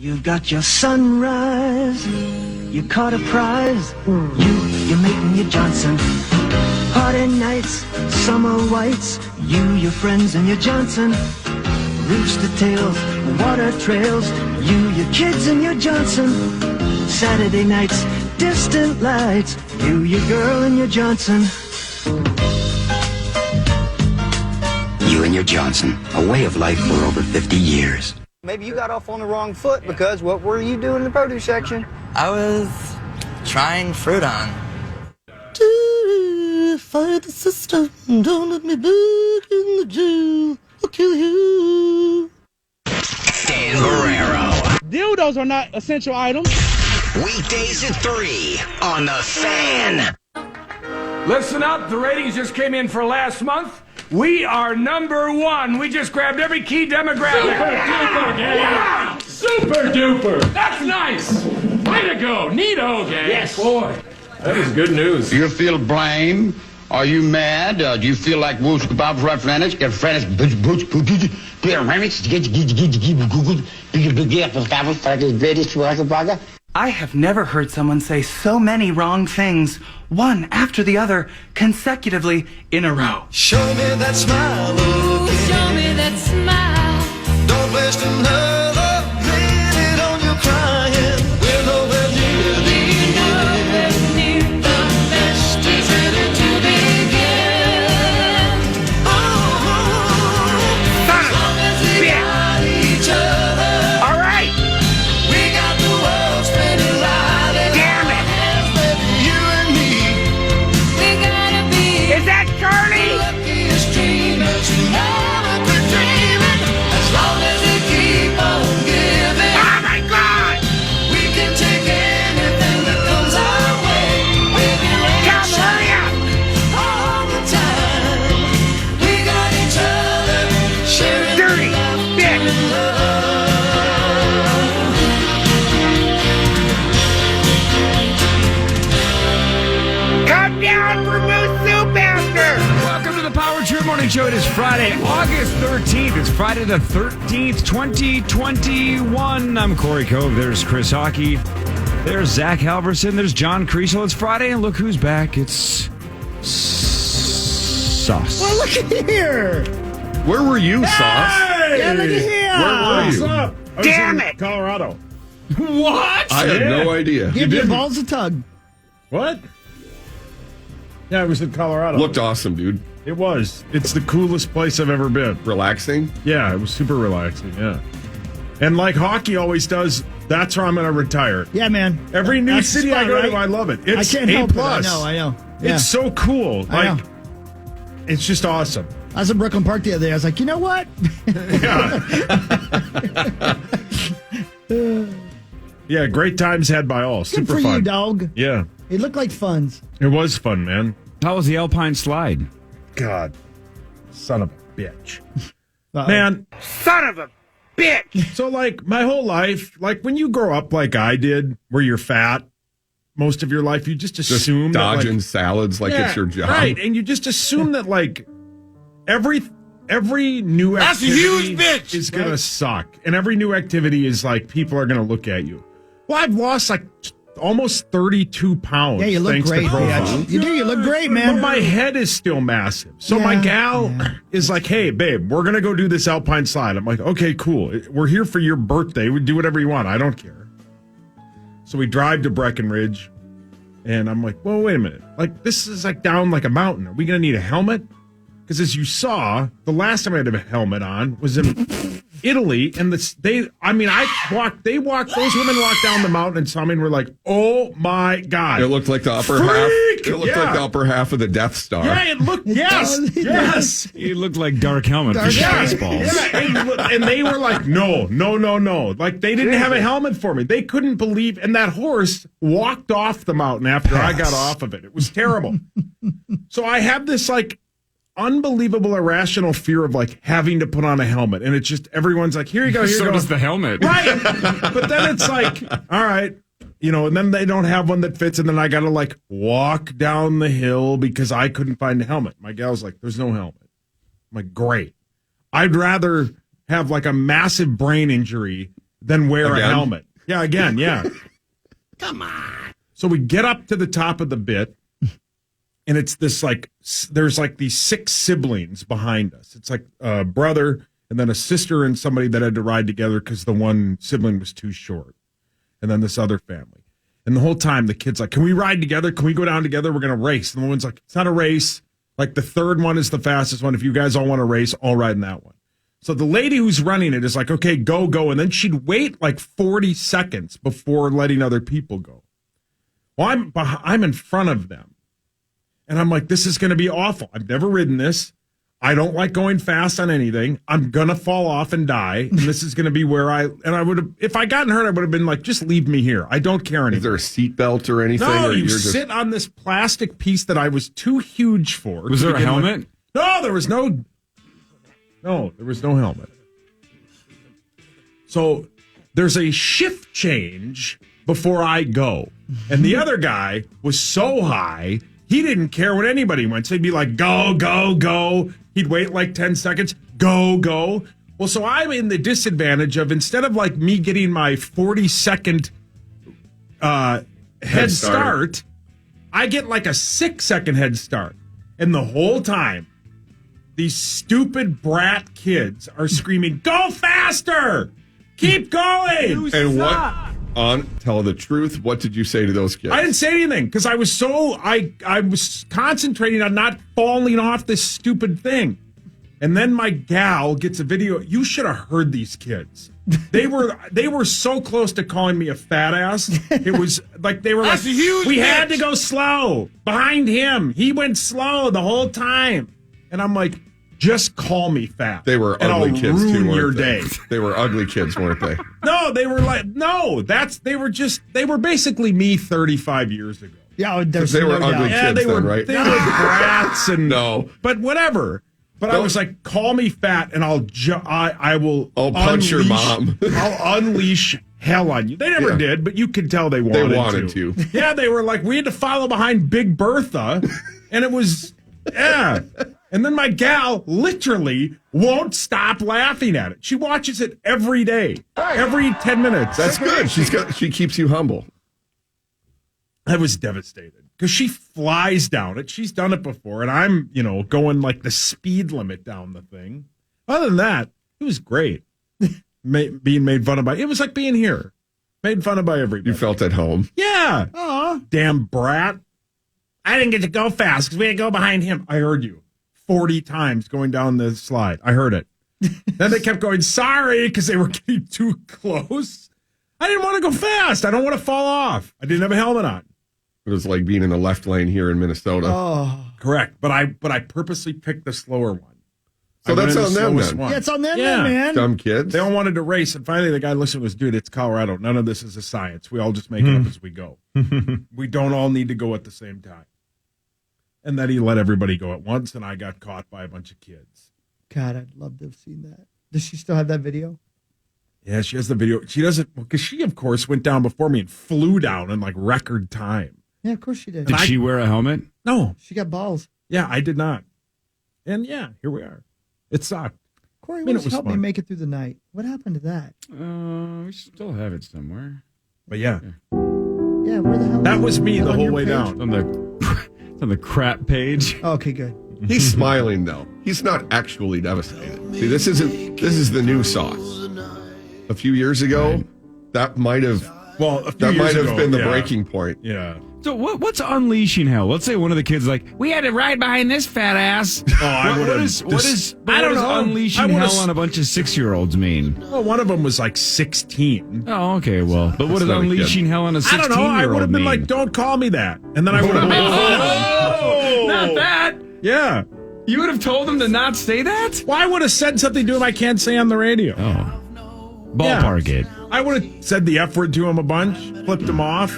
You've got your sunrise, you caught a prize, you're making your Johnson. Party nights, summer whites, your friends and your Johnson. Rooster tails, water trails, your kids and your Johnson. Saturday nights, distant lights, your girl and your Johnson. You and your Johnson, a way of life for over 50 years. Maybe you got off on the wrong foot because what were you doing in the produce section? I was trying fruit on. Fight the system, don't let me back in the jail. I'll kill you. Dan Barrero. Dildos are not essential items. Weekdays at 3 on The Fan. Listen up, the ratings just came in for last month. We are number one. We just grabbed every key demographic. Super duper, gang. Yeah. Super duper. That's nice. Way to go. Neato, gang. Yes. Boy, that is good news. Do you feel blame? Are you mad? Do you feel like Woosh Kebab's right friends? Get friends, I have never heard someone say so many wrong things, one after the other, consecutively in a row. Show me that smile, show me that smile. Don't waste another minute on your crying. We're nowhere near the end. The best is ready to begin. Oh, as long as we got each other. All right. We got the world spinning right in Damn it. our hands, baby, you and me. We gotta be Is that Charlie? Luckiest dreamers who never quit dreaming. As long as we keep on giving. Oh, my God. We can take anything that comes our way. We'll be Come, hurry up. all the time. We got each other, sharing Dirty bitch. love. Come down for Moose Soup after. Welcome to the Power Trip Morning Show. It is Friday, August 13th. It's Friday the 13th, 2021. I'm Corey Cove. There's Chris Hockey. There's Zach Halverson. There's John Creasel. It's Friday, and look who's back. It's Sauce. Well, look at here. Where were you, Sauce? Yeah, look at here. Where were you? What's up? I was Damn in it. Colorado. What? I had no idea. Give your balls a tug. What? Yeah, I was in Colorado. Looked awesome, dude. It was. It's the coolest place I've ever been. Relaxing. Yeah, it was super relaxing, yeah. And like hockey always does, that's where I'm going to retire. Yeah, man. Every new That's the city I spot, go to, right? I love it. It's I can't A+. help it. I know. Yeah. It's so cool. I know. Like, it's just awesome. I was in Brooklyn Park the other day. I was like, you know what? Yeah. Yeah, great times had by all. Good Super for fun. you, dog. Yeah, It looked like funs. it was fun, man. How was the Alpine slide? God, son of a bitch. Uh-oh. Man, Son of a bitch. so like my whole life, like when you grow up like I did, where you're fat most of your life, you just Just assume dodging that, like, salads like it's your job. right? And you just assume that like every new That's a activity huge bitch, is gonna suck, and every new activity is like people are gonna look at you. Well, I've lost like almost 32 pounds. Yeah, you look thanks great. to Yeah, profile. you do. You look great, man. But my head is still massive. So my gal is like, hey, babe, we're going to go do this Alpine slide. I'm like, okay, cool. We're here for your birthday. We do whatever you want. I don't care. So we drive to Breckenridge, and I'm like, well, wait a minute. Like, this is like down like a mountain. Are we going to need a helmet? Because as you saw, the last time I had a helmet on was in Italy, and those women walked down the mountain and saw me and were like, oh my God. It looked like the upper half. It looked like the upper half of the Death Star. Yeah, it looked, yes. You looked like Dark Helmet for Spaceballs. Yeah, and they were like, no. Like, they didn't have a helmet for me. They couldn't believe, and that horse walked off the mountain after I got off of it. It was terrible. So I have this, like, unbelievable irrational fear of like having to put on a helmet, and it's just everyone's like, here you go, So does the helmet. right? But then it's like, all right, and then they don't have one that fits, and then I gotta like walk down the hill because I couldn't find a helmet. My gal's like, there's no helmet. I'm like, great. I'd rather have like a massive brain injury then wear Again? a helmet. Yeah, again, yeah. Come on. So we get up to the top of the bit, and it's this like, there's like these 6 siblings behind us. It's like a brother and then a sister and somebody that had to ride together because the one sibling was too short. And then this other family. And the whole time the kid's like, can we ride together? Can we go down together? We're going to race. And the one's like, it's not a race. Like the third one is the fastest one. If you guys all want to race, I'll ride in that one. So the lady who's running it is like, okay, go. And then she'd wait like 40 seconds before letting other people go. Well, I'm in front of them. And I'm like, this is going to be awful. I've never ridden this. I don't like going fast on anything. I'm going to fall off and die. And this is going to be where I would have, if I gotten hurt, I would have been like, just leave me here. I don't care anymore. Is there a seatbelt or anything? No, or you you're just... sit on this plastic piece that I was too huge for. Was there a helmet? No, there was no helmet. So there's a shift change before I go. And the other guy was so high, he didn't care what anybody went. So he'd be like, go. He'd wait like 10 seconds, go. Well, so I'm in the disadvantage of, instead of like me getting my 40-second head start, I get like a 6-second head start. And the whole time, these stupid brat kids are screaming, go faster! Keep going! Tell the truth, what did you say to those kids? I didn't say anything because I was I was concentrating on not falling off this stupid thing. And then my gal gets a video. You should have heard these kids. They were so close to calling me a fat ass. It was like they were like, we had to go slow behind him. He went slow the whole time. And I'm like, just call me fat. They were and ugly I'll kids ruin too, weren't your they? day. They were ugly kids, weren't they? No, they were like, they were basically me 35 years ago. Yeah, there's they were no ugly doubt. kids then, right? They were brats and no, but whatever. But I was like, call me fat, and I'll punch your mom. I'll unleash hell on you. They never did, but you could tell they wanted to. Yeah, they were like, we had to follow behind Big Bertha, and it was And then my gal literally won't stop laughing at it. She watches it every day, every 10 minutes. That's good. She keeps you humble. I was devastated because she flies down it. She's done it before, and I'm, going like the speed limit down the thing. Other than that, it was great. Being made fun of by, it was like being here. Made fun of by everybody. You felt at home. Yeah. Aw. Damn brat. I didn't get to go fast because we had to go behind him. I heard you 40 times going down the slide. I heard it. Then they kept going, sorry, because they were getting too close. I didn't want to go fast. I don't want to fall off. I didn't have a helmet on. It was like being in the left lane here in Minnesota. Oh. Correct. But I purposely picked the slower one. So that's on them then. Yeah, it's on them then, man. Dumb kids. They all wanted to race. And finally the guy listened was, dude, it's Colorado. None of this is a science. We all just make it up as we go. We don't all need to go at the same time. And then he let everybody go at once, and I got caught by a bunch of kids. God, I'd love to have seen that. Does she still have that video? Yeah, she has the video. She doesn't, because she, of course, went down before me and flew down in like record time. Yeah, of course she did. Did she wear a helmet? No. She got balls. Yeah, I did not. And yeah, here we are. It sucked. Corey, it was help me fun. make it through the night. What happened to that? We still have it somewhere. But yeah. Yeah, where the hell? That was me the on whole your way page? down. On the crap page. Oh, okay, good. He's smiling though. He's not actually devastated. See, this is the new sauce. A few years ago, that might have been the breaking point. Yeah. So what's unleashing hell? Let's say one of the kids like, we had to ride behind this fat ass. Oh, what does unleashing hell on a bunch of 6-year-olds mean? Well, one of them was like 16. Oh, okay, well, but what does not a unleashing kid. hell on a 16-year-old I don't know. I would have been mean? like, don't call me that. And then I would have been Not that. Yeah. You would have told him to not say that? Well, I would have said something to him I can't say on the radio. Oh. Ballpark it. I would have said the F word to him a bunch, flipped him off,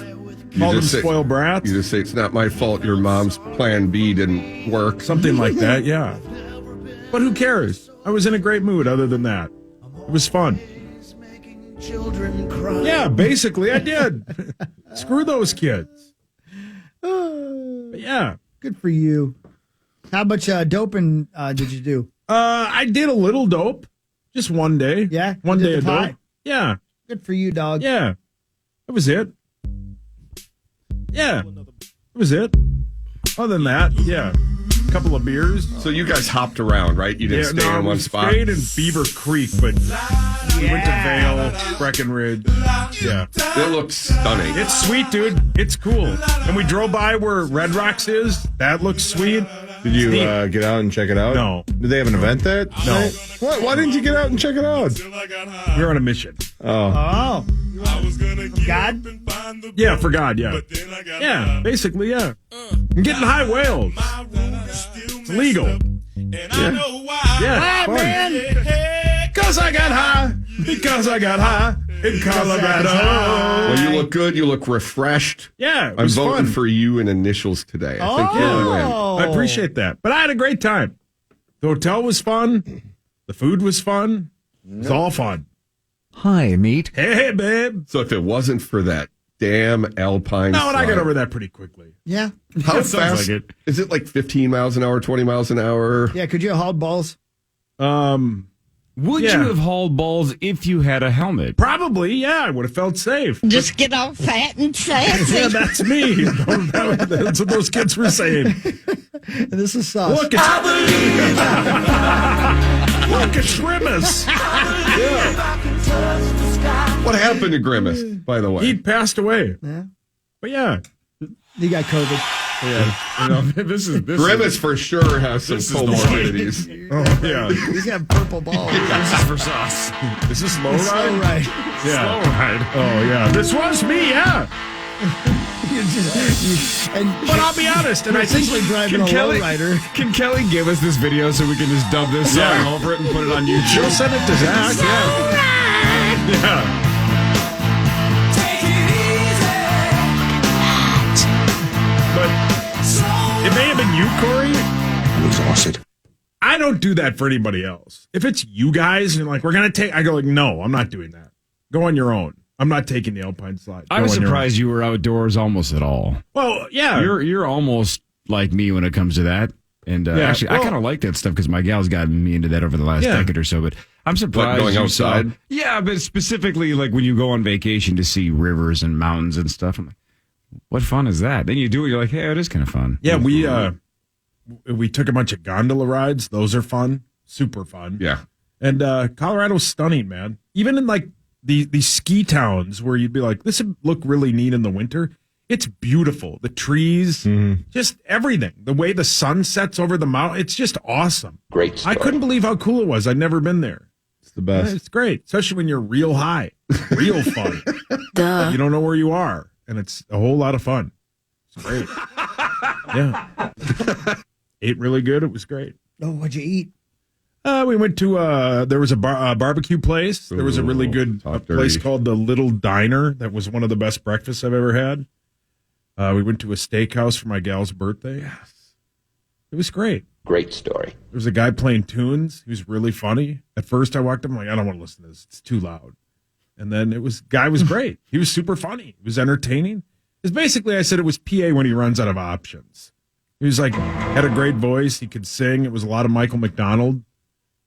called him spoiled brats. You just say, it's not my fault your mom's plan B didn't work. Something like that, yeah. But who cares? I was in a great mood other than that. It was fun. Yeah, basically I did. Screw those kids. But yeah. Good for you. How much doping did you do? I did a little dope. Just one day. Yeah? One You did day the of pot? dope. Yeah. Good for you, dog. Yeah. That was it. Yeah. That was it. Other than that, yeah. A couple of beers. So you guys hopped around, right? You didn't stay in one spot? We stayed in Beaver Creek, but we went to Vale, Breckenridge. Yeah. It looks stunning. It's sweet, dude. It's cool. And we drove by where Red Rocks is. That looks sweet. Did you get out and check it out? No. Did they have an event that night? What? Why didn't you get out and check it out? We were on a mission. Oh. God? Yeah, for God, yeah. Yeah, basically, yeah. I'm getting high whales. It's legal. Yeah. Yeah, fun. Man. Because I got high. Because I got high in Colorado. Well, you look good. You look refreshed. Yeah, it I'm was voting fun. for you in initials today. I think you'll win. I appreciate that. But I had a great time. The hotel was fun. The food was fun. It was all fun. Hi, meat. Hey, babe. So if it wasn't for that damn Alpine No, and I got slide- over that pretty quickly. Yeah. How It sounds fast? like it. Is it like 15 miles an hour, 20 miles an hour? Yeah, could you have hauled balls? Would Yeah. you have hauled balls if you had a helmet? Probably, yeah. I would have felt safe. Just get all fat and sassy. Yeah, that's me. That's what those kids were saying. This is sauce. Look, it's look, it's Grimace. What happened to Grimace, by the way? He passed away. Yeah. But yeah. You got COVID. Yeah. You know, this is Grimace for sure has some comorbidities. Oh, yeah. He's got purple balls. This is for sauce. Is this slow ride? Slow ride. Yeah. Slow ride. Oh, yeah. This was me, yeah. But I'll be honest, and I think essentially driving a lowrider. Can Kelly give us this video so we can just dub this song over it and put it on YouTube? she'll send it to Zach. Yeah. Yeah. But it may have been you, Corey. I'm exhausted. I don't do that for anybody else. If it's you guys and you're like, we're going to take, I go like, no, I'm not doing that. Go on your own. I'm not taking the Alpine slide. I was surprised you were outdoors almost at all. Well, yeah. You're almost like me when it comes to that. And actually, I kind of like that stuff because my gal's gotten me into that over the last decade or so. But I'm surprised. Going outside? Yeah, but specifically like when you go on vacation to see rivers and mountains and stuff. I'm like, what fun is that? Then you do it, you're like, hey, it is kind of fun. Yeah, we took a bunch of gondola rides. Those are fun. Super fun. Yeah. And Colorado's stunning, man. Even in like these ski towns where you'd be like, this would look really neat in the winter. It's beautiful. The trees, just everything. The way the sun sets over the mountain. It's just awesome. Great story. I couldn't believe how cool it was. I'd never been there. It's the best. Yeah, it's great, especially when you're real high. Real fun. Duh. You don't know where you are, and it's a whole lot of fun. It's great. Yeah. Ate really good. It was great. Oh, what'd you eat? We went to there was a barbecue place. There was a really good place called the Little Diner. That was one of the best breakfasts I've ever had. We went to a steakhouse for my gal's birthday. Yes. It was great. Great story. There was a guy playing tunes. He was really funny. At first I walked up, I'm like, I don't want to listen to this. It's too loud. And then guy was great. He was super funny. He was entertaining. It's basically, I said it was PA when he runs out of options. He was like, had a great voice. He could sing. It was a lot of Michael McDonald.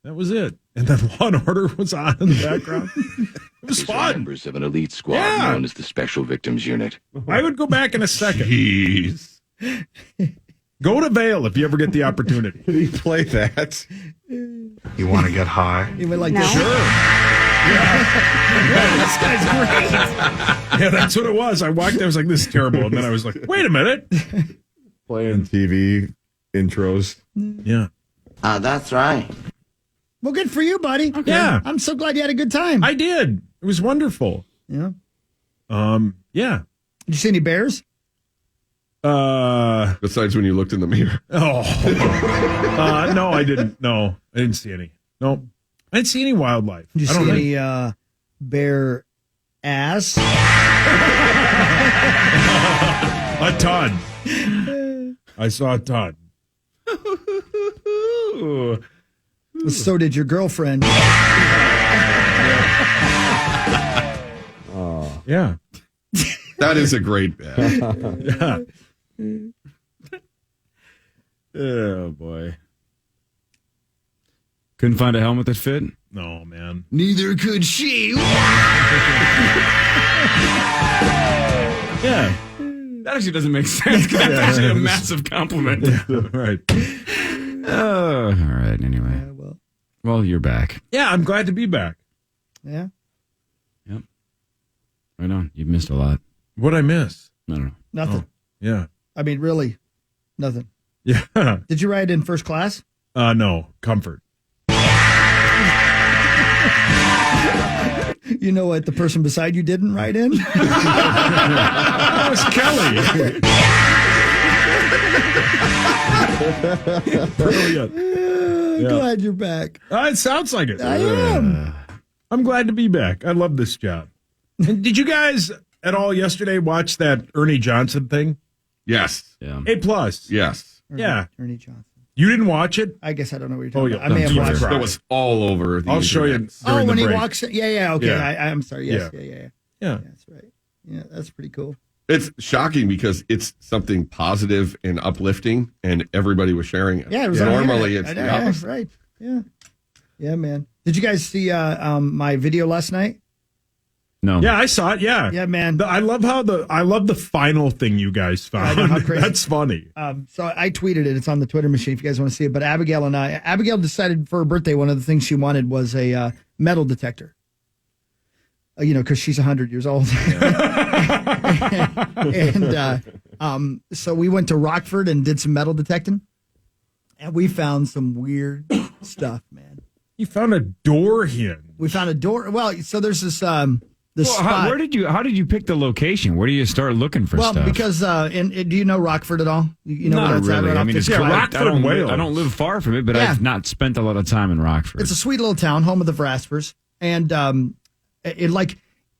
That was it. And then Law and Order was on in the background. It was fun. Members of an elite squad Yeah. known as the Special Victims Unit. I would go back in a second. Jeez. Go to Vail if you ever get the opportunity. Did he play that? You want to get high? You went like No. this. Sure. This guy's great. Yeah, that's what it was. I walked there, I was like, this is terrible. And then I was like, wait a minute. Playing TV intros. Yeah. That's right. Well, good for you, buddy. Okay. Yeah. I'm so glad you had a good time. I did. It was wonderful. Yeah. Yeah. Did you see any bears? Besides when you looked in the mirror. No, I didn't. No, I didn't see any. No, I didn't see any wildlife. Did you I don't see any bear ass? A ton. I saw a ton. So did your girlfriend. Yeah. That is a great bet. Yeah. Oh, boy. Couldn't find a helmet that fit? No, man. Neither could she. Yeah. That actually doesn't make sense because that's actually a massive compliment. Right. All right. Anyway. Well, you're back. Yeah, I'm glad to be back. Yeah. Yep. Right on. You've missed a lot. What'd I miss? I don't know. Nothing. Oh, yeah. I mean, really, nothing. Yeah. Did you ride in first class? No. Comfort. You know what the person beside you didn't ride in? That was Kelly. Brilliant. Yeah. Glad you're back. It sounds like it. I am. I'm glad to be back. I love this job. And did you guys at all yesterday watch that Ernie Johnson thing? Yes. Yeah. A+. Yes. Yeah. Ernie Johnson. You didn't watch it? I guess I don't know what you're talking yeah. about. I may have watched It was all over the I'll show you internet. during when the he break. walks in. Yeah, okay. Yeah. I'm sorry. Yes, Yeah. yeah. Yeah. That's right. Yeah, that's pretty cool. It's shocking because it's something positive and uplifting, and everybody was sharing it. Yeah, it was Normally it's the yeah, opposite. right. Yeah. Yeah, man. Did you guys see my video last night? No. Yeah, I saw it. Yeah. Yeah, man. I love the final thing you guys I found. know, how crazy. That's funny. So I tweeted it. It's on the Twitter machine if you guys want to see it. But Abigail decided for her birthday, one of the things she wanted was a metal detector. Because she's 100 years old. and so we went to Rockford and did some metal detecting. And we found some weird stuff, man. You found a door hinge. We found a door. Well, so there's this spot. How did you pick the location? Where do you start looking for stuff? Well, because do you know Rockford at all? You know not where that's really. at? I mean, it's Rockford, Wales. I don't live far from it, but Yeah. I've not spent a lot of time in Rockford. It's a sweet little town, home of the Vraspers, and it like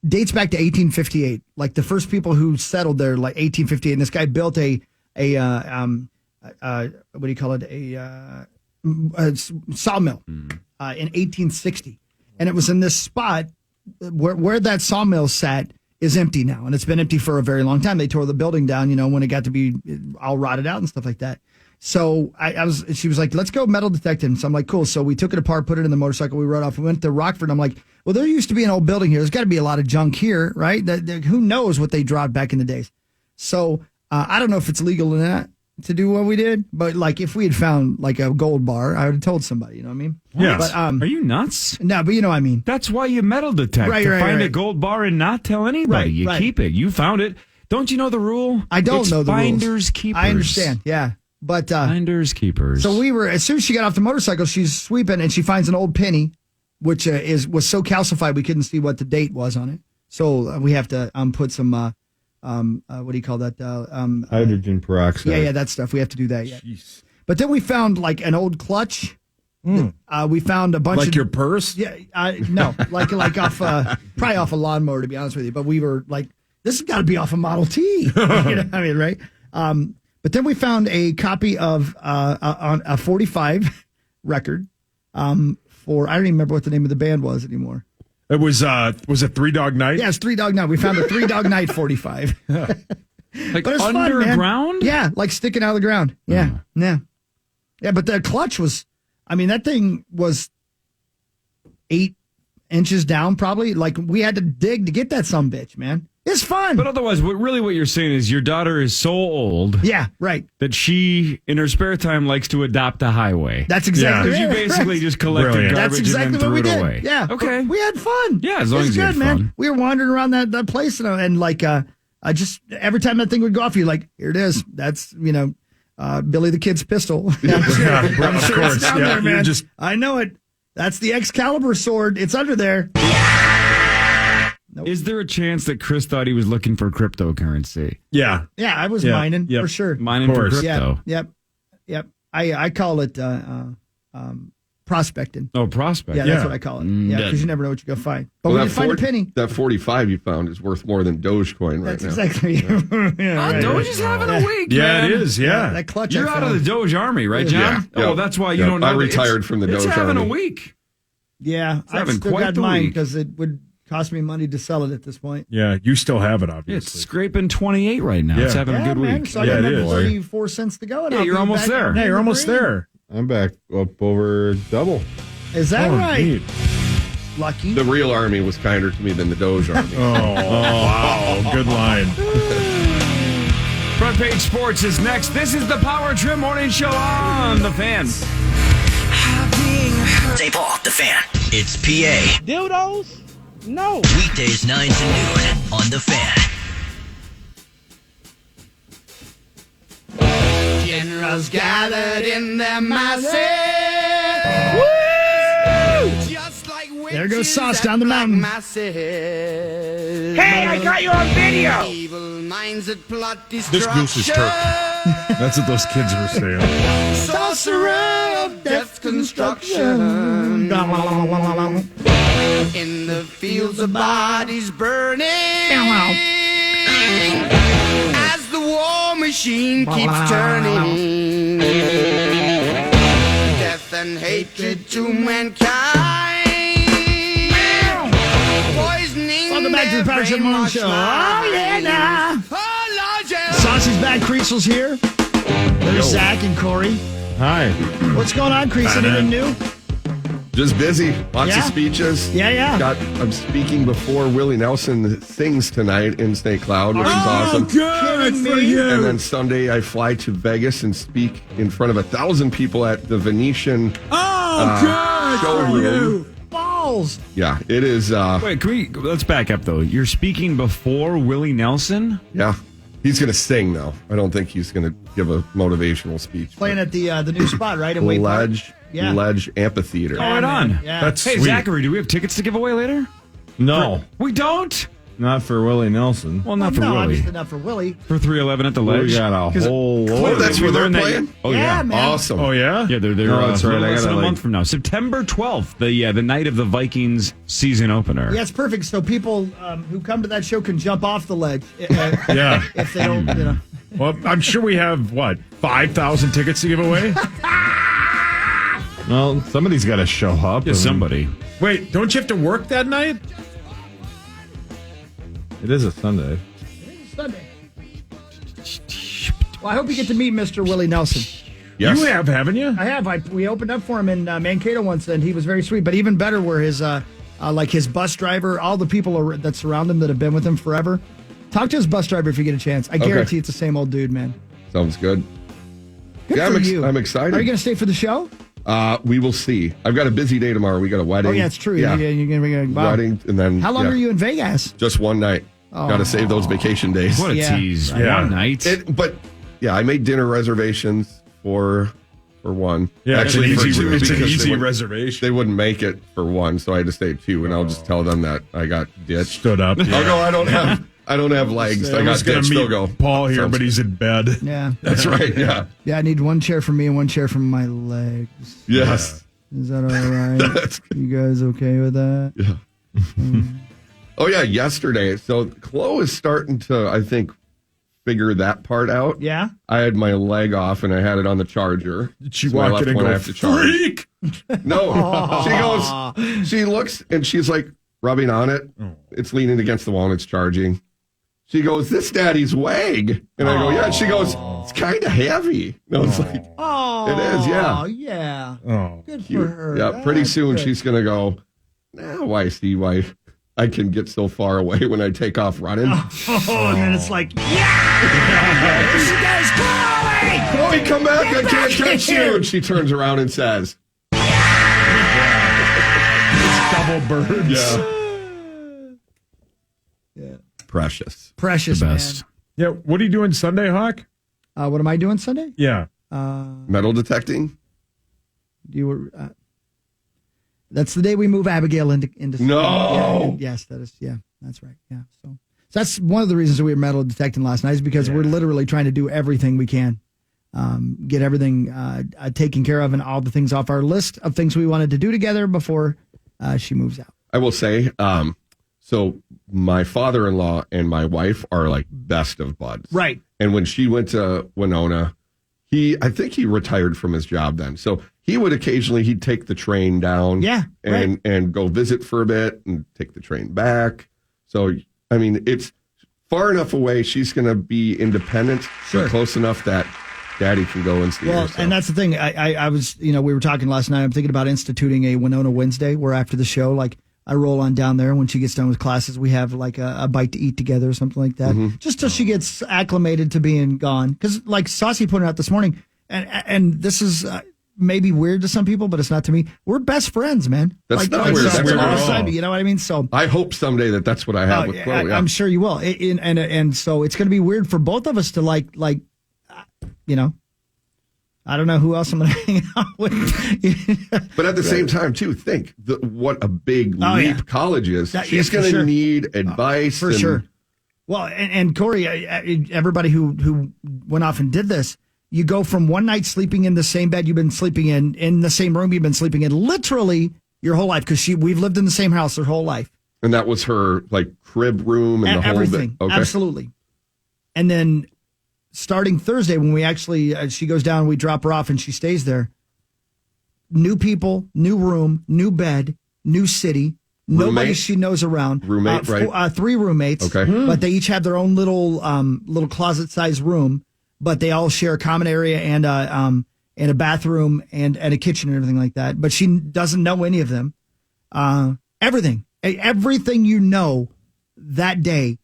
dates back to 1858. Like the first people who settled there, like 1858. And this guy built a what do you call it? A sawmill in 1860, and it was in this spot where that sawmill sat is empty now, and it's been empty for a very long time. They tore the building down, when it got to be all rotted out and stuff like that. So she was like, let's go metal detecting. So I'm like, cool. So we took it apart, put it in the motorcycle. We rode off. We went to Rockford. I'm like, well, there used to be an old building here. There's got to be a lot of junk here, right? Who knows what they dropped back in the days? So I don't know if it's legal or not to do what we did, but like if we had found like a gold bar, I would have told somebody, you know what I mean? Yes. But, Are you nuts? No, but you know what I mean. That's why you metal detect. Right, to right, find a right. gold bar and not tell anybody. Right, you right. keep it. You found it. Don't you know the rule? I don't It's know the finders rules. keepers. I understand, yeah. But finders keepers. so we were, as soon as she got off the motorcycle, she's sweeping and she finds an old penny, which was so calcified we couldn't see what the date was on it. So we have to put some, what do you call that? Hydrogen peroxide. Yeah, that stuff. We have to do that. Yeah. Jeez. But then we found like an old clutch. We found a bunch of Like your purse? Yeah, no, like off probably off a lawnmower, to be honest with you. But we were like, this has got to be off a Model T. I mean, right? But then we found a copy of on a 45 record for I don't even remember what the name of the band was anymore. It was it Three Dog Night? Yeah, it's 3 Dog Night. We found a 3 Dog Night 45. like But it's fun, man. underground? Yeah, like sticking out of the ground. Yeah, yeah. But the clutch was, I mean, that thing was 8 inches down, probably. Like we had to dig to get that sumbitch, man. It's fun. But otherwise, what you're saying is your daughter is so old. Yeah, right. That she, in her spare time, likes to adopt a highway. That's exactly Because you right. basically just collected Brilliant. garbage That's exactly and then what threw we it did. away. Yeah. Okay. We had fun. Yeah, as long It was as you good, had man. fun. We were wandering around that place and like I just every time that thing would go off, you're like, here it is. That's Billy the Kid's pistol. I'm sure it's down there, man. I know it. That's the Excalibur sword. It's under there. Nope. Is there a chance that Chris thought he was looking for cryptocurrency? Yeah. Yeah, I was mining for sure. Mining for crypto. Yep. I call it prospecting. Oh, prospect. Yeah, that's what I call it. Yeah, because you never know what you're going to find. But Well, when you find a penny. That 45 you found is worth more than Dogecoin right That's now. exactly. Doge is having a week, Yeah, man. it is. Yeah. That clutch. You're out of the Doge army, right, John? Yeah. Oh, that's why you don't know. I that retired from the It's Doge having army. a week. Yeah, I having still quite got the mine week. because it would cost me money to sell it at this point. Yeah, you still have it, It's obviously. scraping 28 right now. Yeah. It's having a good man, week. So I Yeah, got it another is. 34 cents to go. And Yeah, I'll you're be almost back there. in Yeah, you're almost green. there. I'm back up over double. Is that Oh, right? neat. Lucky. The real army was kinder to me than the Doge army. Wow. Good line. Front Page Sports is next. This is the Power Trip Morning Show on The Fan. St. Paul, the Fan. It's PA. Dildos? No. Weekdays 9 to noon on the Fan. Generals gathered in their masses. Just like There goes Sauce down the mountain. Hey, I got you on video. Evil minds that plot This goose is turkey. That's what those kids were saying. Sorcerer of death's construction. In the fields of bodies burning. As the war machine keeps turning. Death and hatred to mankind. Poisoning. Welcome back to the Power Trip Morning Show. Oh, yeah, nah. Saucy's back. Creasel's here. There's Zach and Corey. Hi. What's going on, Creasel? Anything new? Just busy. Lots of speeches. Yeah. I'm speaking before Willie Nelson sings tonight in St. Cloud, which is awesome. Good for you. And then Sunday, I fly to Vegas and speak in front of 1,000 people at the Venetian showroom. Balls. Yeah, it is. Wait, let's back up, though. You're speaking before Willie Nelson? Yeah. He's going to sing, though. I don't think he's going to give a motivational speech. Playing at the new spot, right? In Wade Park? Ledge Amphitheater. Oh, right on. Yeah. That's Hey, sweet. Zachary, do we have tickets to give away later? No. We don't? Not for Willie Nelson. Well, not for no, Willie. obviously not for Willie. For 311 at the Ledge. We got a whole Oh, load. that's where they're playing? Oh, yeah. man. Awesome. Oh, yeah? Yeah, they're No, that's right. I less than gotta, a month from now. September 12th, the night of the Vikings season opener. Yeah, it's perfect. So people who come to that show can jump off the ledge. Yeah. If they don't, Well, I'm sure we have, 5,000 tickets to give away? Well, somebody's got to show up. Yeah, somebody. Wait, don't you have to work that night? It is a Sunday. Sunday. Well, I hope you get to meet Mr. Willie Nelson. Yes. You have, haven't you? I have. We opened up for him in Mankato once, and he was very sweet. But even better were his his bus driver, all the people that surround him that have been with him forever. Talk to his bus driver if you get a chance. I guarantee it's the same old dude, man. Sounds good. Good for you. I'm excited. Are you going to stay for the show? We will see. I've got a busy day tomorrow. We got a wedding. Oh, yeah, it's true. Yeah. You're going to Wedding, and then How long are you in Vegas? Just one night. Got to save those vacation days. What a tease. Yeah. One night. But I made dinner reservations for one. Yeah, actually, it's for two, an because easy reservation. They wouldn't make it for one, so I had to stay 2, and I'll just tell them that I got ditched. Stood up. I'll go. I don't have legs. I got ditched. They'll go. Paul here, but he's in bed. Yeah. That's right. Yeah. Yeah, I need one chair for me and one chair for my legs. Yes. Is that all right? You guys okay with that? Yeah. Oh, yeah, yesterday. So Chloe is starting to, I think, figure that part out. Yeah? I had my leg off, and I had it on the charger. Did she So I walk left in and when I go, have to charge. freak? No. She goes, she looks, and she's like rubbing on it. It's leaning against the wall, and it's charging. She goes, this daddy's wag. And I go, yeah. She goes, it's kind of heavy. And I was like, Oh, it is, yeah. Yeah. Oh, Good Cute. for her. Yeah, pretty That's soon good. she's going to go, now I see why I can get so far away when I take off running. Oh, and then it's like, yeah! There she goes, Chloe! Chloe, come back. I Get can't back catch here. you. And she turns around and says, double birds. Yeah. Precious. Precious, The best. Yeah, what are you doing Sunday, Hawk? man. What am I doing Sunday? Yeah. Metal detecting? That's the day we move Abigail into No. Yeah, yes, that is. Yeah, that's right. Yeah. So that's one of the reasons we were metal detecting last night is because we're literally trying to do everything we can, get everything taken care of and all the things off our list of things we wanted to do together before she moves out. I will say, so my father-in-law and my wife are like best of buds. Right. And when she went to Winona, I think he retired from his job then. So he would he'd take the train down. Yeah, and go visit for a bit and take the train back. So, I mean, it's far enough away. She's going to be independent, but close enough that Daddy can go and see her. So. And that's the thing. I was, we were talking last night. I'm thinking about instituting a Winona Wednesday where after the show, like I roll on down there. When she gets done with classes, we have like a bite to eat together or something like that, just till she gets acclimated to being gone. Because like Saucy pointed out this morning, and this is maybe weird to some people, but it's not to me. We're best friends, man. That's not weird. That's weird awesome. at all. You know what I mean? So I hope someday that's what I have with Chloe. I'm sure you will. And so it's going to be weird for both of us to like, you know, I don't know who else I'm going to hang out with. But at the same time, too, think what a big leap college is. She's going to need advice. For sure. Well, and Corey, everybody who went off and did this, you go from one night sleeping in the same bed you've been sleeping in the same room you've been sleeping in literally your whole life, because we've lived in the same house her whole life. And that was her like crib room and the whole everything. bit. Okay. Absolutely. And then starting Thursday, when we actually, she goes down, we drop her off and she stays there. New people, new room, new bed, new city, nobody she knows around. Roommate, right? 3 roommates. Okay. But they each have their own little closet-sized room, but they all share a common area and a bathroom and a kitchen and everything like that. But she doesn't know any of them. Everything you know that day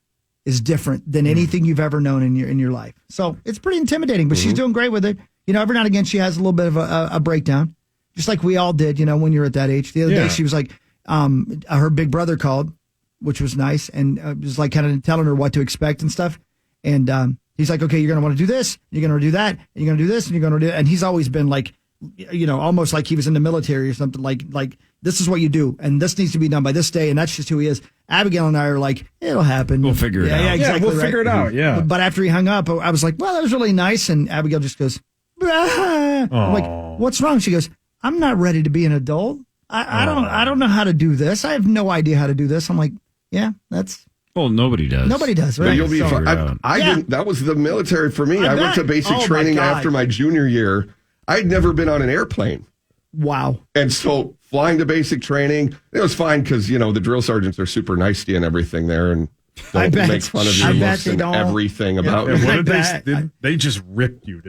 is different than anything you've ever known in your life. So it's pretty intimidating, but she's doing great with it. You know, every now and again she has a little bit of a breakdown, just like we all did, you know, when you're at that age. The other day she was like, her big brother called, which was nice, and was like kind of telling her what to expect and stuff. And he's like, okay, you're going to want to do this, you're going to do that, and you're going to do this, and you're going to do that. And he's always been like, you know, almost like he was in the military or something, like this is what you do, and this needs to be done by this day, and that's just who he is. Abigail and I are like, it'll happen. We'll figure it out. Yeah, exactly. We'll figure it out. Yeah. But after he hung up, I was like, well, that was really nice. And Abigail just goes, I'm like, what's wrong? She goes, I'm not ready to be an adult. I don't know how to do this. I have no idea how to do this. I'm like, yeah, that's. Well, nobody does. Nobody does, right? But you'll be fine. I didn't. That was the military for me. I went to basic training after my junior year. I'd never been on an airplane. Wow. And so flying to basic training, it was fine because, you know, the drill sergeants are super nice to you and everything there and don't make fun of your looks and everything about me. What did they just ripped you.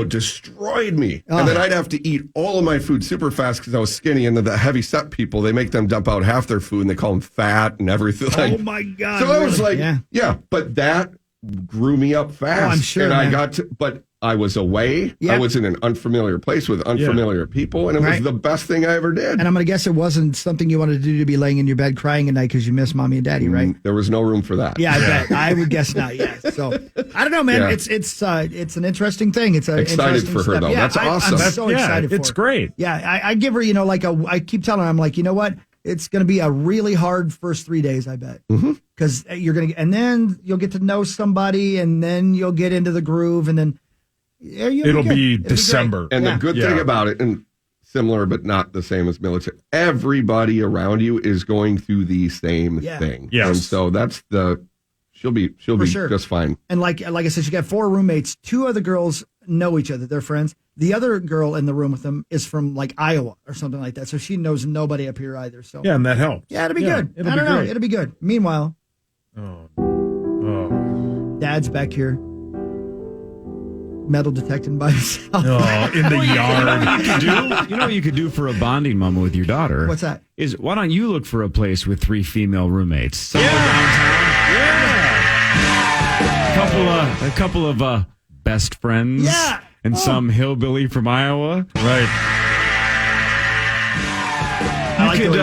Destroyed me. And then I'd have to eat all of my food super fast because I was skinny. And the heavy set people, they make them dump out half their food and they call them fat and everything. Oh, my God. So I was like, but that grew me up fast. Oh, I'm sure. And man. I got to, but I was away. Yep. I was in an unfamiliar place with unfamiliar people, and it was the best thing I ever did. And I'm going to guess it wasn't something you wanted to do, to be laying in your bed crying at night because you miss mommy and daddy, right? There was no room for that. Yeah, I bet. I would guess not. Yeah. So I don't know, man. Yeah. It's an interesting thing. It's excited for her though. Yeah, that's awesome. I'm so excited for her. It's great. Yeah, I give her, you know, I keep telling her, I'm like, you know what? It's going to be a really hard first 3 days, I bet. Because you're going to, and then you'll get to know somebody, and then you'll get into the groove, and then it'll be December. And the good thing about it, and similar but not the same as military, everybody around you is going through the same thing. Yes. And so that's she'll be just fine. And like I said, she got 4 roommates. 2 of the girls know each other. They're friends. The other girl in the room with them is from like Iowa or something like that. So she knows nobody up here either. So yeah, and that helps. Yeah, it'll be good. I don't know. It'll be good. Meanwhile, Dad's back here. Metal detecting by himself. In the yard. You know what you could do for a bonding moment with your daughter? What's that? Is why don't you look for a place with 3 female roommates? Somewhere downtown. A couple of best friends. Yeah. And some hillbilly from Iowa. Right. You could,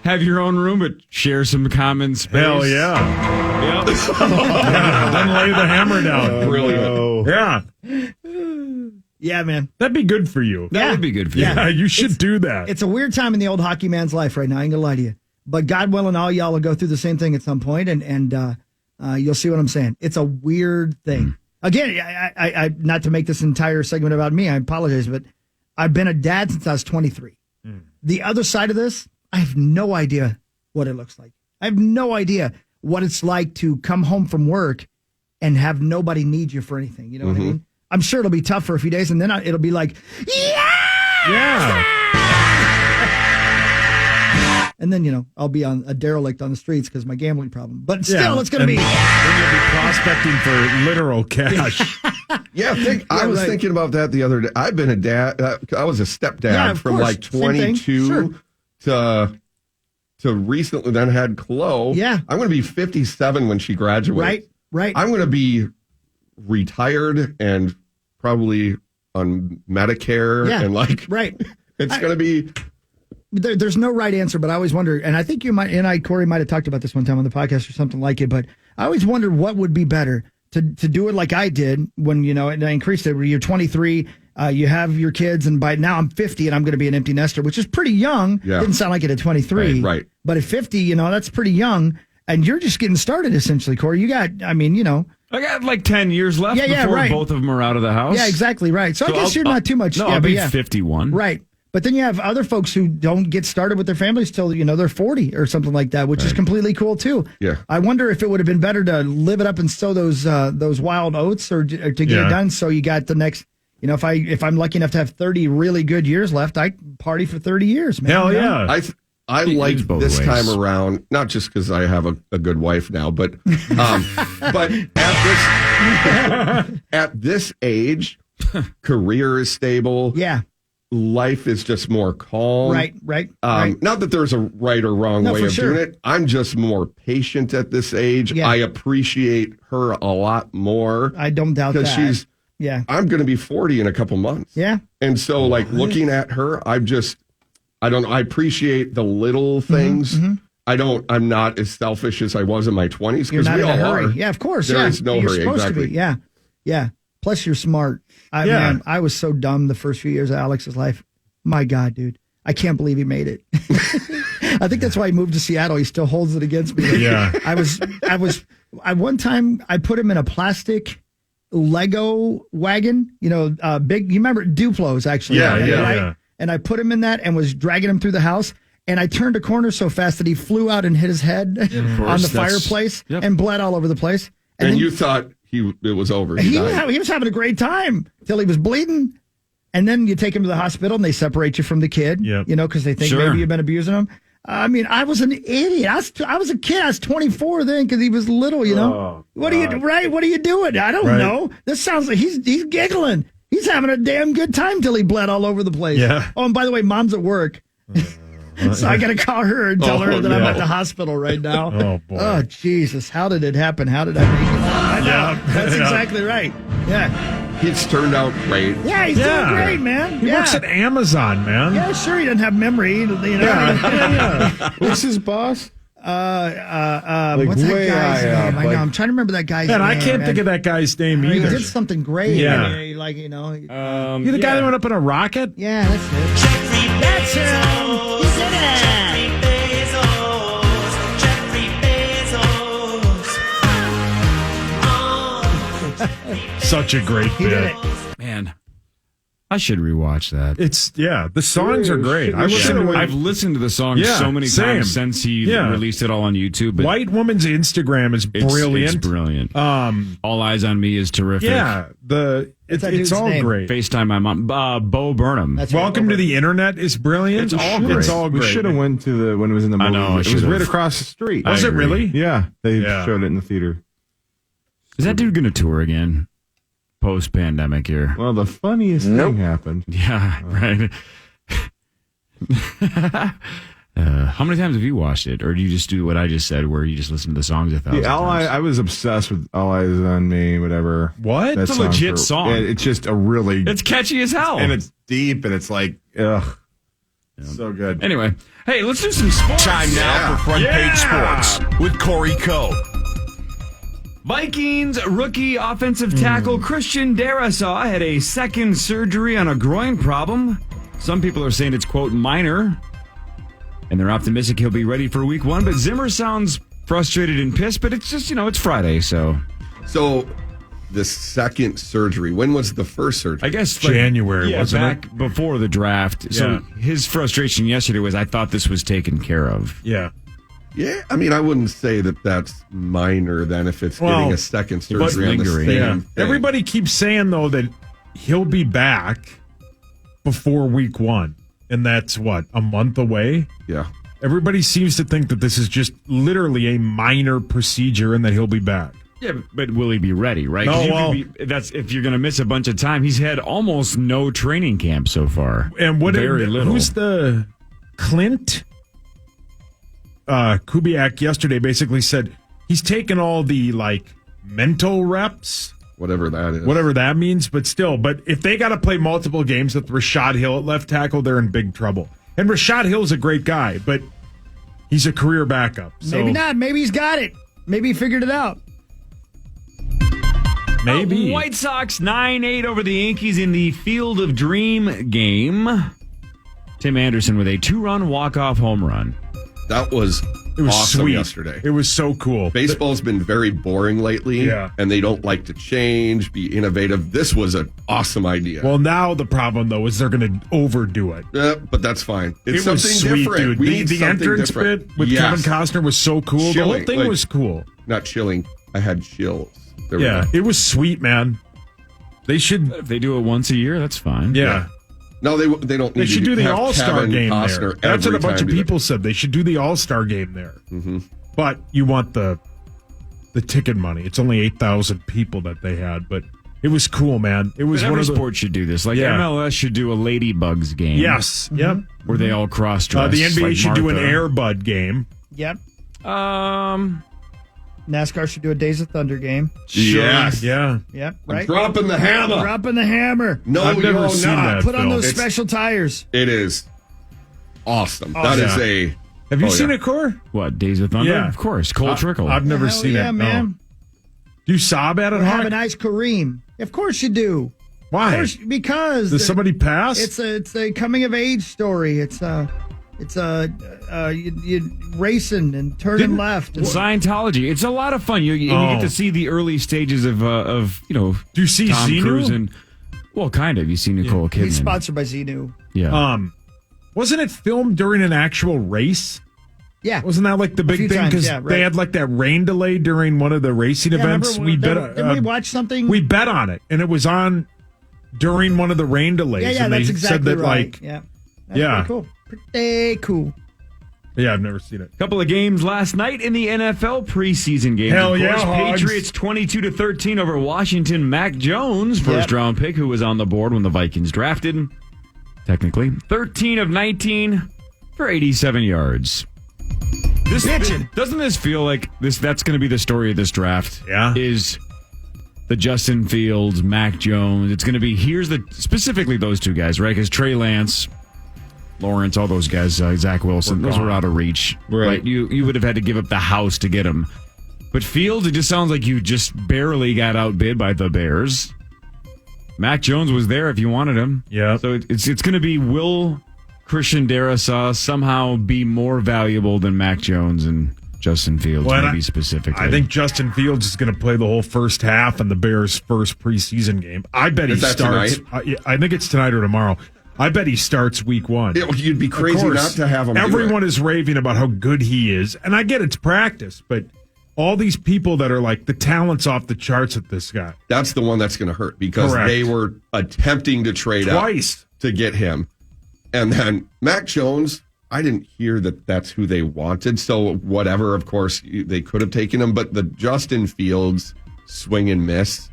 have your own room, but share some common space. Hell yeah. Yep. Then lay the hammer down. Brilliant. Yeah. Yeah, man. That'd be good for you. That would be good for you. Yeah, you should do that. It's a weird time in the old hockey man's life right now. I ain't gonna lie to you. But God willing, all y'all will go through the same thing at some point, and you'll see what I'm saying. It's a weird thing. Again, I not to make this entire segment about me, I apologize, but I've been a dad since I was 23. The other side of this, I have no idea what it looks like. I have no idea what it's like to come home from work and have nobody need you for anything. You know what I mean? I'm sure it'll be tough for a few days, and then it'll be like, yeah! And then, I'll be on a derelict on the streets because of my gambling problem. But still, it's going to be. Then you'll be prospecting for literal cash. I was thinking about that the other day. I've been a dad. I was a stepdad from like 22 to to recently then had Chloe. Yeah. I'm going to be 57 when she graduates. Right. I'm going to be retired and probably on Medicare. Yeah, And right. It's going to be... There's no right answer, but I always wonder, and I think you might, and Corey might have talked about this one time on the podcast or something like it, but I always wondered what would be better to do it like I did when, and I increased it, where you're 23, you have your kids, and by now I'm 50 and I'm going to be an empty nester, which is pretty young. Yeah. Didn't sound like it at 23. Right. But at 50, that's pretty young, and you're just getting started essentially, Corey. You got, I got like 10 years left before right. both of them are out of the house. Yeah, exactly right. So I guess you're not too much. No, yeah, I'll but be 51. Right. But then you have other folks who don't get started with their families till, they're 40 or something like that, which is completely cool too. Yeah. I wonder if it would have been better to live it up and sow those wild oats or to get it done. So you got the next, if I'm lucky enough to have 30 really good years left, I party for 30 years, man. Hell yeah. I like this time around, not just because I have a good wife now, but at this age, career is stable. Yeah. Life is just more calm. Right. Not that there's a right or wrong way of doing it. I'm just more patient at this age. Yeah. I appreciate her a lot more. I don't doubt that. Because I'm going to be 40 in a couple months. Yeah. And so, looking at her, I don't know. I appreciate the little things. Mm-hmm. I'm not as selfish as I was in my 20s You're because not we in all a hurry. are. Yeah, of course. There is no You're hurry. supposed Exactly. to be. Yeah. Plus, you're smart. Man, I was so dumb the first few years of Alex's life. My God, dude. I can't believe he made it. I think that's why he moved to Seattle. He still holds it against me. Yeah. One time I put him in a plastic Lego wagon, big, you remember Duplos actually. Yeah. And I put him in that and was dragging him through the house. And I turned a corner so fast that he flew out and hit his head on the fireplace and bled all over the place. And then you thought it was over. He was having a great time till he was bleeding. And then you take him to the hospital and they separate you from the kid, because they think maybe you've been abusing him. I mean, I was an idiot. I was a kid. I was 24 then because he was little, What are you doing? I don't know. This sounds like he's giggling. He's having a damn good time till he bled all over the place. Yeah. Oh, and by the way, Mom's at work. So I got to call her and tell her that I'm at the hospital right now. Oh, boy. Oh, Jesus. How did it happen? How did I make it? I know. That's exactly right. Yeah. It's turned out great. Yeah, he's doing great, man. He works at Amazon, man. Yeah, sure. He doesn't have memory. What's his boss? What's that guy's name? I know. I'm trying to remember that guy's name. I can't think of that guy's name He either. did something great. Yeah. You're the guy that went up in a rocket? Yeah, that's it. That's him. He's in it. Such a great bit. Man, I should rewatch that. The songs are great. I've listened to the song so many times since he released it all on YouTube. But White Woman's Instagram is brilliant. It's brilliant. All Eyes on Me is terrific. Yeah, it's all great. FaceTime my mom, Bo Burnham. Welcome to the Internet is brilliant. It's all great. It's all great. We should have went to when it was in the movie. I know, it was right across the street. Was it really? Yeah, they showed it in the theater. Is that dude going to tour again? Post-pandemic here. Well, the funniest thing happened. Yeah, right. How many times have you watched it? Or do you just do what I just said, where you just listen to the songs 1,000 times? I was obsessed with All Eyes on Me, whatever. What? It's a legit song. It's just a really... It's catchy as hell. And it's deep, and it's like, ugh. Yeah. So good. Anyway, hey, let's do some sports. Time now for Front Page Sports with Corey Coe. Vikings rookie offensive tackle Christian Darrisaw had a second surgery on a groin problem. Some people are saying it's, quote, minor, and they're optimistic he'll be ready for week 1. But Zimmer sounds frustrated and pissed, but it's just, it's Friday, so. So the second surgery, when was the first surgery? I guess January, wasn't back it? before the draft. So his frustration yesterday was, I thought this was taken care of. Yeah. Yeah, I mean, I wouldn't say that that's minor then if it's getting a second surgery on the same thing. Everybody keeps saying, though, that he'll be back before week 1. And that's, a month away? Yeah. Everybody seems to think that this is just literally a minor procedure and that he'll be back. Yeah, but will he be ready, right? No, that's if you're going to miss a bunch of time. He's had almost no training camp so far. And very little. Who's the Clint? Kubiak yesterday basically said he's taken all the mental reps. Whatever that is. Whatever that means, but still. But if they got to play multiple games with Rashad Hill at left tackle, they're in big trouble. And Rashad Hill's a great guy, but he's a career backup. So maybe not. Maybe he's got it. Maybe he figured it out. Maybe. White Sox 9-8 over the Yankees in the Field of Dream game. Tim Anderson with a 2-run walk-off home run. That was awesome sweet. Yesterday. It was so cool. Baseball's been very boring lately, and they don't like to change, be innovative. This was an awesome idea. Well, now the problem, though, is they're going to overdo it. But that's fine. It's It was something sweet, different. dude. We need The something entrance different. bit with Kevin Costner was so cool. Chilling. The whole thing was cool. Not chilling. I had chills. There we Yeah, go. it was sweet, man. They should. If they do it once a year, that's fine. Yeah. No, they don't. They need should to do the have All-Star Kevin game Costner there. That's what every a bunch time of people said. They should do the All-Star game there. Mm-hmm. But you want the ticket money. It's only 8,000 people that they had, but it was cool, man. It was But one every of the sport should do this. Like MLS should do a Ladybugs game. Yes. Yep. Where they all cross-dress. The NBA like should do an Martha. Air Bud game. Yep. NASCAR should do a Days of Thunder game. Yes. Yeah. Yep. I'm Right. dropping the hammer. Dropping the hammer. No, I've never you're seen not. that. Put on Phil. those special tires. It is awesome. Oh, That yeah. is a. Have you Oh, seen yeah. it, Core? What, Days of Thunder? Yeah. Of course. Cole Trickle. I've never Hell seen yeah, it. man. No. Do you sob at it, We're Hawk? having ice Kareem. Of course you do. Why? Of course, because Does somebody pass? It's a coming of age story. It's you racing and turning left. And Scientology. It's a lot of fun. You get to see the early stages of Do you see Tom Xenu? Cruise and kind of. You see Nicole Kidman. He's sponsored by Xenu. Yeah. Wasn't it filmed during an actual race? Yeah. Wasn't that like the A big few thing? times, Because yeah, right. they had like that rain delay during one of the racing events. Didn't we watch something? We bet on it, and it was on during one of the rain delays. Yeah, and they that's exactly said that right. That's pretty cool. Pretty cool. Yeah, I've never seen it. Couple of games last night in the NFL preseason games. Hell of course, yeah, Hogs. Patriots 22-13 over Washington. Mac Jones, first round pick, who was on the board when the Vikings drafted him. Technically, 13 of 19 for 87 yards. Doesn't this feel like this? That's going to be the story of this draft. Yeah, is the Justin Fields, Mac Jones. It's going to be specifically those two guys, right? Because Trey Lance, Lawrence, all those guys, Zach Wilson, those were out of reach. Right. You would have had to give up the house to get them. But Fields, it just sounds like you just barely got outbid by the Bears. Mac Jones was there if you wanted him. Yeah. So it's going to be, will Christian Darrisaw somehow be more valuable than Mac Jones and Justin Fields, maybe specifically? I think Justin Fields is going to play the whole first half in the Bears' first preseason game. I bet he starts. I think it's tonight or tomorrow. I bet he starts week one. You'd be crazy not to have him. Everyone is raving about how good he is. And I get it's practice, but all these people that are like, the talent's off the charts at this guy. That's the one that's going to hurt because Correct. they were attempting to trade twice up to get him. And then Mac Jones, I didn't hear that that's who they wanted. So whatever, of course, they could have taken him. But the Justin Fields swing and miss,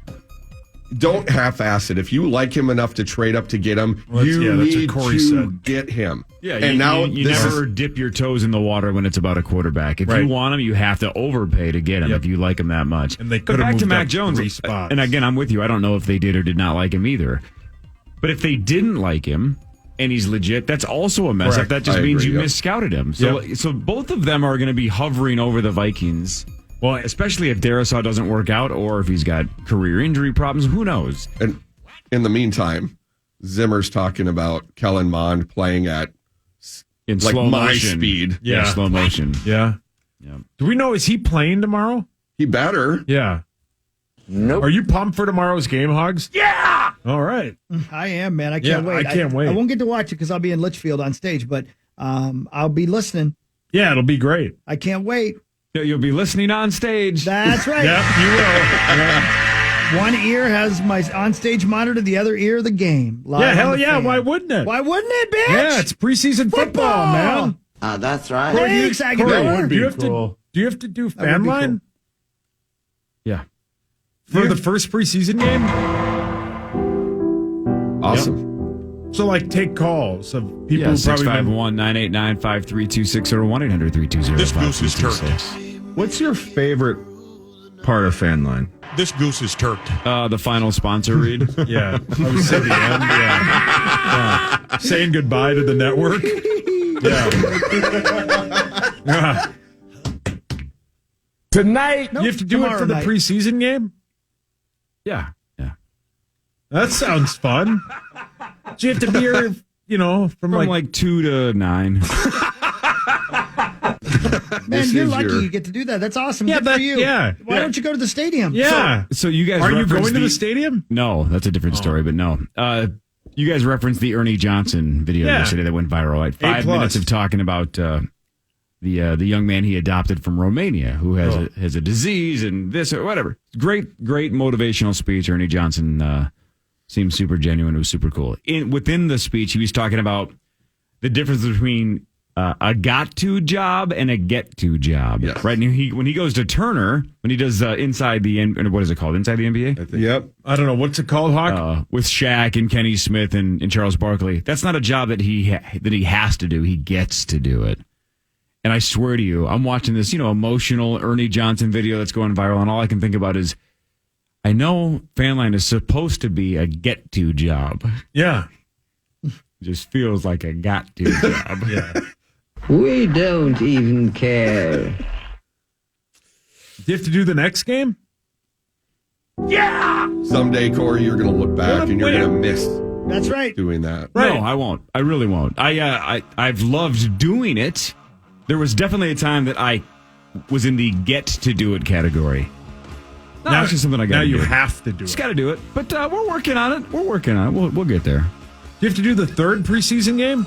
don't half-ass it. If you like him enough to trade up to get him, you need to get him. Yeah, and now you never dip your toes in the water when it's about a quarterback. If you want him, you have to overpay to get him if you like him that much. And they But could have back to moved Mac up Jones, 3 spots. and again, I'm with you. I don't know if they did or did not like him either. But if they didn't like him and he's legit, that's also a mess up. Correct. That just I means agree, you yep. misscouted him. So both of them are going to be hovering over the Vikings. Well, especially if Darrisaw doesn't work out or if he's got career injury problems. Who knows? And in the meantime, Zimmer's talking about Kellen Mond playing at In like slow my motion. speed. Yeah, slow motion. Yeah. Yeah. Do we know, is he playing tomorrow? He better. Yeah. Nope. Are you pumped for tomorrow's game, Hogs? Yeah. All right. I am, man. I can't wait. I can't wait. I won't get to watch it because I'll be in Litchfield on stage, but I'll be listening. Yeah, it'll be great. I can't wait. You'll be listening on stage. That's right. Yep, you will. Yeah. One ear has my onstage monitor, the other ear the game. Live Yeah, on hell the yeah. fan. Why wouldn't it? Why wouldn't it, bitch? Yeah, it's preseason football, man. That's right. Thanks, Corey, Aguilar. do you have to do fan be line Yeah. for the first preseason game? Awesome. So, like, take calls of people Yeah, who probably been... 651-989-5326 or 1-800-320-5326. This goose is turked. What's your favorite part of Fan Line? This goose is turked. The final sponsor read. Yeah. I would say the end. Yeah. Saying goodbye to the network. Yeah. Tonight. You have to do it for the preseason game? Yeah. That sounds fun. So you have to be here, from like 2 to 9. Man, you're lucky you get to do that. That's awesome. Yeah, Good for you. yeah. Why don't you go to the stadium? Yeah. So you guys Are you referenced going to the stadium? No, that's a different story, but no. You guys referenced the Ernie Johnson video yesterday that went viral. Like 5 minutes of talking about the young man he adopted from Romania who has a disease and this or whatever. Great motivational speech. Ernie Johnson seemed super genuine. It was super cool. Within the speech, he was talking about the difference between a got-to job and a get-to job. Yes. Right? And when he goes to Turner, when he does inside the what is it called? Inside the NBA? Yep. I don't know. What's it called, Hawk? With Shaq and Kenny Smith and Charles Barkley. That's not a job that he has to do. He gets to do it. And I swear to you, I'm watching this, emotional Ernie Johnson video that's going viral, and all I can think about is, I know Fan Line is supposed to be a get-to job. Yeah. Just feels like a got-to job. Yeah. We don't even care. Do you have to do the next game? Yeah! Someday, Corey, you're going to look back and you're going to miss That's right. doing that. Right. No, I won't. I really won't. I've loved doing it. There was definitely a time that I was in the get to do it category. Now it's just something I got to do. Now you have to do it. Just got to do it. But we're working on it. We'll get there. Do you have to do the third preseason game?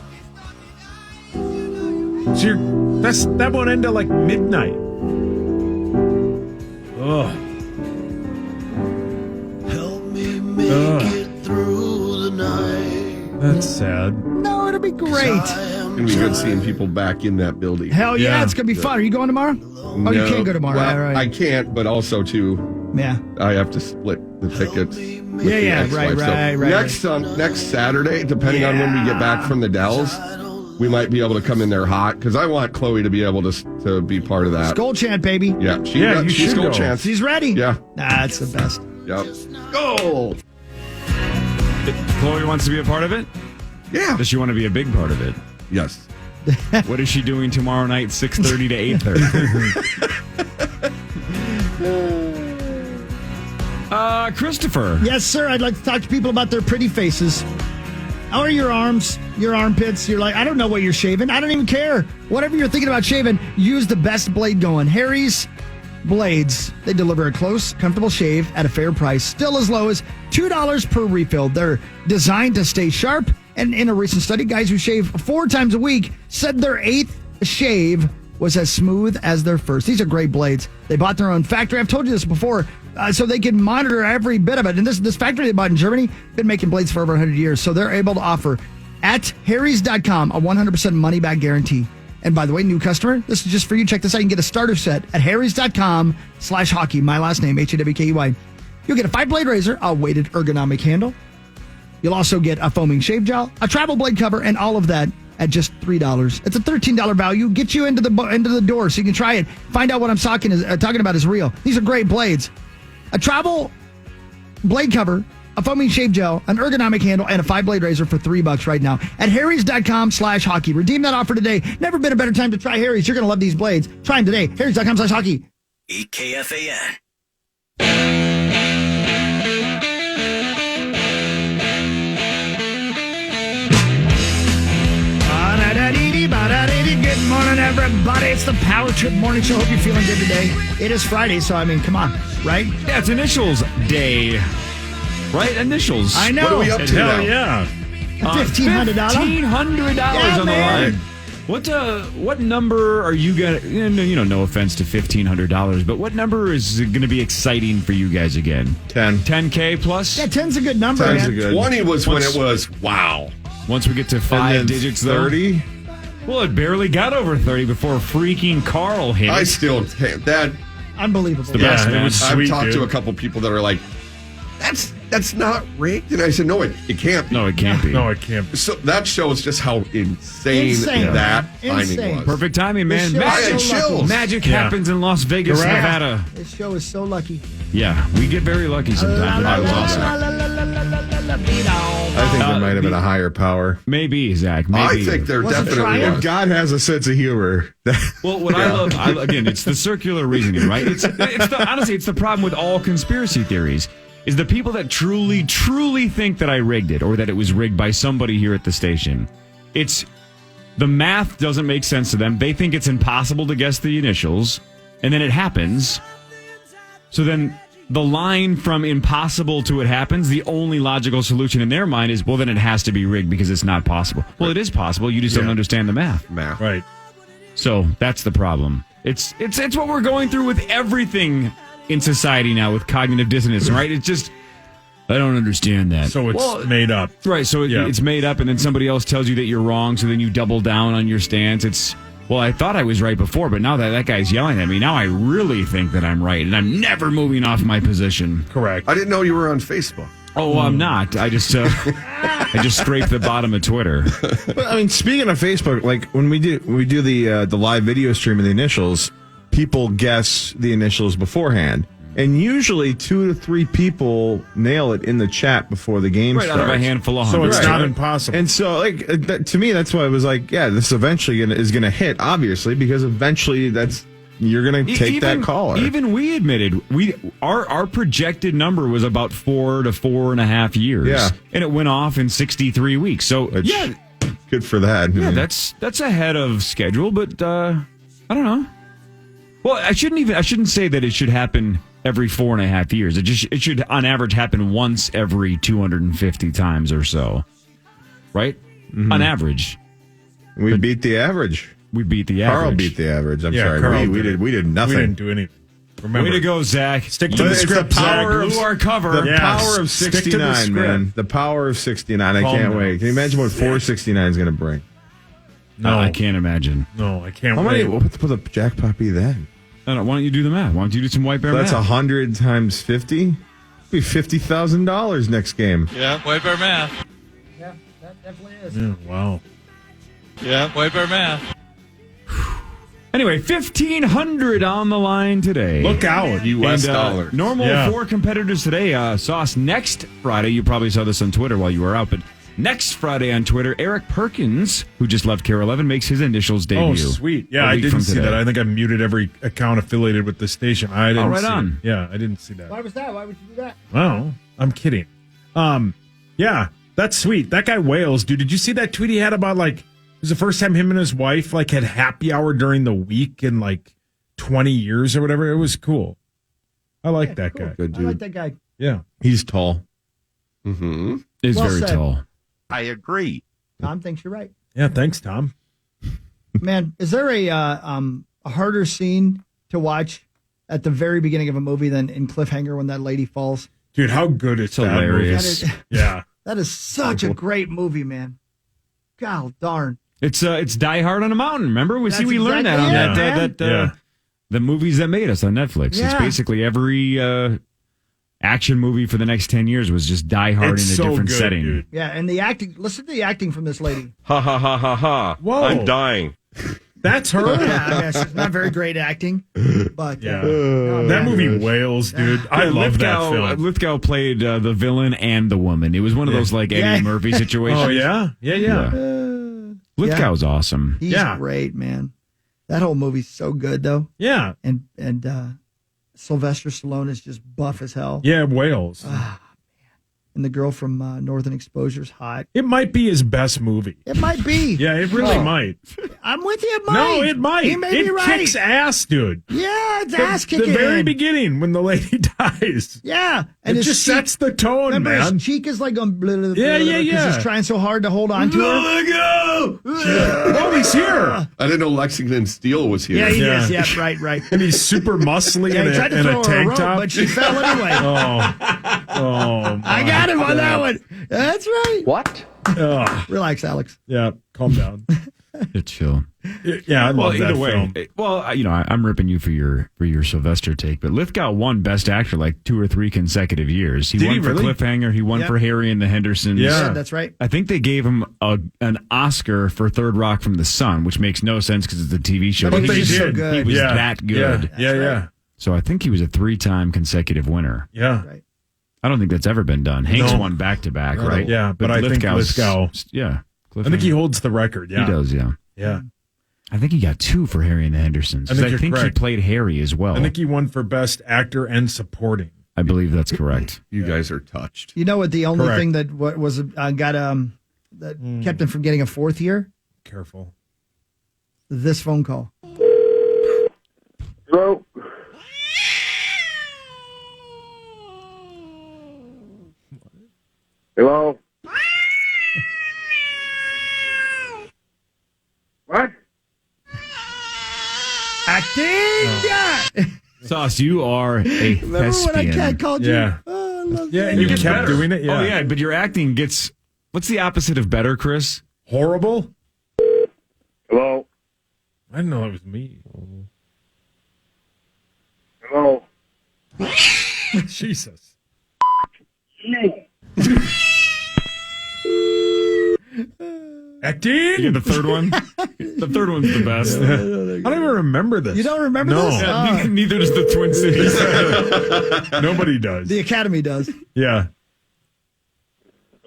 So that won't end at like midnight. Ugh. Help me make it through the night. That's sad. No, it'll be great. It's going to be good seeing people back in that building. Hell yeah, it's going to be fun. Are you going tomorrow? Oh, you can't go tomorrow. Well, right. I can't, but also, too, yeah, I have to split the tickets. Yeah, right. Next Saturday, depending on when we get back from the Dells, we might be able to come in there hot, because I want Chloe to be able to be part of that. Skull chant, baby. Yeah, she's Skull chant. She's ready. Yeah. That's the best. Yep. Skull! Chloe wants to be a part of it? Yeah. Does she want to be a big part of it? Yes. What is she doing tomorrow night, 6:30 to 8:30? Christopher. Yes, sir. I'd like to talk to people about their pretty faces. How are your arms, your armpits? You're like, I don't know what you're shaving. I don't even care. Whatever you're thinking about shaving, use the best blade going. Harry's Blades. They deliver a close, comfortable shave at a fair price, still as low as $2 per refill. They're designed to stay sharp. And in a recent study, guys who shave 4 times a week said their 8th shave was as smooth as their first. These are great blades. They bought their own factory. I've told you this before, so they can monitor every bit of it. And this factory they bought in Germany, been making blades for over 100 years. So they're able to offer at harrys.com a 100% money back guarantee. And by the way, new customer, this is just for you. Check this out. You can get a starter set at harrys.com/hockey. My last name, HAWKEY. You'll get a 5-blade razor, a weighted ergonomic handle. You'll also get a foaming shave gel, a travel blade cover, and all of that at just $3. It's a $13 value. Get you into the door so you can try it. Find out what I'm talking about is real. These are great blades. A travel blade cover, a foaming shave gel, an ergonomic handle, and a 5-blade razor for $3 right now at harrys.com/hockey. Redeem that offer today. Never been a better time to try Harry's. You're going to love these blades. Try them today. harrys.com/hockey. EKFAN. Good morning, everybody. It's the Power Trip Morning Show. Hope you're feeling good today. It is Friday, so I mean, come on, right? Yeah, it's Initials Day. Right? Initials. I know. What are we up to now? Yeah. $1,500. $1,500 on the line. What number are you gonna? No offense to $1,500, but what number is going to be exciting for you guys again? 10K plus. Yeah, 10's a good number. 10's man. a good. 20 was when it was wow. Once we get to 5 digits, 30. Well, it barely got over 30 before freaking Carl hit. I still that unbelievable. the best, man. It was I've sweet, talked dude. to a couple people that are like, that's not rigged. And I said, no, it can't be. No, it can't be. No, it can't be. So that shows just how insane that timing was. Perfect timing, man. This show is I had so lucky. chills. Magic happens in Las Vegas, Correct. Nevada. This show is so lucky. Yeah, we get very lucky sometimes. That was awesome. I think there might have been a higher power. Maybe, Zach. Maybe. I think there Was it definitely triumph? was. God has a sense of humor. Well, what I love, again, it's the circular reasoning, right? Honestly, it's the problem with all conspiracy theories, is the people that truly, truly think that I rigged it or that it was rigged by somebody here at the station. It's the math doesn't make sense to them. They think it's impossible to guess the initials, and then it happens. So then the line from impossible to it happens, the only logical solution in their mind is, well, then it has to be rigged because it's not possible. Well, it is possible. You just don't understand the math. Right. So that's the problem. It's what we're going through with everything in society now with cognitive dissonance, right? It's just, I don't understand that. So it's made up. Right, so it's made up and then somebody else tells you that you're wrong, so then you double down on your stance. It's, well, I thought I was right before, but now that guy's yelling at me, now I really think that I'm right, and I'm never moving off my position. Correct. I didn't know you were on Facebook. Oh, well, I'm not. I just scraped the bottom of Twitter. But, I mean, speaking of Facebook, like when we do the live video stream of the initials, people guess the initials beforehand. And usually 2 to 3 people nail it in the chat before the game starts. Out of a handful of So hundreds. it's not impossible. And so, like, to me, that's why I was like, yeah, this eventually is going to hit, obviously, because eventually you're going to take that caller. Even we admitted our projected number was about 4 to 4.5 years. Yeah. And it went off in 63 weeks. So good for that. Yeah, that's ahead of schedule, but I don't know. Well, I shouldn't say that it should happen every 4.5 years. It should on average happen once every 250 times or so. Right? Mm-hmm. On average. We beat the average. We beat the average. Carl beat the average. I'm sorry. Carl We did nothing. We didn't do anything. Remember. Way to go, Zach. Stick to the It's script, the power Zach. of Blew our cover. The power of Stick to the 69, script. man. The power of 69. I Calm can't down. wait. Can you imagine what 469 is going to bring? No, I can't imagine. No, I can't How wait. many? What would the jackpot be then? I don't know. Why don't you do the math? Why don't you do some white bear So that's math? 100 times 50. Be $50,000 next game. Yeah, white bear math. Yeah, that definitely is. Yeah, wow. Yeah, white bear math. Anyway, 1,500 on the line today. Look out. U.S. dollars. Normal Yeah. 4 competitors today. Saw us next Friday. You probably saw this on Twitter while you were out, but next Friday on Twitter, Eric Perkins, who just left Care 11, makes his initials debut. Oh, sweet. Yeah, a I week didn't from see today. that. I think I muted every account affiliated with the station. I didn't right see on. it. Yeah, I didn't see that. Why was that? Why would you do that? Well, I'm kidding. Yeah, that's sweet. That guy Wales, dude. Did you see that tweet he had about it was the first time him and his wife had happy hour during the week in 20 years or whatever? It was cool. I like that guy. Good I dude. like that guy. Yeah. He's tall. Mm-hmm. Is Well very said. tall. I agree. Tom thinks you're right. Yeah, thanks, Tom. Man, is there a harder scene to watch at the very beginning of a movie than in Cliffhanger when that lady falls? Dude, how good is that hilarious. movie? Yeah. That is such a great movie, man. God darn. It's Die Hard on a Mountain. Remember? We That's learned that exactly on it, that the movies that made us on Netflix. It's Yeah. basically every action movie for the next 10 years was just Die Hard It's in a so different good, setting. dude. Yeah, and the acting. Listen to the acting from this lady. Ha ha ha ha ha. Whoa. I'm dying. That's her? Yeah, I guess it's not very great acting, but Yeah. no, That man. movie Wales, dude. I love that film. Lithgow played the villain and the woman. It was one of those Eddie Yeah. Murphy situations. Oh, yeah? Yeah. Lithgow's awesome. He's great, man. That whole movie's so good, though. Yeah. And Sylvester Stallone is just buff as hell. Yeah, Wales. And the girl from Northern Exposure's hot. It might be his best movie. It might be. Yeah, it really Oh. might. I'm with you. It might. No, it might. He may be It right. kicks ass, dude. Yeah, it's ass kicking. The very in. beginning when the lady dies. Yeah, and It his just cheek- sets the tone, remember man. his cheek is like going blah, blah, blah, Yeah, blah, yeah, because yeah. he's trying so hard to hold on to her. Let go! Oh, he's here. I didn't know Lexington Steele was here. Yeah, he is. Yeah, right. And he's super muscly Yeah, in he tried to a throw her a tank rope, top. but she fell anyway. Oh, I got him on that one. That's right. What? Oh. Relax, Alex. Yeah, calm down. It's chill. Yeah, I love that either way. film. Well, I'm ripping you for your Sylvester take, but Lithgow won Best Actor like 2 or 3 consecutive years. He Did won he for really? Cliffhanger. He won for Harry and the Hendersons. Yeah. That's right. I think they gave him an Oscar for Third Rock from the Sun, which makes no sense because it's a TV show. But he was he just so did. good. He was Yeah. that good. Yeah. So I think he was a 3-time consecutive winner. Yeah. Right. I don't think that's ever been done. Hanks No. won back to back, No. right? Yeah, but I think Lithgow. Yeah. I think he holds the record. Yeah. He does, yeah. Yeah. I think he got 2 for Harry and the Hendersons. I think you're he correct. played Harry as well. I think he won for Best Actor and Supporting. I believe that's correct. You guys are touched. You know what? The only Correct. thing that was that kept him from getting a 4th year. Careful. This phone call. Hello? Hello? What? Acting. Yeah. Sauce, you are a Remember when I thespian. called you? Yeah. Oh, I love Yeah, that. and you gets kept better. doing it. Yeah. Oh, yeah, but your acting gets... What's the opposite of better, Chris? Horrible? Hello? I didn't know it was me. Hello? Jesus. Acting? You get the third one? The third one's the best. I don't even remember this. You don't remember No. this? Yeah, neither does the Twin Cities. Nobody does. The Academy does. Yeah.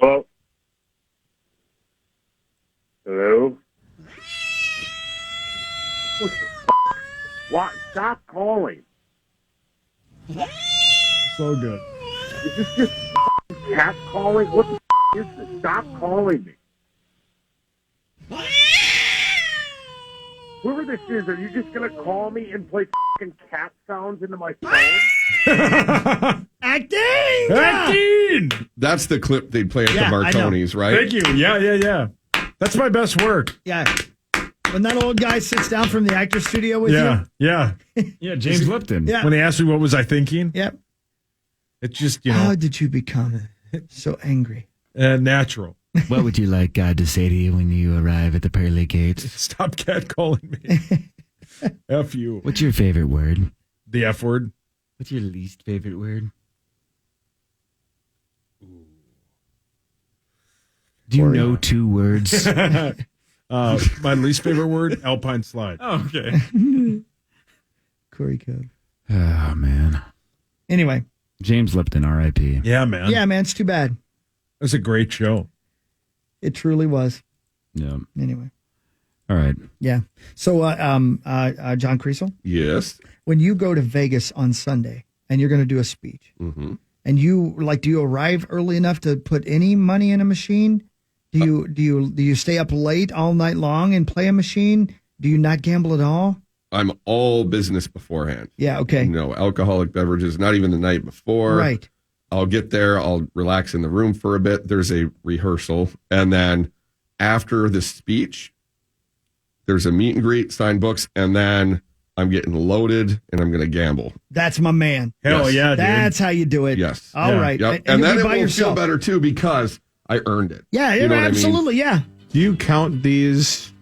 Hello? Hello? What the What? Stop calling. So good. Is this just cat calling? What the is this? Stop calling me. Whoever this is, are you just going to call me and play fucking cat sounds into my phone? Acting. Acting! That's the clip they'd play at Yeah, the I know. Marconis, right? Thank you. Yeah. That's my best work. Yeah. When that old guy sits down from the actor studio with Yeah. you. Yeah. Yeah, James Lipton. Yeah. When he asked me what was I thinking, Yep. it's just, How did you become so angry? natural. What would you like God to say to you when you arrive at the pearly gates? Stop catcalling me. F you. What's your favorite word? The F word. What's your least favorite word? Do you know 2 words? My least favorite word, Alpine slide. Oh, okay. Corey Cove. Oh, man. Anyway. James Lipton, R.I.P. Yeah, man. Yeah, man. It's too bad. It was a great show. It truly was. Yeah. Anyway. All right. Yeah. So, John Creasel, Yes. when you go to Vegas on Sunday and you're going to do a speech, Mm-hmm. and you do you arrive early enough to put any money in a machine? Do you stay up late all night long and play a machine? Do you not gamble at all? I'm all business beforehand. Yeah. Okay. No alcoholic beverages, not even the night before. Right. I'll get there. I'll relax in the room for a bit. There's a rehearsal. And then after the speech, there's a meet and greet, sign books, and then I'm getting loaded and I'm going to gamble. That's my man. Hell Yes. yeah, dude. That's how you do it. Yes. All Yeah. right. Yep. you'll And then be it by will yourself. feel better too because I earned it. Yeah. You know what I mean? Absolutely. Yeah. Do you count these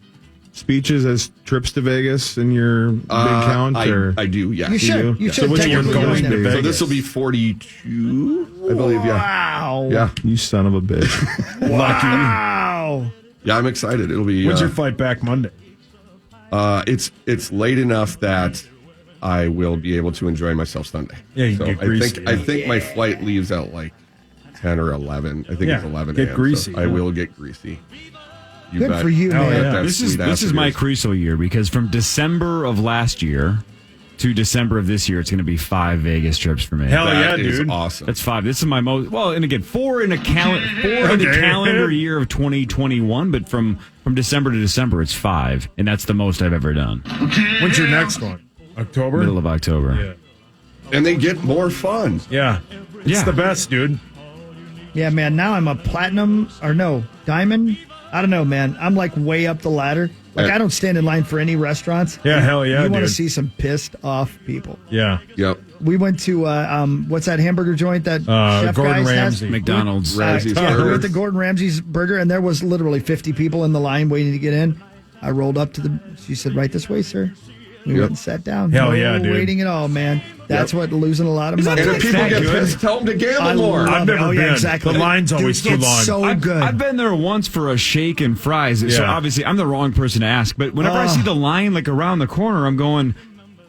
speeches as trips to Vegas in your big count? Or I do, yes. You should. You So should. which one technically going doing to that. Vegas? So this will be 42, I believe, yeah. Wow. Yeah. You son of a bitch. Wow. Yeah, I'm excited. It'll be When's your flight back Monday? It's late enough that I will be able to enjoy myself Sunday. Yeah, you so get greasy, I think my flight leaves at like 10 or 11. I think Yeah, it's 11 get a.m. greasy, So I yeah. will get greasy. You Good bet. for you, Hell man. yeah. That This sweet is ass my is. Creasel year because from December of last year to December of this year, it's going to be 5 Vegas trips for me. Hell That yeah, is dude. awesome. That's 5. This is my most and again 4 in the calendar year of 2021. But from December to December, it's 5, and that's the most I've ever done. When's your next one? October? Middle of October. Yeah. And they get more fun. Yeah. It's Yeah. the best, dude. Yeah, man. Now I'm a platinum or no diamond. I don't know, man. I'm like way up the ladder. Like I don't stand in line for any restaurants. Yeah, hell yeah, You want to dude. see some pissed off people? Yeah. Yep. We went to what's that hamburger joint that chef Gordon guys Ramsay. has? McDonald's. Ramsay's We Burger. went to Gordon Ramsay's burger, and there was literally 50 people in the line waiting to get in. I rolled up to the. She said, "Right this way, sir." We Yep. went and sat down. Hell No yeah, dude. waiting at all, man. That's what losing a lot of money. And if people get pissed, tell them to gamble more. I've never been. Exactly. The line's always Dude, too long. it's so good. I've been there once for a shake and fries. So Yeah. obviously, I'm the wrong person to ask. But whenever I see the line like around the corner, I'm going,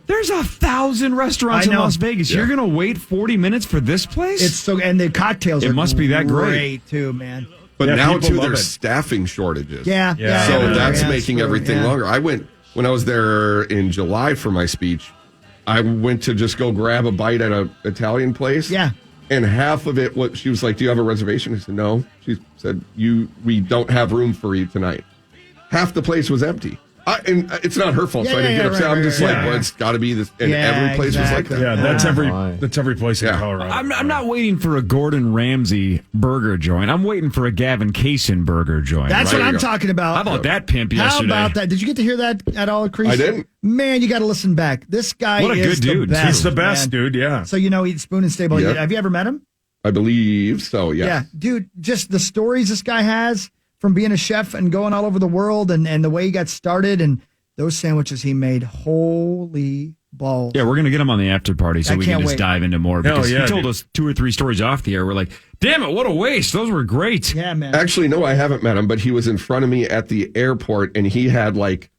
there's 1,000 restaurants I in know. Las Vegas. Yeah. You're going to wait 40 minutes for this place? It's so, and the cocktails. It are must be that great. too, man. But Yeah, now, people too, love there's it. staffing shortages. Yeah, Yeah. So Yeah, that's yeah, making sure, everything yeah. longer. I went, when I was there in July for my speech, I went to just go grab a bite at an Italian place. Yeah. And half of it, she was like, "Do you have a reservation?" I said, "No." She said, "We don't have room for you tonight." Half the place was empty. And it's not her fault, so I didn't get upset. I'm just like, well, it's got to be this. And every place was like that. Yeah, that's every place in Colorado. I'm not waiting for a Gordon Ramsay burger joint. I'm waiting for a Gavin Kaysen burger joint. That's right? what I'm talking about. How about that pimp How yesterday? about that? Did you get to hear that at all, Chris? I didn't. Man, you got to listen back. This guy What a is good dude. the best. He's the best, man. dude. Yeah. So he's Spoon and Stable. Yep. Have you ever met him? I believe so, yes. Yeah, dude. Just the stories this guy has from being a chef and going all over the world, and the way he got started, and those sandwiches he made. Holy balls! Yeah, we're going to get him on the after party so I we can can't just wait. dive into more. Hell Because yeah, he told dude. us 2 or 3 stories off the air. We're like, damn it, what a waste. Those were great. Yeah, man. Actually, no, I haven't met him, but he was in front of me at the airport, and he had like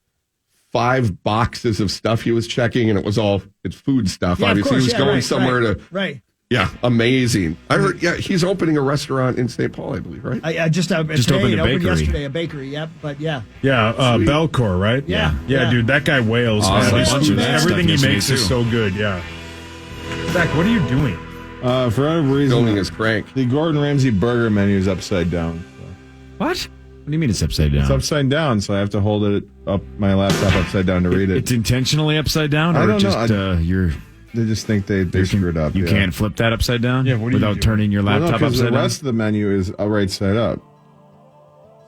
5 boxes of stuff he was checking, and it's food stuff. Yeah, of Obviously, course. he was Yeah, going right, somewhere right, to. Right. Yeah, amazing. I heard. Yeah, he's opening a restaurant in St. Paul, I believe. Right. I just opened a it opened bakery. yesterday, a bakery. Yep, but yeah. Yeah, Belcor, right? Yeah. Yeah, dude, that guy wails. Awesome. man. A bunch of that Everything stuff he makes yesterday, is too. so good. Yeah. Zach, what are you doing? For whatever reason, Filming his crank. the Gordon Ramsay burger menu is upside down. So. What? What do you mean it's upside down? It's upside down, so I have to hold it up my laptop upside down to read it. It's intentionally upside down, or I don't just know. you're They just think they screwed up. you yeah. can't flip that upside down? Yeah, what are you without doing? turning your Well, no, laptop 'cause the upside down. rest of the menu is right side up.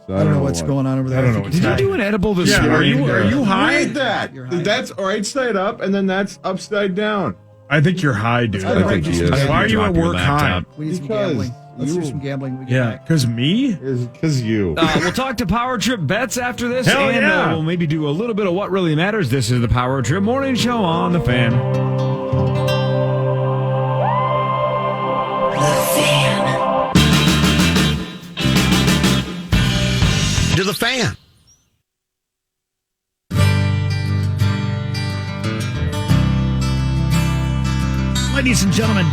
So I don't know what's going on over there. I don't know what's Did you happening. do an edible this Yeah, morning? are you high? Read that. You're high. That's right side up, and then that's upside down. I think you're high, dude. I think he is. Why are you at Drop your work high? laptop. We need some Because gambling. Let's do you- some gambling. When we get Yeah, back. because me? Because you. We'll talk to Power Trip Bets after this. Hell and yeah. we'll maybe do a little bit of what really matters. This is the Power Trip Morning Show on The Fan. To the fan. Ladies and gentlemen,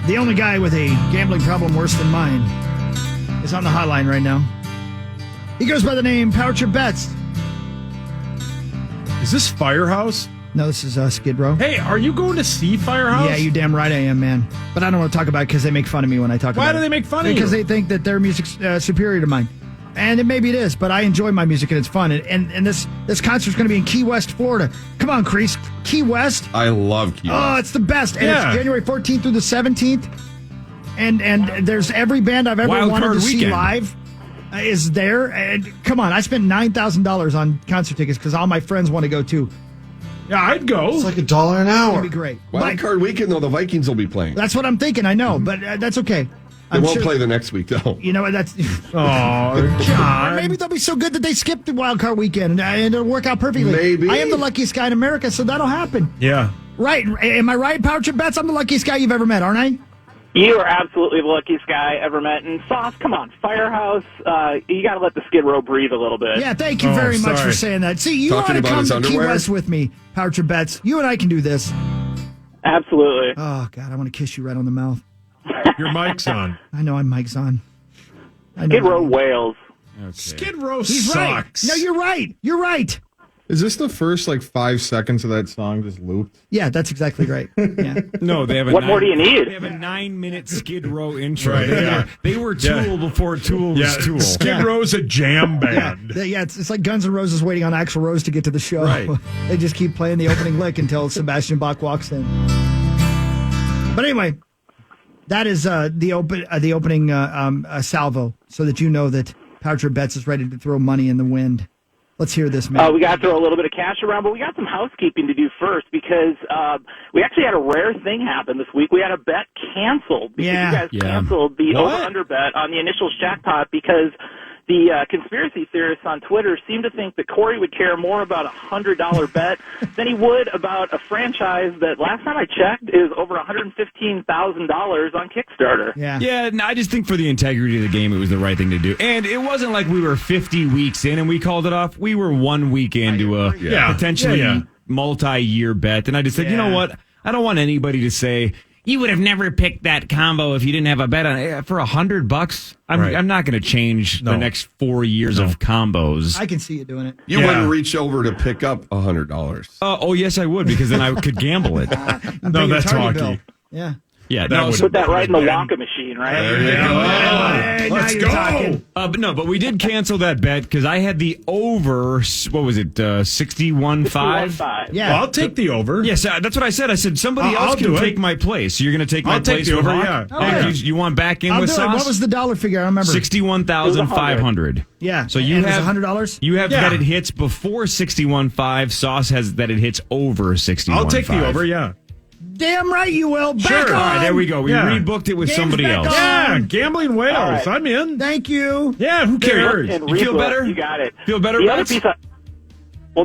the only guy with a gambling problem worse than mine is on the hotline right now. He goes by the name Power Trip Bets. Is this Firehouse? No, this is Skid Row. Hey, are you going to see Firehouse? Yeah, you damn right I am, man. But I don't want to talk about it because they make fun of me when I talk about it. Why do they make fun of you? Because they think that their music's superior to mine. And maybe it is, but I enjoy my music and it's fun. And this concert's going to be in Key West, Florida. Come on, Crease. Key West. I love Key West. Oh, it's the best. And Yeah. it's January 14th through the 17th. And there's every band I've ever Wild wanted to card see weekend. live is there. And come on, I spent $9,000 on concert tickets because all my friends want to go too. Yeah, I'd go. It's like $1 an It'd hour. be great. Wild card weekend, though, the Vikings will be playing. That's what I'm thinking. I know, but that's okay. They won't play the next week, though. You know what? That's. Oh, Or God. maybe they'll be so good that they skip the wild card weekend and it'll work out perfectly. Maybe. I am the luckiest guy in America, so that'll happen. Yeah. Right? Am I right, Power Trip Bets? I'm the luckiest guy you've ever met, aren't I? You are absolutely the luckiest guy ever met. And Sauce, come on, Firehouse, you got to let the Skid Row breathe a little bit. Yeah, thank you very much for saying that. See, you Talking ought to about come his to Key underwear? West with me, Power Trip Bets. You and I can do this. Absolutely. Oh, God, I want to kiss you right on the mouth. Your mic's on. I know I'm mic's on. I know. Skid Row wails. Skid Row He's sucks. right. No, you're right. You're right. Is this the first 5 seconds of that song just looped? Yeah, that's exactly right. Yeah. No, they have a What more do you need? They have a 9-minute Skid Row intro. Right, They were Tool before Tool was Yeah, Tool. Skid Row's a jam band. Yeah, it's like Guns N' Roses waiting on Axl Rose to get to the show. Right. They just keep playing the opening lick until Sebastian Bach walks in. But anyway, that is the opening salvo, so that you know that Power Trip Bets is ready to throw money in the wind. Let's hear this, man. We got to throw a little bit of cash around, but we got some housekeeping to do first because we actually had a rare thing happen this week. We had a bet canceled because you guys canceled the over-under bet on the initial jackpot because the conspiracy theorists on Twitter seem to think that Corey would care more about a $100 bet than he would about a franchise that, last time I checked, is over $115,000 on Kickstarter. Yeah, no, I just think for the integrity of the game, it was the right thing to do. And it wasn't like we were 50 weeks in and we called it off. We were 1 week into a potentially multi-year bet. And I just said, you know what? I don't want anybody to say, you would have never picked that combo if you didn't have a bet on it. For $100, I'm not going to change the next 4 years of combos. I can see you doing it. You wouldn't reach over to pick up $100. Oh, yes, I would, because then I could gamble it. No, that's hockey. Yeah. Yeah, Put that right in the Wonka machine, right? There you go. Hey, Let's now you're talking. But we did cancel that bet because I had the over. What was it? 61.5. Yeah. Well, I'll take the over. Yes, that's what I said. I said somebody else can take my place. You're going to take my I'll take place the with over, Hawk? yeah. You want back in I'll with do it. Sauce? What was the dollar figure? I don't remember. 61,500. Yeah. So you and have $100. You have that it hits before 61.5. Sauce has that it hits over 61.5. I'll take the over. Yeah. Damn right you will. Back Sure. on. All right, there we go. We rebooked it with Game's somebody back else. on. Yeah, gambling whales. right. I'm in. Thank you. Yeah, who cares? And You feel rebook, better? You got it. Feel better, The other Rex? piece of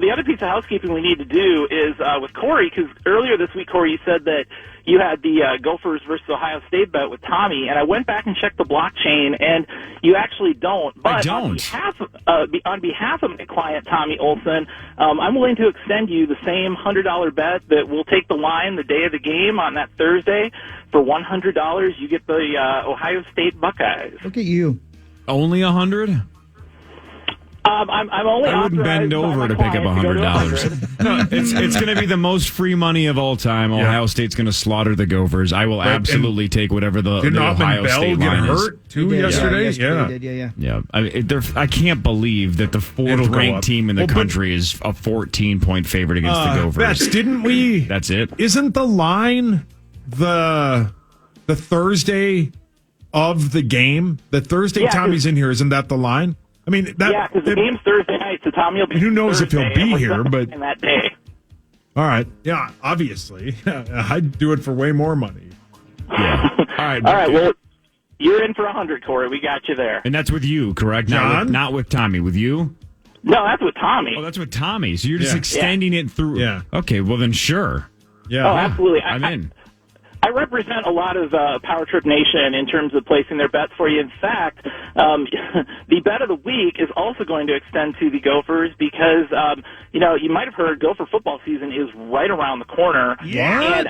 the other piece of housekeeping we need to do is with Corey, because earlier this week, Corey, you said that you had the Gophers versus Ohio State bet with Tommy, and I went back and checked the blockchain, and you actually don't. But I don't. On behalf of my client, Tommy Olson, I'm willing to extend you the same $100 bet that we'll take the line the day of the game on that Thursday. For $100, you get the Ohio State Buckeyes. Look at you. Only 100? I'm only I wouldn't bend authorized by over my to pick up client to go to $100. No, it's going to be the most free money of all time. Ohio State's going to slaughter the Gophers. I will absolutely take whatever the Ohio Bell State get line hurt is. too yesterday? Yeah. He did, Yeah, I can't believe that the It'll go fourth-ranked up. team in the country is a 14-point favorite against the Gophers. Bets, didn't we? That's it. Isn't the line the Thursday of the game? The Thursday Tommy's in here, isn't that the line? I mean, that, because the game's Thursday night, so Tommy will be. Who knows if he'll Thursday, be and we're here? But in that day. all right, yeah, obviously, I'd do it for way more money. Yeah. All right. All right. Well, you're in for 100, Corey. We got you there. And that's with you, correct? John? Not with Tommy. With you? No, that's with Tommy. Oh, that's with Tommy. So you're just Yeah. extending it through. Yeah. Okay. Well, then sure. Yeah. Oh, absolutely. I'm in. I represent a lot of Power Trip Nation in terms of placing their bets for you. In fact, the bet of the week is also going to extend to the Gophers because, you might have heard Gopher football season is right around the corner. Yeah. And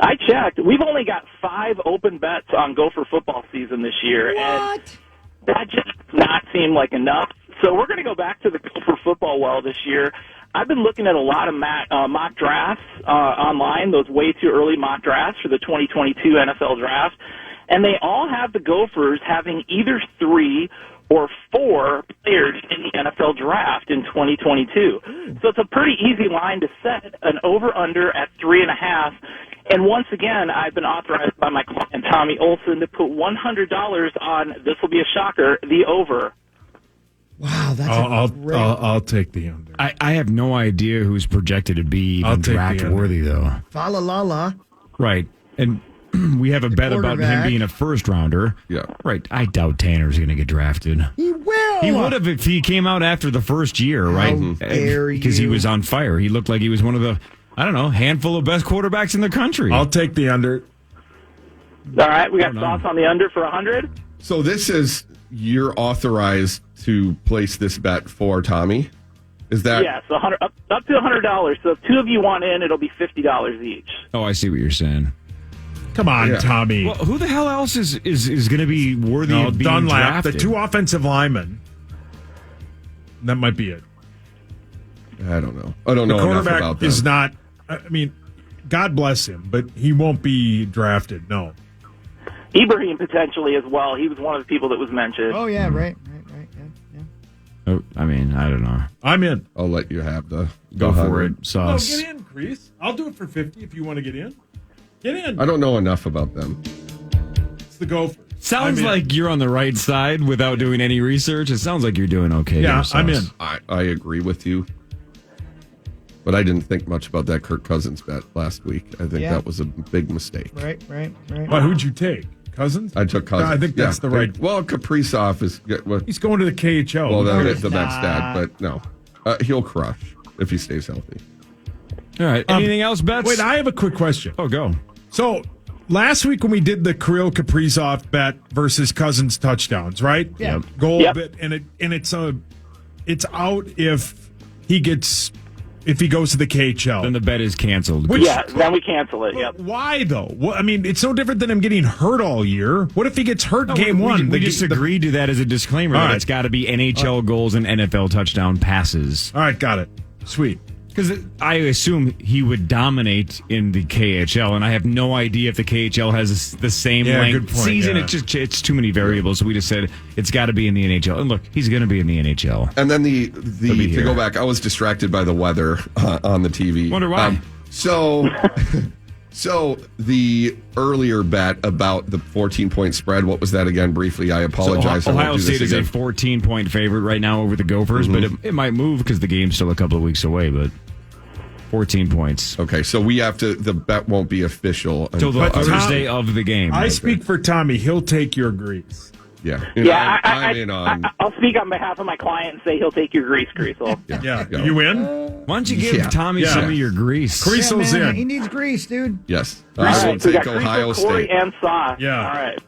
I checked. We've only got 5 open bets on Gopher football season this year. What? And that just does not seem like enough. So we're going to go back to the Gopher football well this year. I've been looking at a lot of mock drafts online, those way too early mock drafts for the 2022 NFL draft, and they all have the Gophers having either 3 or 4 players in the NFL draft in 2022. So it's a pretty easy line to set, an over-under at 3.5. And once again, I've been authorized by my client, Tommy Olson, to put $100 on, this will be a shocker, the over. Wow, that's I'll take the under. I have no idea who's projected to be I'll even take the draft under. worthy, though. Fa la la la. Right. And we have a bet about him quarterback. being a first rounder. Yeah. Right. I doubt Tanner's going to get drafted. He will. He would have if he came out after the first year, right? dare Because he you. was on fire. He looked like he was one of the, handful of best quarterbacks in the country. I'll take the under. All right, we got thoughts on the under for 100? So this is, you're authorized to place this bet for Tommy? Is that? Yes, up to $100. So if 2 of you want in, it'll be $50 each. Oh, I see what you're saying. Come on, Yeah. Tommy. Well, who the hell else is going to be worthy of being Dunlap, drafted? the 2 offensive linemen. That might be it. I don't know. I don't know The enough quarterback about them. is not. I mean, God bless him, but he won't be drafted. No. Ibrahim potentially as well. He was one of the people that was mentioned. Oh, yeah, right. Yeah. Oh, I don't know. I'm in. I'll let you have the Go for 100. it, Sauce. No, get in, Crease. I'll do it for 50 if you want to get in. Get in. I don't know enough about them. It's the Gophers. Sounds I'm in. like you're on the right side without doing any research. It sounds like you're doing okay. Yeah, there, Sauce. I'm in. I agree with you. But I didn't think much about that Kirk Cousins bet last week. I think Yeah. that was a big mistake. Right. But who'd you take? Cousins? I took Cousins. I think that's the right. Well, Kaprizov is. Well, he's going to the KHL. Well, that's dad, but no. He'll crush if he stays healthy. All right. Anything else, Bets? Wait, I have a quick question. Oh, go. So last week when we did the Kirill Kaprizov bet versus Cousins touchdowns, right? Yeah. Goal bet, and it's out if he goes to the KHL. Then the bet is canceled. Then we cancel it. Yep. Why though? Well, I mean, it's no different than him getting hurt all year. What if he gets hurt game one? We just agreed to that as a disclaimer. That it's got to be NHL goals and NFL touchdown passes. All right, got it. Sweet. Because I assume he would dominate in the KHL, and I have no idea if the KHL has the same length season. Yeah. It's too many variables. So we just said it's got to be in the NHL. And look, he's going to be in the NHL. And then the to go back, I was distracted by the weather on the TV. Wonder why? So the earlier bet about the 14-point spread, what was that again? Briefly, I apologize. So Ohio State is a 14-point favorite right now over the Gophers, but it might move because the game's still a couple of weeks away, but 14 points. Okay, so we have to, the bet won't be official until the Thursday of the game. I speak for Tommy. He'll take your grease. Yeah. I'm in on. I'll speak on behalf of my client and say he'll take your grease. Yeah. You in? Why don't you give Tommy some of your grease? Greasel's in. He needs grease, dude. Yes. Grease will take Ohio Corey State. and Sauce. Yeah. All right.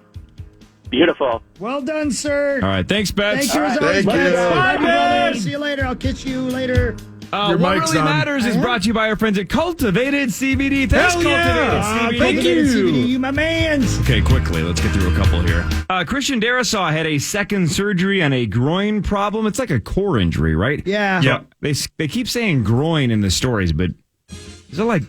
Beautiful. Well done, sir. All right. Thanks, Bets. Thank you as always. Thank you. Bye, brother. See you later. I'll catch you later. What really matters is brought to you by our friends at Cultivated CBD. Thanks, Cultivated CBD. Thank you. CBD, you my mans. Okay, quickly, let's get through a couple here. Christian Darasaw had a second surgery on a groin problem. It's like a core injury, right? Yeah. Yep. They keep saying groin in the stories, but is it like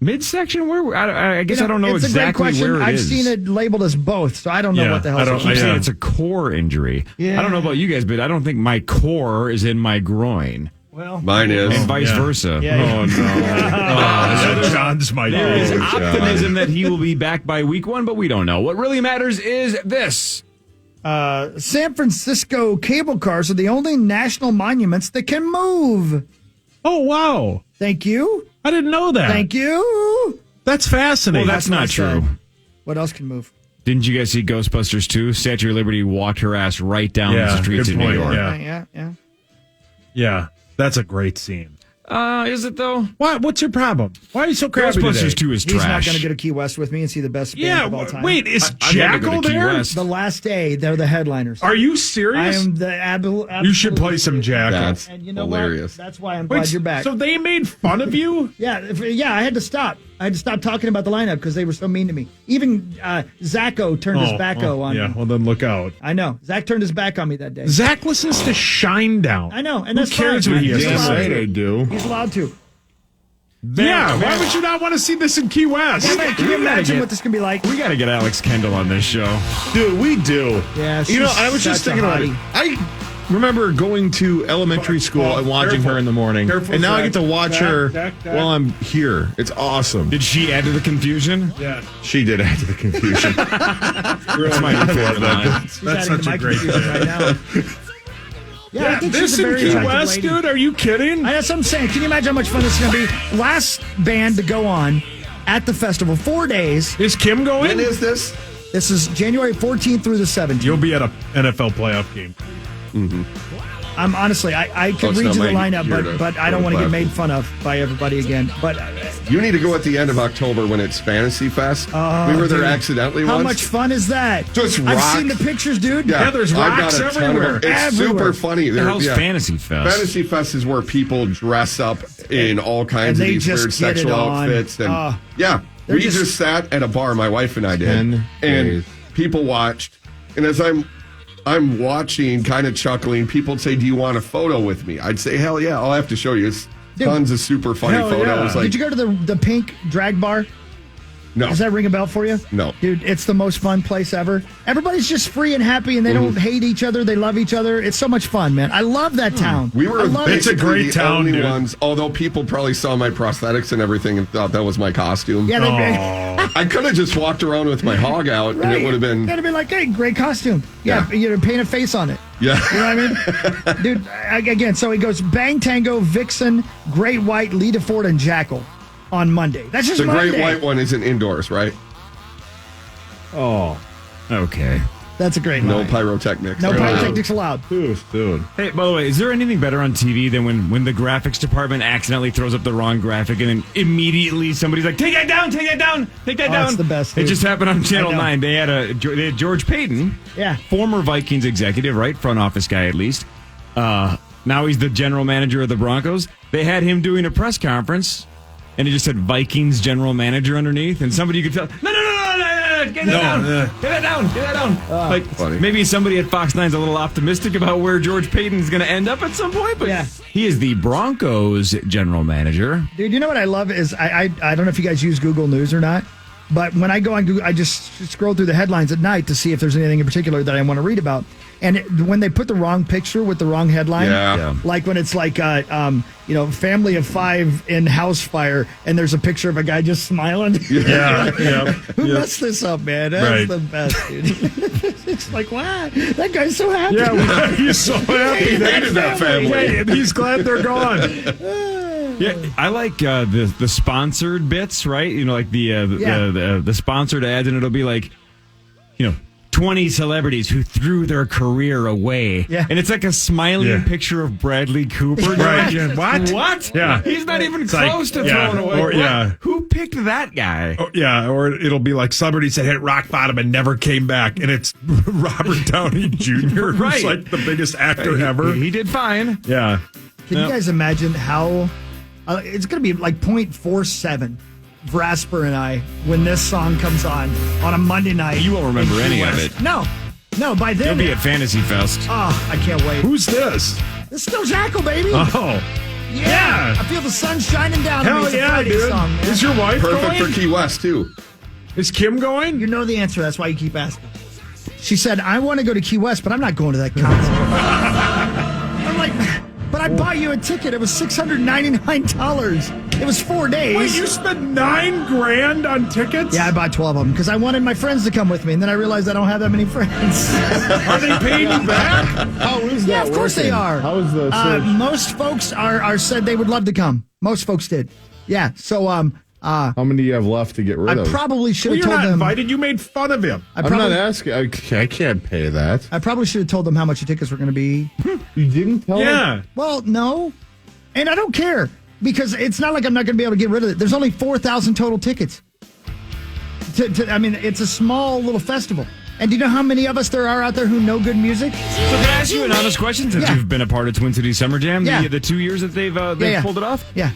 midsection? Where? I guess I don't know it's exactly a great question. where it is. I've seen it labeled as both, so I don't know what the hell. I keep saying it's a core injury. Yeah. I don't know about you guys, but I don't think my core is in my groin. Well, mine is. And vice versa. Oh, no. John's my There is dude. optimism that he will be back by week 1, but we don't know. What really matters is this. San Francisco cable cars are the only national monuments that can move. Oh, wow. Thank you. I didn't know that. Thank you. That's fascinating. Well, that's not true. What else can move? Didn't you guys see Ghostbusters 2? Statue of Liberty walked her ass right down the streets of New York. Yeah. That's a great scene. Is it though? What's your problem? Why are you so crappy Ghostbusters today? 2 is He's trash. not going to go to Key West with me and see the best band of all time. Wait, is I'm gonna go Jackal to Key there? West. The last day, they're the headliners. Are you serious? I am the You should play some Jackal. That's And you know hilarious. what? That's why I'm glad you're back. So they made fun of you? Yeah, I had to stop. I had to stop talking about the lineup because they were so mean to me. Even Zacho turned his back on me. Yeah, well then look out. I know. Zach turned his back on me that day. Zach listens to Shinedown. I know, and Who that's cares fine. what he has He's to allowed say? to. I do. He's allowed to. Why would you not want to see this in Key West? Can you imagine what this can be like? We got to get Alex Kendall on this show. Dude, we do. Yeah, You know, she's I was just such a thinking about it. hottie. I remember going to elementary school and watching her in the morning. Careful, and now I Zach. get to watch Zach, her Zach. while I'm here. It's awesome. Did she add to the confusion? Yeah. She did add to the confusion. That's my new favorite line. She's That's adding to such a my great confusion right now. I think this she's a in very Key attractive West, lady. dude? Are you kidding? That's what I'm saying. Can you imagine how much fun this is going to be? Last band to go on at the festival, 4 days. Is Kim going? When is this? This is January 14th through the 17th. You'll be at an NFL playoff game. I'm honestly, I could it's read not you the my lineup, year to but I go don't to want to get playoff made game. fun of by everybody again. But You need to go at the end of October when it's Fantasy Fest. we were there dude, accidentally how once. much fun is that? Just I've rock. seen the pictures, dude. Yeah, there's I've rocks got a ton of everywhere. them. It's Everywhere. super funny. The hell's Fantasy Fest? Fantasy Fest is where people dress up in all kinds And of they these just weird get it sexual on. outfits. And they're we just sat at a bar, my wife and I did, 10 and days. people watched. And as I'm watching, kind of chuckling, people would say, "Do you want a photo with me?" I'd say, "Hell yeah, I'll have to show you." It's tons of super funny Hell photos. yeah. Like, Did you go to the Pink Drag Bar? no, Does that ring a bell for you? No. Dude, it's the most fun place ever. Everybody's just free and happy, and they don't hate each other. They love each other. It's so much fun, man. I love that town. We were I love It's a it. basically great the town, only dude. ones, although people probably saw my prosthetics and everything and thought that was my costume. Yeah, I could have just walked around with my hog out and it would have been. That'd have been like, hey, great costume. Yeah, you know, paint a face on it. Yeah. You know what I mean? Dude, again, so he goes Bang Tango, Vixen, Great White, Lita Ford, and Jackal on Monday. That's just The Monday. great white one isn't indoors, right? Oh. Okay. That's a great No line. pyrotechnics. No pyrotechnics allowed. Dude. Hey, by the way, is there anything better on TV than when the graphics department accidentally throws up the wrong graphic and then immediately somebody's like, take that down, take that down, take that down? That's the best, It dude. just happened on I Channel know. 9. They had George Payton, Yeah. former Vikings executive, right? Front office guy at least. Now he's the general manager of the Broncos. They had him doing a press conference, and it just said Vikings general manager underneath, and somebody could tell, no, get that down, get that down. Like, funny. maybe somebody at Fox 9's a little optimistic about where George Payton's going to end up at some point, but he is the Broncos general manager. Dude, you know what I love is I don't know if you guys use Google News or not, but when I go on Google, I just scroll through the headlines at night to see if there's anything in particular that I want to read about. And when they put the wrong picture with the wrong headline, like when it's like, family of 5 in house fire, and there's a picture of a guy just smiling. Who messed this up, man? That's the best, dude. It's like, wow, that guy's so happy. Yeah, he's so happy. He hated that family. Yeah, and he's glad they're gone. Yeah, I like the sponsored bits, right? You know, like the sponsored ads, and it'll be like, 20 celebrities who threw their career away. Yeah. And it's like a smiling picture of Bradley Cooper. Right. Yeah. What? Yeah. He's not even It's close like, to throwing away. Or, Who picked that guy? Or it'll be like celebrities that hit rock bottom and never came back, and it's Robert Downey Jr., who's like the biggest actor ever. He did fine. Yeah. Can you guys imagine how it's going to be like 0.47 Vrasper and I when this song comes on a Monday night? You won't remember any of it. No, by then You'll be at Fantasy Fest. Oh, I can't wait. Who's this? It's still Jackal, baby. Oh. Yeah. I feel the sun shining down on me. Hell It's a yeah, Friday dude. song, man. Is your wife Perfect going? for Key West, too. Is Kim going? You know the answer. That's why you keep asking. She said, I want to go to Key West, but I'm not going to that concert. I'm like, but I bought you a ticket. It was $699. It was 4 days. Wait, you spent $9,000 on tickets? Yeah, I bought 12 of them because I wanted my friends to come with me, and then I realized I don't have that many friends. Are they paying you back? How is that? Yeah, of course they are. How is the search? Most folks are said they would love to come. Most folks did. Yeah. So how many do you have left to get rid of? I probably should Well, have you're told not them. invited. You made fun of him. I'm not asking. I can't pay that. I probably should have told them how much the tickets were going to be. You didn't tell them? Yeah. Well, no, and I don't care because it's not like I'm not going to be able to get rid of it. There's only 4,000 total tickets. I mean, it's a small little festival. And do you know how many of us there are out there who know good music? So can I ask you an honest question since you've been a part of Twin Cities Summer Jam, the 2 years that they've pulled it off? Yeah.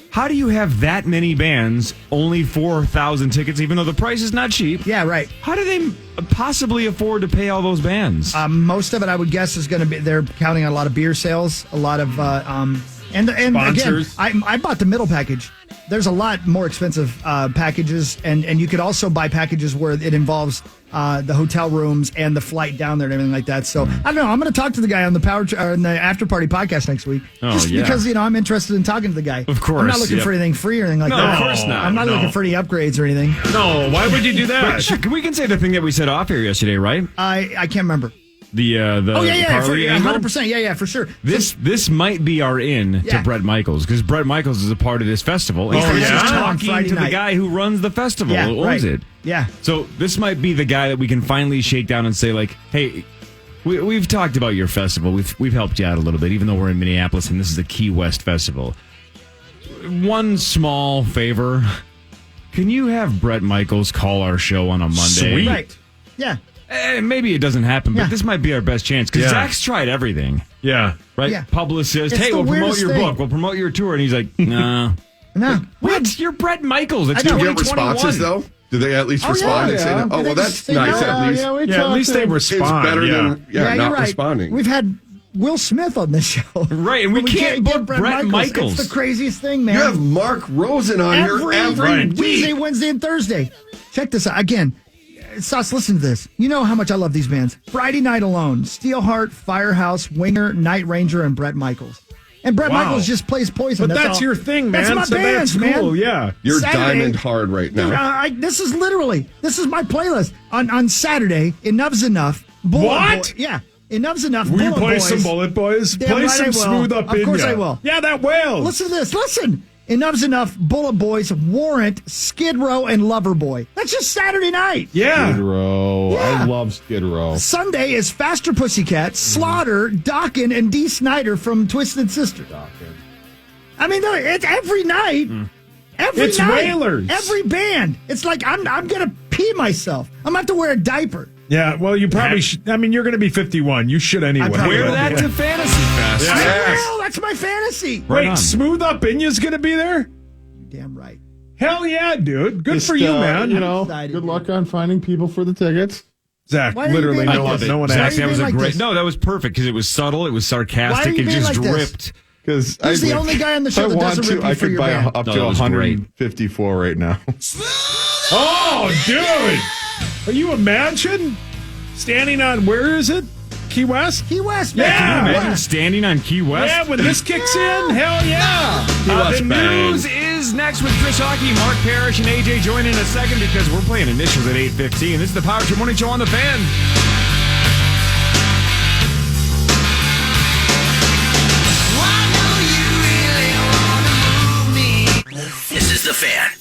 How do you have that many bands, only 4,000 tickets, even though the price is not cheap? Yeah, right. How do they possibly afford to pay all those bands? Most of it, I would guess, is going to be, they're counting on a lot of beer sales, a lot of, and sponsors. Again, I bought the middle package. There's a lot more expensive packages, and you could also buy packages where it involves the hotel rooms and the flight down there and everything like that. So I don't know. I'm going to talk to the guy on the the After Party podcast next week, because I'm interested in talking to the guy. Of course, I'm not looking for anything free or anything like that. of course not. I'm not looking for any upgrades or anything. No, why would you do that? But we can say the thing that we said off here yesterday, right? I can't remember. The Carly angle? 100%. Yeah, for sure. This might be our in to Bret Michaels, because Bret Michaels is a part of this festival. He's just talking Friday to the night. guy who runs the festival, who owns it. Yeah. So this might be the guy that we can finally shake down and say, like, hey, we've talked about your festival. We've helped you out a little bit, even though we're in Minneapolis and this is a Key West festival. One small favor. Can you have Bret Michaels call our show on a Monday? Sweet. Right. Yeah. Maybe it doesn't happen, but this might be our best chance, because Yeah. Zach's tried everything. Yeah. Right? Yeah. Publicist. It's Hey, the we'll promote weirdest your thing. book. We'll promote your tour. And he's like, no. No. What? You're Bret Michaels. It's Do you get 2021. responses, though? Do they at least respond and say, yeah. oh, Do they well, just that's say, nice no, at least? Yeah, at least they respond. It's better than you're not right. responding. We've had Will Smith on this show. Right, and we can't book get Bret Michaels. It's the craziest thing, man. You have Mark Rosen on here every week. Tuesday, Wednesday, and Thursday. Check this out. Again, Sauce, listen to this. You know how much I love these bands. Friday Night Alone, Steelheart, Firehouse, Winger, Night Ranger, and Bret Michaels. And Bret Michaels just plays Poison. But that's all. your thing, man. That's my So bands, that's cool, man. yeah. You're Saturday- diamond hard right now. This is my playlist. On Saturday, Enough's Enough. Bullet What? Boy, yeah. Enough's Enough. Will you Bullet play Boys. some Bullet Boys? Damn Play right I some will. Smooth Up Of In course Ya. I will. Yeah, that will. Listen to this. Listen. Enough's enough. Bullet Boys, Warrant, Skid Row, and Loverboy. That's just Saturday night. Yeah. Skid Row. Yeah. I love Skid Row. Sunday is Faster Pussycat, Slaughter, Dokken, and Dee Snider from Twisted Sister. I mean, it's every night. Every It's night. Wailers. Every band. It's like I'm going to pee myself. I'm going to have to wear a diaper. Yeah, well, you probably should. I mean, you're going to be 51. You should anyway. Wear that to Fantasy Fest. Well, that's my fantasy. Wait, Smooth Up Inya's going to be there? Damn right. Hell yeah, dude. Good Just, for you, man. You know, good luck on finding people for the tickets. Zach, Why are you literally being like this? no one Zach, asked. that was a like great. this? No, that was perfect because it was subtle. It was Why are sarcastic. you It being just like this? ripped. Because Who's the only guy on the show that doesn't rip you I for could your buy band? up No, to that was great. 154 right now. Oh, dude. Are you imagine standing on, where is it? Key West? Key West, Yeah. man. Can you imagine standing on Key West? Yeah, when this kicks in, hell yeah. The news is next with Chris Hockey, Mark Parrish, and AJ join in a second because we're playing initials at 8:15. This is the Power Trip Morning Show on the Fan. This is the Fan.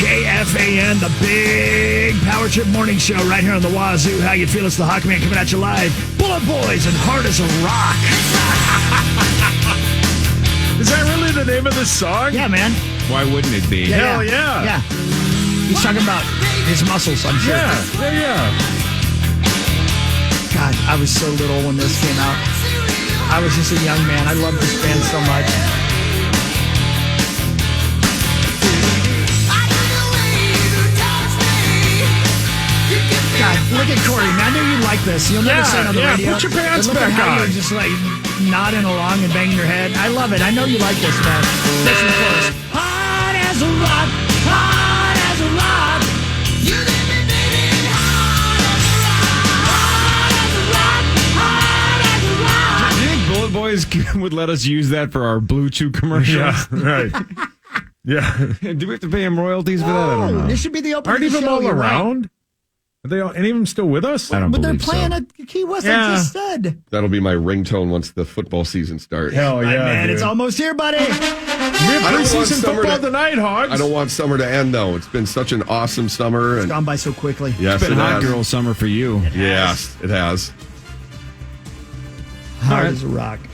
KFAN, the big Power Trip Morning Show right here on the Wazoo. How you feel? It's the Hockey Man coming at you live. Bullet Boys and Hard as a Rock. Is that really the name of the song? Yeah, man. Why wouldn't it be? Hell yeah. Yeah. He's talking about his muscles, I'm sure. Yeah. God, I was so little when this came out. I was just a young man. I love this band so much. God, look at Corey. I knew you'd like this. You'll never say it on the radio. Put your pants But look at back how on. you're just like nodding along and banging your head. I love it. I know you like this, man. Listen to this. Hard as a rock, hard as a rock. You let me, baby, hard as a rock, hard as a rock, hard as a rock. Do you think Bullet Boys would let us use that for our Blue Chew commercials? Yeah, right. Yeah. Do we have to pay him royalties for that? I don't know. This should be the opening Aren't of the even show. all You're right. around? Are they all, any of them still with us? I don't But they're believe playing so. at Key West, Yeah. I just said. That'll be my ringtone once the football season starts. Hell yeah, Man, dude. it's almost here, buddy. We have I don't want preseason summer football to- tonight, Hogs. I don't want summer to end, though. It's been such an awesome summer. It's And gone by so quickly. yes, It's been it hot has. girl summer for you. Yes, it has. Hard as a rock. Are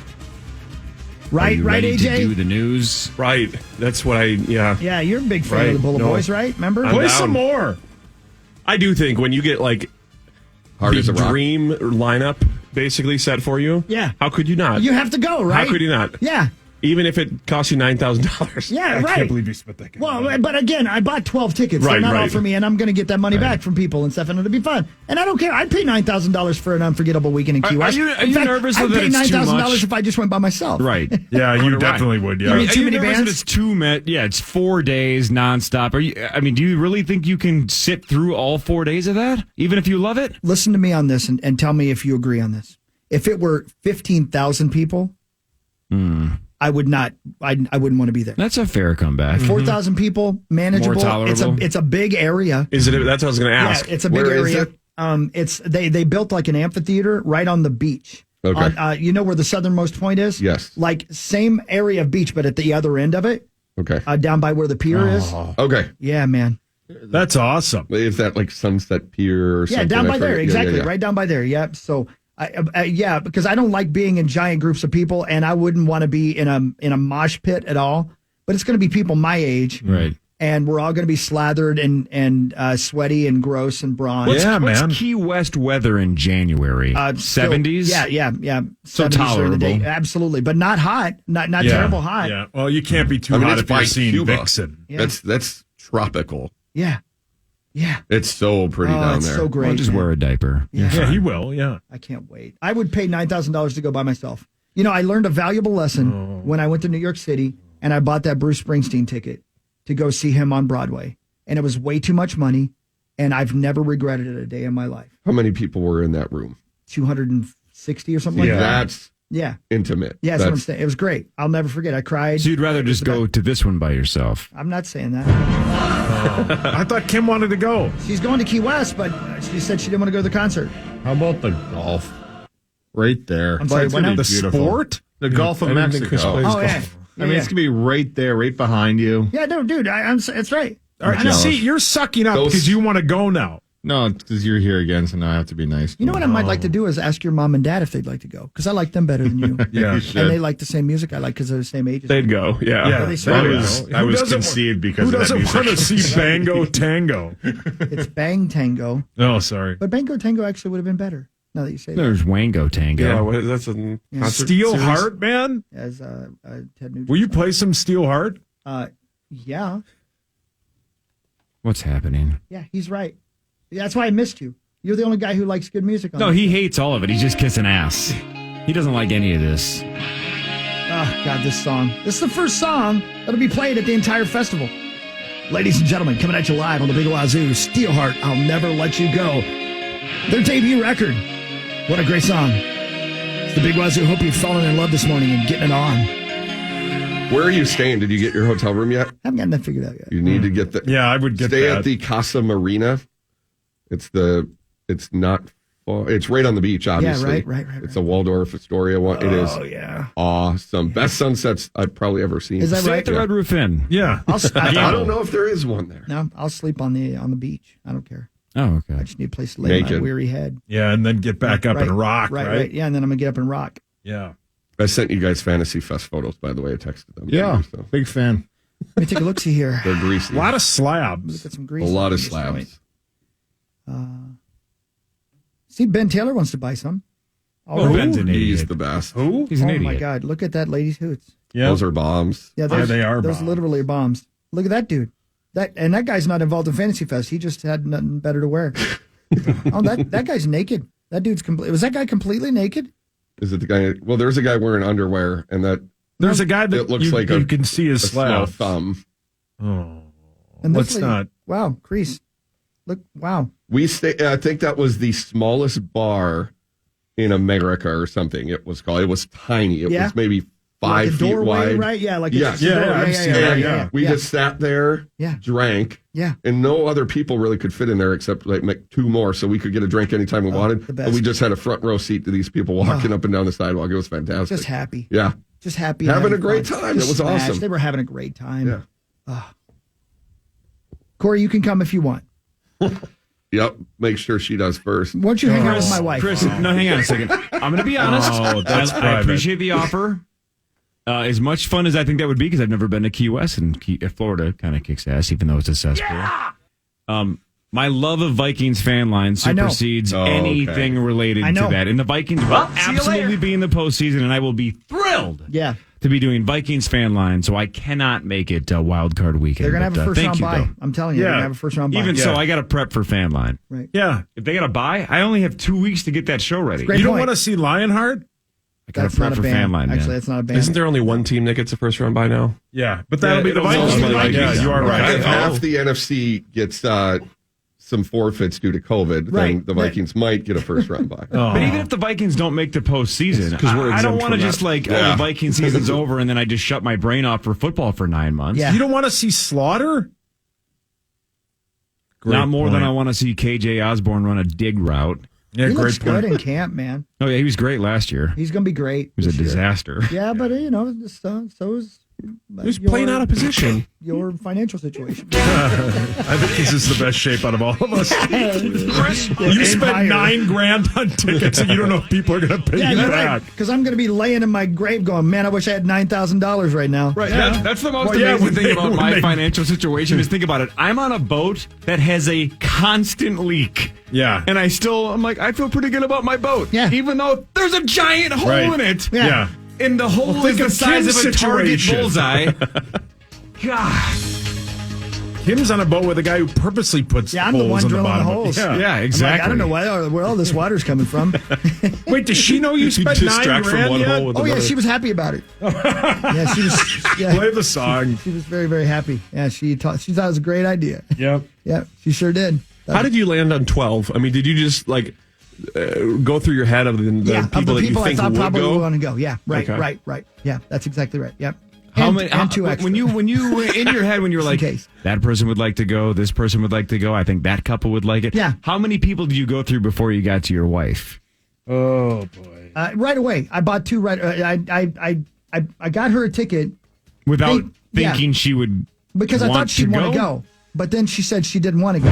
Right, you right, ready to AJ? do the news? Right. That's what yeah. Yeah, you're a big fan Right. of the Bullet No. Boys, right? Remember? I'm Play down. some more. I do think when you get like Hard the as a rock. dream lineup basically set for you. Yeah. How could you not? You have to go, right? How could you not? Yeah. Even if it costs you $9,000. Yeah, I right. can't believe you spent that kind of Well, money. but again, I bought 12 tickets. They're Right, not all right. for me, and I'm going to get that money back from people and stuff, and it'll be fun. And I don't care. I'd pay $9,000 for an unforgettable weekend in Key Are West. you In fact, nervous, though, I'd that pay it's too $9,000 much? if I just went by myself. Right. Yeah, you Wonder why. definitely would. Yeah. I mean, Are too you many nervous bands? that it's it's 4 days nonstop. Are you? I mean, do you really think you can sit through all 4 days of that, even if you love it? Listen to me on this and tell me if you agree on this. If it were 15,000 people, I would not. I wouldn't want to be there. That's a fair comeback. 4,000 people, manageable. More tolerable. It's a big area. Is it? That's what I was going to ask. Yeah, it's a big Where is area. it? It's they built like an amphitheater right on the beach. Okay. On, you know where the southernmost point is? Yes. Like same area of beach, but at the other end of it, Okay. down by where the pier is. Okay. Yeah, man. That's awesome. Is that like Sunset Pier or something? Yeah, down I by there. forget. Yeah, Exactly. yeah, yeah. Right down by there. Yeah. So, yeah, because I don't like being in giant groups of people, and I wouldn't want to be in a mosh pit at all. But it's going to be people my age, Right. and we're all going to be slathered and sweaty and gross and bronze. What's Key West weather in January? 70s? Yeah. So 70s during the day. tolerable. Absolutely, but not hot. Not terrible hot. Yeah. Well, you can't be too I mean, hot it's if you're by seeing Cuba. Vixen. Yeah. That's tropical. Yeah. Yeah. It's so pretty down it's there. so great. Well, just man. wear a diaper. Yeah, he will. Yeah. I can't wait. I would pay $9,000 to go by myself. You know, I learned a valuable lesson when I went to New York City and I bought that Bruce Springsteen ticket to go see him on Broadway. And it was way too much money. And I've never regretted it a day in my life. How many people were in that room? 260 or something like that. That's Yeah. intimate. Yeah, that's what I'm saying. It was great. I'll never forget. I cried. So you'd rather just go to this one by yourself? I'm not saying that. I thought Kim wanted to go. She's going to Key West, but she said she didn't want to go to the concert. How about the golf? Right there. I'm sorry, It's what gonna now? be The beautiful. sport? The Gulf of I didn't think Chris Mexico. plays Oh, yeah. golf. I mean, it's going to be right there, right behind you. Yeah, no, dude, it's right. All right, jealous. see, you're sucking up because you want to go now. No, because you're here again, so now I have to be nice. You know what I might like to do is ask your mom and dad if they'd like to go, because I like them better than you. Yeah. You should. And they like the same music I like because they're the same age. as They'd me. go. Yeah. Yeah, they they say I would. was, Who I was doesn't- conceived because Who of that doesn't music. want to see Bango Tango? It's Bang Tango. Oh, sorry. But Bango Tango actually would have been better, now that you say that. There's Wango Tango. Yeah, that's a concert Steel series? Heart, man. As Ted Nugent. Will you play some Steel Heart? Yeah. What's happening? Yeah, he's right. That's why I missed you. You're the only guy who likes good music on No, this he show. hates all of it. He's just kissing ass. He doesn't like any of this. Oh, God, this song. This is the first song that'll be played at the entire festival. Ladies and gentlemen, coming at you live on the Big Wazoo, Steelheart, I'll Never Let You Go. Their debut record. What a great song. It's the Big Wazoo. Hope you've fallen in love this morning and getting it on. Where are you staying? Did you get your hotel room yet? Haven't gotten that figured out yet. You need to get the. Yeah, I would get stay that. at the Casa Marina. It's not far. It's right on the beach, obviously. right. It's a Waldorf Astoria one. It is. Oh, yeah. Awesome. Best sunsets I've probably ever seen. Is that Stay right? at the Red Roof Inn. Yeah. I don't know if there is one there. No, I'll sleep on the beach. I don't care. Oh, okay. I just need a place to lay my Naked. weary head. Yeah, and then get back up and rock, right? Yeah, and then I'm going to get up and rock. Yeah. I sent you guys Fantasy Fest photos, by the way. I texted them. Yeah, So big fan. Let me take a look-see here. they're greasy. A lot of Look slabs. at some A grease. lot of on this slabs. joint. See, Ben Taylor wants to buy some. Oh, Ben's an He's idiot. the best. Who? He's an Oh, idiot. my God. Look at that lady's hoots. Yeah. Those are bombs. Yeah, they are Those bombs. literally are bombs. Look at that dude. That guy's not involved in Fantasy Fest. He just had nothing better to wear. Oh, that guy's naked. That dude's was that guy completely naked? Is it the guy? Well, there's a guy wearing underwear, and There's a guy that it looks you, like you a, can see his a small slab. thumb. Oh. And this Let's lady- not. Wow, crease. Look, wow. We stay. I think that was the smallest bar in America or something. It was called. It was tiny. It Yeah. was maybe 5 Like a feet doorway, wide. right? Yeah, like Yes. a door. I've seen that, yeah. We just sat there, Yeah. drank, Yeah. and no other people really could fit in there except like make 2 more, so we could get a drink anytime we wanted. the best. And we just had a front row seat to these people walking up and down the sidewalk. It was fantastic. Just happy. Yeah. Just happy. Having a great fun. time. It Just was smashed. awesome. They were having a great time. Yeah. Corey, you can come if you want. Yep. Make sure she does first. Why don't you hang out with my wife? Chris, no, hang on a second. I'm going to be honest. Oh, that's I private. appreciate the offer. As much fun as I think that would be, because I've never been to Key West, and Florida kind of kicks ass, even though it's a cesspool. My love of Vikings fan line I know. supersedes Oh, anything okay. related I to know. that. And the Vikings will see you absolutely later. be in the postseason, and I will be thrilled Yeah. to be doing Vikings fan line, so I cannot make it wild card weekend. They're going to have But, a first thank round you, bye. though. I'm telling you, they're Yeah. going to have a first round bye. Even Yeah. so, I got to prep for fan line. Right. Yeah. If they got to buy, I only have 2 weeks to get that show ready. Great You don't point. want to see Lionheart? I got to That's prep not a for band. fan line. Actually, yeah. that's not a band. Isn't there only one team that gets a first round by now? Yeah, but that'll be the it'll Vikings. also be the Yeah, Vikings. you are right. If half the NFC gets some forfeits due to COVID, then Right. the Vikings might get a first round bye. But even if the Vikings don't make the postseason, 'cause we're I don't exempt want to from just that. like, Yeah. the Viking season's over and then I just shut my brain off for football for 9 months. Yeah. You don't want to see Slaughter? Not more than point. I want to see KJ Osborne run a dig route. Yeah, He great looks point. good in camp, man. Oh, yeah, he was great last year. He's going to be great. He was a this year. disaster. Yeah, but so is He's playing out of position. Your financial situation. I think this is the best shape out of all of us. Chris, You spent $9,000 on tickets, and you don't know if people are going to pay Yeah, you you're back. right. Because I'm going to be laying in my grave going, man, I wish I had $9,000 right now. Right. Yeah. That's the most Well, yeah, amazing when thing they- about when my they- financial situation is think about it. I'm on a boat that has a constant leak. Yeah. And I'm like, I feel pretty good about my boat. Yeah. Even though there's a giant hole Right. in it. Yeah. And the hole Well, is think the of size Kim's of a target situation. bullseye. God. Kim's on a boat with a guy who purposely puts Yeah, I'm holes the one in the drilling the bottom. holes. Yeah. Yeah, I'm exactly. like, I don't know where all this water's coming from. Wait, does she know you spent distract from $9,000 one yet? hole with Oh, yeah, another. she was happy about it. Yeah, she was. Yeah, Play the song. she was very, very happy. Yeah, she thought it was a great idea. Yep. Yeah, she sure did. How did you land on 12? I mean, did you just go through your head of the Yeah, people of the that you people I think thought would probably go? would want to go. Yeah, right, Okay. right. Yeah, that's exactly right. Yep. How and, many? and two extra. when you were in your head when you were like, case. that person would like to go, this person would like to go, I think that couple would like it. Yeah. How many people did you go through before you got to your wife? Oh, boy. Right away. I bought two. I got her a ticket Without thinking she would. because I thought she'd want to go, but then she said she didn't want to go.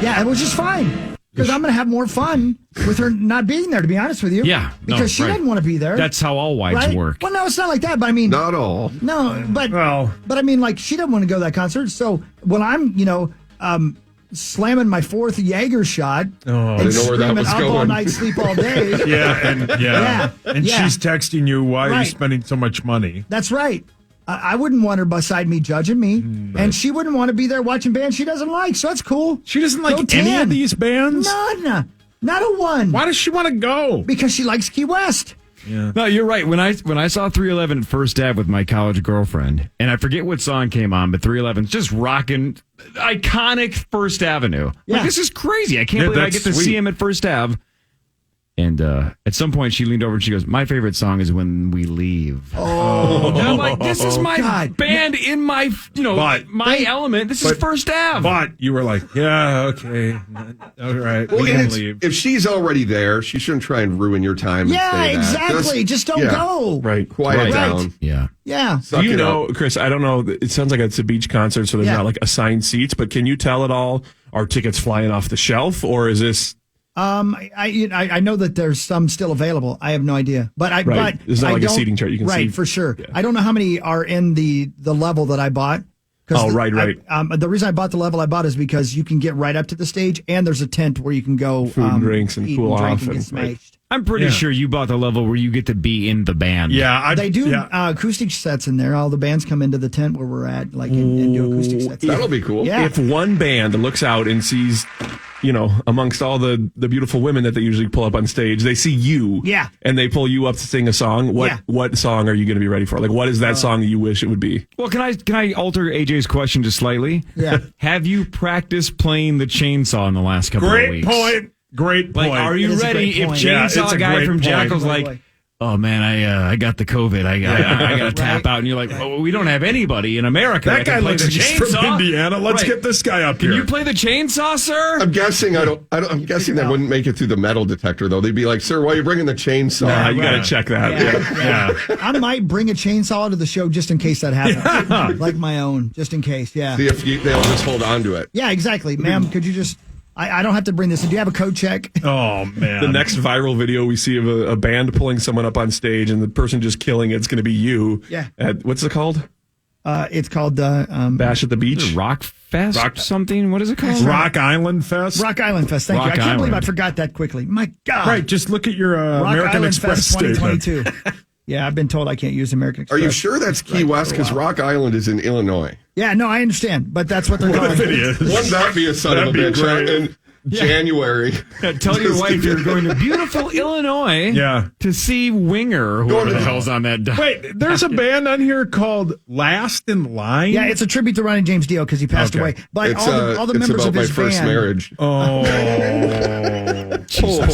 Yeah, it was just fine because I'm going to have more fun with her not being there. To be honest with you, Yeah, because she doesn't want to be there. That's how all wives right? work. Well, no, it's not like that. But I mean, Not all. no, but I mean, like she doesn't want to go to that concert. So when I'm, slamming my fourth Jaeger shot and didn't know where that screaming was up all going. night, sleep all day. And she's texting you, why are you Right. spending so much money? That's right. I wouldn't want her beside me judging me, and she wouldn't want to be there watching bands she doesn't like. So that's cool. She doesn't Go like any 10. of these bands? None. Not a one. Why does she want to go? Because she likes Key West. Yeah. No, you're right. When I saw 311 at First Ave with my college girlfriend, and I forget what song came on, but 311's just rocking iconic First Avenue. Yeah. Like, this is crazy. I can't believe I that's get to sweet. see him at First Ave. And at some point, she leaned over and she goes, "My favorite song is When We Leave." Oh, and I'm like, "This is my God. band in my, my element. This is First Ave." But you were like, yeah, okay. All right. Well, we and can it's- leave. if she's already there, she shouldn't try and ruin your time. And Yeah, say that. exactly. Just don't go. Right. Quiet Right. down. Yeah. Yeah. Suck Do you it know, up. Chris, I don't know. It sounds like it's a beach concert, so there's Yeah. not like assigned seats, but can you tell at all? Are tickets flying off the shelf, or is this. I know that there's some still available. I have no idea, but Right. but It's not I like a don't- seating chart. You can right see. for sure. Yeah. I don't know how many are in the level that I bought. 'Cause Oh, right. The reason I bought the level I bought is because you can get right up to the stage, and there's a tent where you can go Food and drinks and eat cool drink off and get and- smashed. I'm pretty sure you bought the level where you get to be in the band. Yeah. They do acoustic sets in there. All the bands come into the tent where we're at, and do acoustic sets. That'll be cool. Yeah. If one band looks out and sees, amongst all the beautiful women that they usually pull up on stage, they see you. Yeah. And they pull you up to sing a song. What song are you going to be ready for? Like, what is that song you wish it would be? Well, can I alter AJ's question just slightly? Yeah. Have you practiced playing the chainsaw in the last couple of Great weeks? point. Great point. Like, are It you is a ready? great If point. Yeah, it's Chainsaw a Guy great from point. Jackal's like, "Oh man, I got the COVID. I got to tap Right. out," and you're like, "Oh, we don't have anybody in America That that can guy play looks the like he's from chainsaw." Indiana. Let's Right. get this guy up Can here. you play the chainsaw, sir? I'm guessing I'm guessing that wouldn't make it through the metal detector though. They'd be like, "Sir, why are you bringing the chainsaw?" Nah, you got right. to check that. Yeah. I might bring a chainsaw to the show just in case that happens, like my own, just in case. Yeah. See if they'll just hold on to it. Yeah, exactly, ma'am. Could you just? I don't have to bring this. Do you have a code check? Oh, man. The next viral video we see of a band pulling someone up on stage and the person just killing it's going to be you. Yeah. What's it called? It's called Bash at the Beach? Is it Rock Fest or something? What is it called? Rock Island Fest? Rock Island Fest. Thank you. Rock I can't believe I Island. forgot that quickly. My God. Right. Just look at your Rock American Island Express Fest statement. 2022. Yeah, I've been told I can't use American Are Express. you sure that's Key West? Because Rock Island is in Illinois. Yeah, no, I understand, but that's what they're calling What if it is? Wouldn't that be a son of a That'd be bitch? great. In January. Tell your wife you're going to beautiful Illinois Yeah. to see Winger, or whoever to the the- hell's on that. Wait, there's a band on here called Last in Line? Yeah, it's a tribute to Ronnie James Dio because he passed Okay. away. But It's, all the it's members about of my his first band. marriage. Oh.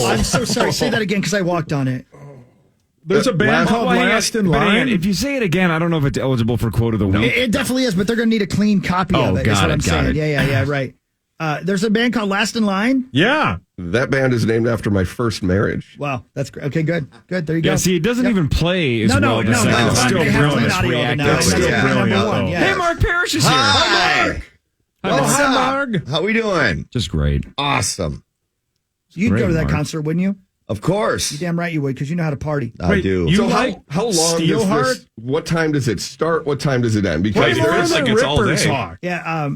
I'm so sorry. Say that again because I walked on it. There's a band called Well, hang on, Last in but hang on, Line? if you say it again, I don't know if it's eligible for quote of the week. It definitely is, but they're going to need a clean copy Oh, of it. Is got what it, I'm got saying. it. Yeah, right. There's a band called Last in Line. Yeah. That band is named after my first marriage. Wow, that's great. Okay, good. There you go. Yeah, see, it doesn't even play as No, well. the no, second no. time. Still They have brilliant. clean audio React now. that That's way. Still number brilliant, one. though. Yeah. Hey, Mark Parrish is here. Hi. What's up? Marg. How we doing? Just great. Awesome. You'd Great, go to that Mark. concert, wouldn't you? Of course. You damn right you would, because you know how to party. I do. You So like how long Steelheart? does this, what time does it start? What time does it end? Play Because more there of is the like it's all Rippers day. talk. Yeah,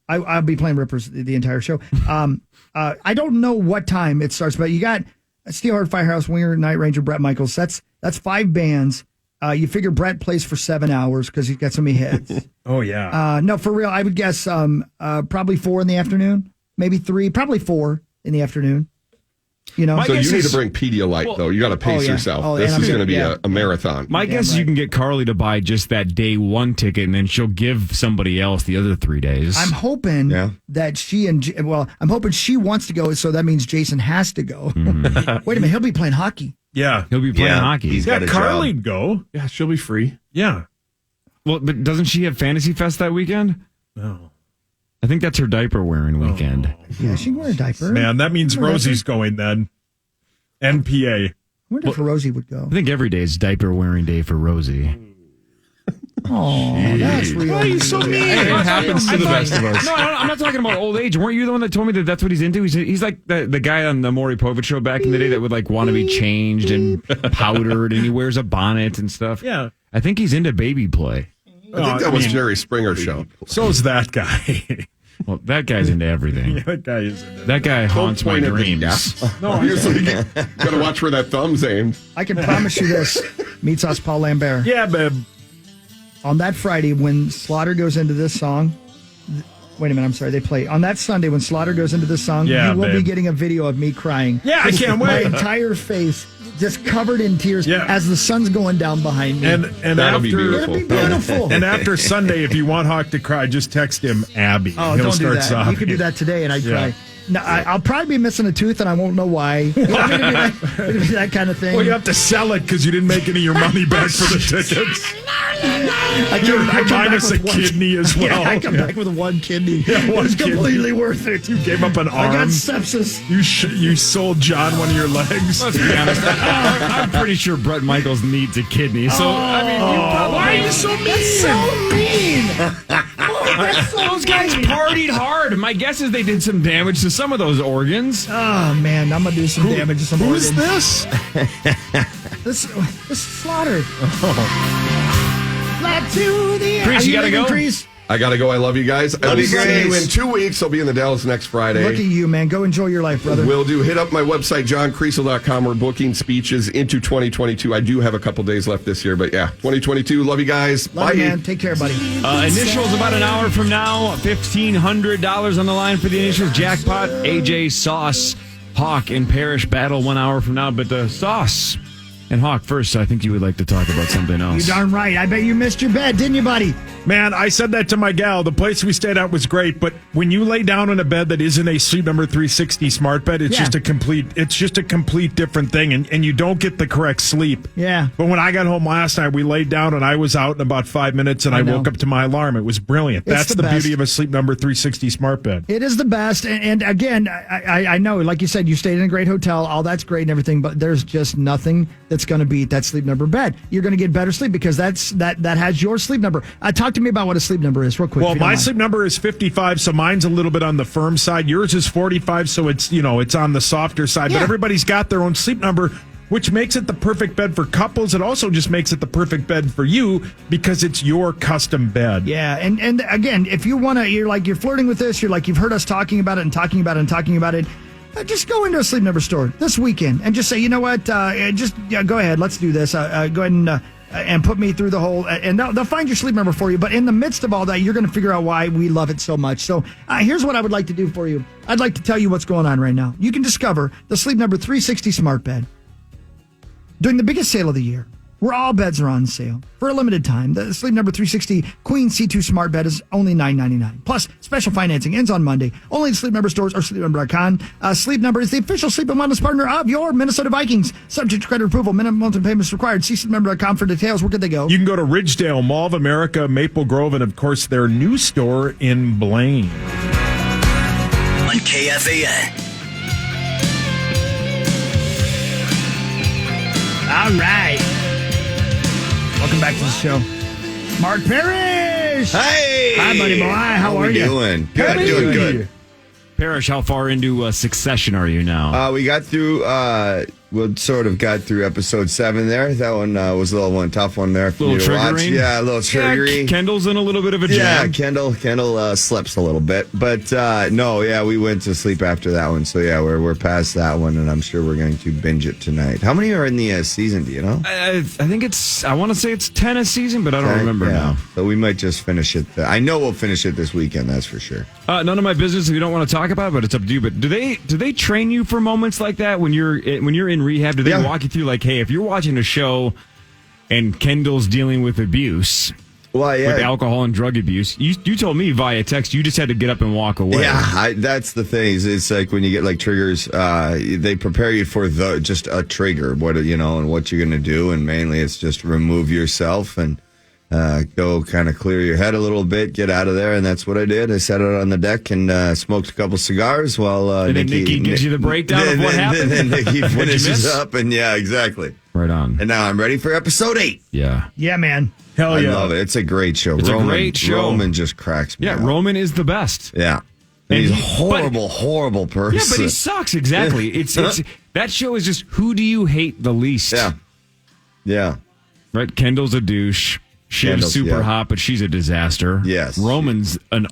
I'll be playing Rippers the entire show. I don't know what time it starts, but you got Steelheart, Firehouse, Winger, Night Ranger, Brett Michaels. That's 5 bands. You figure Brett plays for 7 hours because he's got so many hits. Oh, yeah. No, for real, I would guess probably 4 in the afternoon, maybe 3, probably 4 in the afternoon. You know, so you need to bring Pedialyte, though. You got to pace yourself. This is going to be a marathon. My guess is you can get Carly to buy just that day 1 ticket, and then she'll give somebody else the other 3 days. I'm hoping that I'm hoping she wants to go, so that means Jason has to go. Wait a minute, he'll be playing hockey. Yeah. He'll be playing hockey. He's got a Carly'd job. go. Yeah, she'll be free. Yeah. Well, but doesn't she have Fantasy Fest that weekend? No. I think that's her diaper wearing weekend. Yeah, she can wear a diaper. Man, that means Rosie's going then. NPA. I wonder if Rosie would go. I think every day is diaper wearing day for Rosie. Oh, that's real. Why are you so mean? It happens to the best of us. No, I'm not talking about old age. Weren't you the one that told me that that's what he's into? He's like the guy on the Maury Povich show back in the day that would like want to be changed and powdered, and he wears a bonnet and stuff. Yeah. I think he's into baby play. I think that was Jerry Springer's show. So is that guy. Well, that guy's into everything. Yeah, that guy is into That guy haunts my dreams. No, seriously, gotta watch where that thumb's aimed. I can promise you this. Meat Sauce Paul Lambert. Yeah, babe. On that Friday, when Slaughter goes into this song, wait a minute, I'm sorry, they play. On that Sunday, when Slaughter goes into this song, Yeah, you will be babe. getting a video of me crying. Yeah, I can't My wait. entire face just covered in tears Yeah. as the sun's going down behind me. And That'll be beautiful. It'll be beautiful. And after Sunday, if you want Hawk to cry, just text him Abby. Oh, He'll don't do start that. sobbing. You could do that today, and I'd Yeah. cry. No, I'll probably be missing a tooth, and I won't know why. You know, it'll be that kind of thing. Well, you have to sell it because you didn't make any of your money back for the tickets. I You're come back minus a with one- kidney as well. Yeah, I come back with one kidney. Yeah, one It's kidney. completely worth it. You gave up an I got arm. sepsis. You sold John one of your legs. Let's be honest. I'm pretty sure Brett Michaels needs a kidney. So, I mean, Why are you so mean? That's so mean. Those guys partied hard. My guess is they did some damage to some of those organs. Oh man, I'm gonna do some damage to some Who's organs. this? This Slaughter. Flat to the Chris, Are you gotta leaving, go? Chris? I gotta go. I love you guys. I will you, see you Grace. in 2 weeks. I'll be in the Dalles next Friday. Look at you, man. Go enjoy your life, brother. Will do. Hit up my website, johncreasel.com. We're booking speeches into 2022. I do have a couple days left this year, but yeah, 2022. Love you guys. Love Bye. you, man. Take care, buddy. Initials about an hour from now. $1,500 on the line for the initials jackpot. AJ, Sauce, Hawk, and Parrish battle 1 hour from now. But the Sauce and Hawk first, I think you would like to talk about something You else. darn right. I bet you missed your bed, didn't you, buddy? Man, I said that to my gal. The place we stayed at was great, but when you lay down in a bed that isn't a Sleep Number 360 smart bed, it's Yeah. just a complete different thing, and you don't get the correct sleep. Yeah. But when I got home last night, we laid down and I was out in about 5 minutes, and I I know. woke up to my alarm. It was brilliant. It's That's the the best. beauty of a Sleep Number 360 smart bed. It is the best. And again, I know, like you said, you stayed in a great hotel. All that's great and everything, but there's just nothing that's going to beat that Sleep Number bed. You're going to get better sleep because that has your Sleep Number. Talk to me about what a Sleep Number is real quick. Well, if you don't my mind. sleep number is 55, so mine's a little bit on the firm side. Yours is 45, so it's on the softer side. Yeah. But everybody's got their own sleep number, which makes it the perfect bed for couples. It also just makes it the perfect bed for you because it's your custom bed. Yeah, and again, if you want to, you're flirting with this, you've heard us talking about it and talking about it and talking about it. Just go into a Sleep Number store this weekend and just say, you know what, go ahead, let's do this. Go ahead and put me through the whole, and they'll find your sleep number for you. But in the midst of all that, you're going to figure out why we love it so much. So here's what I would like to do for you. I'd like to tell you what's going on right now. You can discover the Sleep Number 360 smart bed during the biggest sale of the year, where all beds are on sale for a limited time. The Sleep Number 360 Queen C2 smart bed is only $9.99. Plus, special financing ends on Monday. Only in Sleep Number stores or sleepnumber.com. Sleep Number is the official sleep and wellness partner of your Minnesota Vikings. Subject to credit approval. Minimum monthly payments required. See sleepnumber.com for details. Where could they go? You can go to Ridgedale, Mall of America, Maple Grove, and of course their new store in Blaine. On KFAN. All right. Welcome back to the show. Mark Parrish. Hey. Hi, buddy boy. How are we you? doing? Good, doing good. Parrish, how far into Succession are you now? We got through, we sort of got through episode 7 there. That one was a little tough one there for me to watch. Yeah, a little triggery. Yeah, Kendall's in a little bit of a jam. Yeah, Kendall slips a little bit. But we went to sleep after that one. So yeah, we're past that one, and I'm sure we're going to binge it tonight. How many are in the season, do you know? I think I want to say it's 10 a season, but I don't remember now. So we might just finish it. I know we'll finish it this weekend, that's for sure. None of my business if you don't want to talk about it, but it's up to you. But do they train you for moments like that when you're in rehab? Do they walk you through like, hey, if you're watching a show and Kendall's dealing with abuse, with alcohol and drug abuse, you told me via text you just had to get up and walk away. Yeah, that's the thing. It's like when you get like triggers, they prepare you for just a trigger, and what you're going to do, and mainly it's just remove yourself and go kind of clear your head a little bit, get out of there, and that's what I did. I sat out on the deck and smoked a couple cigars while and then Nikki gives you the breakdown of what happened. And then Nikki What'd you finishes miss? up, and yeah, exactly. Right on. And now I'm ready for episode 8. Yeah. Yeah, man. Hell yeah. I love it. It's a great show. It's a great show. Roman just cracks me up. Roman is the best. Yeah. And he's a horrible person. Yeah, but he sucks. Exactly. It's that show is just who do you hate the least? Yeah. Right. Kendall's a douche. Shiv's Kendall's, super yeah. hot, but she's a disaster. Yes. Roman's an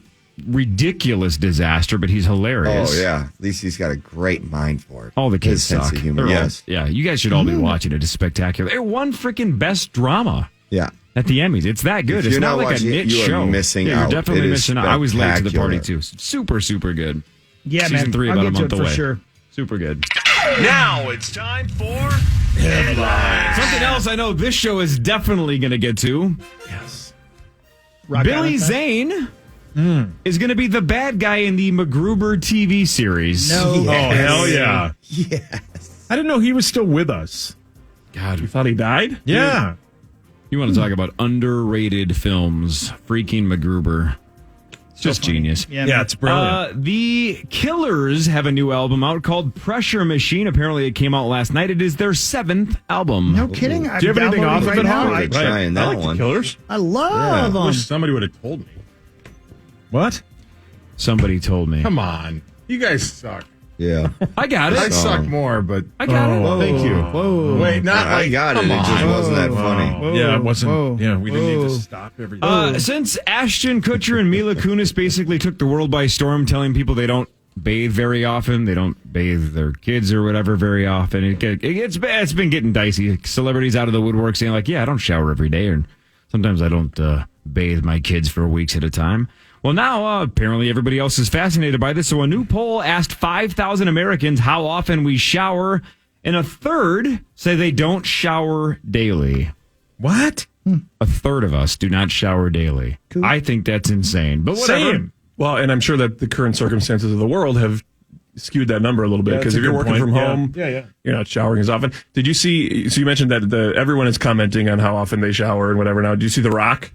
ridiculous disaster, but he's hilarious. Oh yeah. At least he's got a great mind for it. All the kids His sense suck. of humor. They're all- Yes. yeah. You guys should all be watching it. It's spectacular. It won freaking best drama. Yeah. At the Emmys. It's that good. If It's you're not not like watching a it, niche you are show. missing yeah, out. You're definitely It is missing out. I was late to the party spectacular. too. Super, super good. Yeah, Season man. 3 I'll about a get to month it for away. sure. Super good. Now it's time for Headlines. Something else I know this show is definitely going to get to. Yes. Billy Zane is going to be the bad guy in the MacGruber TV series. Oh, hell yeah. Yes. I didn't know he was still with us. God. You thought he died? Yeah. You want to talk about underrated films. Freaking MacGruber. It's just genius. Yeah, it's brilliant. The Killers have a new album out called Pressure Machine. Apparently, it came out last night. It is their 7th album. No kidding. Do you have anything off of it, now. Howard? Trying that I like one. the Killers. I love I them. wish somebody would have told me. What? Somebody told me. Come on. You guys suck. Yeah. I got it. I suck more, but I got it. Oh, thank you. Whoa. Wait, not I like got it. It just wasn't that funny. Yeah, it wasn't. Whoa. Yeah, we didn't need Whoa. to stop everything. Since Ashton Kutcher and Mila Kunis basically took the world by storm, telling people they don't bathe very often, they don't bathe their kids or whatever very often, it's been getting dicey. Celebrities out of the woodwork saying like, yeah, I don't shower every day, and sometimes I don't bathe my kids for weeks at a time. Well, now apparently everybody else is fascinated by this. So a new poll asked 5,000 Americans how often we shower, and a third say they don't shower daily. What? A third of us do not shower daily. Cool. I think that's insane. But whatever. Same. Well, and I'm sure that the current circumstances of the world have skewed that number a little bit Yeah, because that's if a you're good working point. from home, Yeah. you're not showering as often. Did you see? So you mentioned that everyone is commenting on how often they shower and whatever. Now, do you see The Rock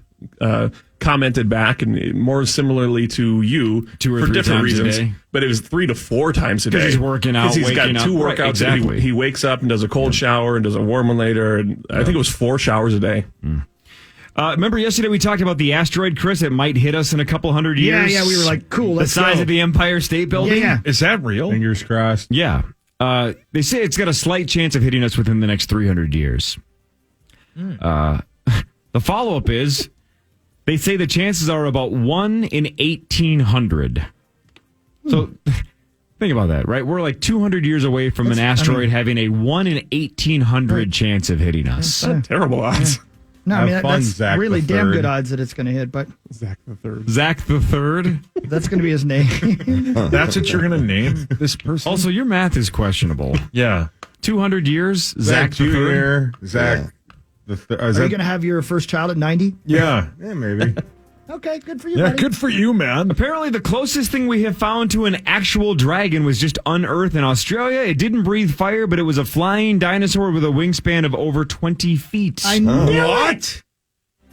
commented back and more similarly to you 2 or for 3 different times a reasons? day? But it was 3 to 4 times a day 'Cause he's working out, 'Cause he's got waking 2 up. Right, workouts. exactly. And he wakes up and does a cold shower and does a warm one later. And I think it was 4 showers a day. Remember yesterday we talked about the asteroid, Chris? It might hit us in a couple hundred years. Yeah, we were like, cool, let's The size go. of the Empire State Building? Yeah. Is that real? Fingers crossed. Yeah. They say it's got a slight chance of hitting us within the next 300 years. The follow-up is, they say the chances are about 1 in 1,800. So think about that, right? We're like 200 years away from an asteroid having a 1 in 1,800 chance of hitting us. Terrible odds. No, I mean, Have fun, that's Zach really the damn Third. good odds that it's going to hit, but Zach the Third. Zach the Third. that's going to be his name. That's what you're going to name this person? Also, your math is questionable. Yeah. 200 years, Zach the Third. Jr. Zach. Are you going to have your first child at 90? Yeah. Yeah, maybe. Okay, good for you, Yeah, buddy. good for you, man. Apparently, the closest thing we have found to an actual dragon was just unearthed in Australia. It didn't breathe fire, but it was a flying dinosaur with a wingspan of over 20 feet. I knew it. What?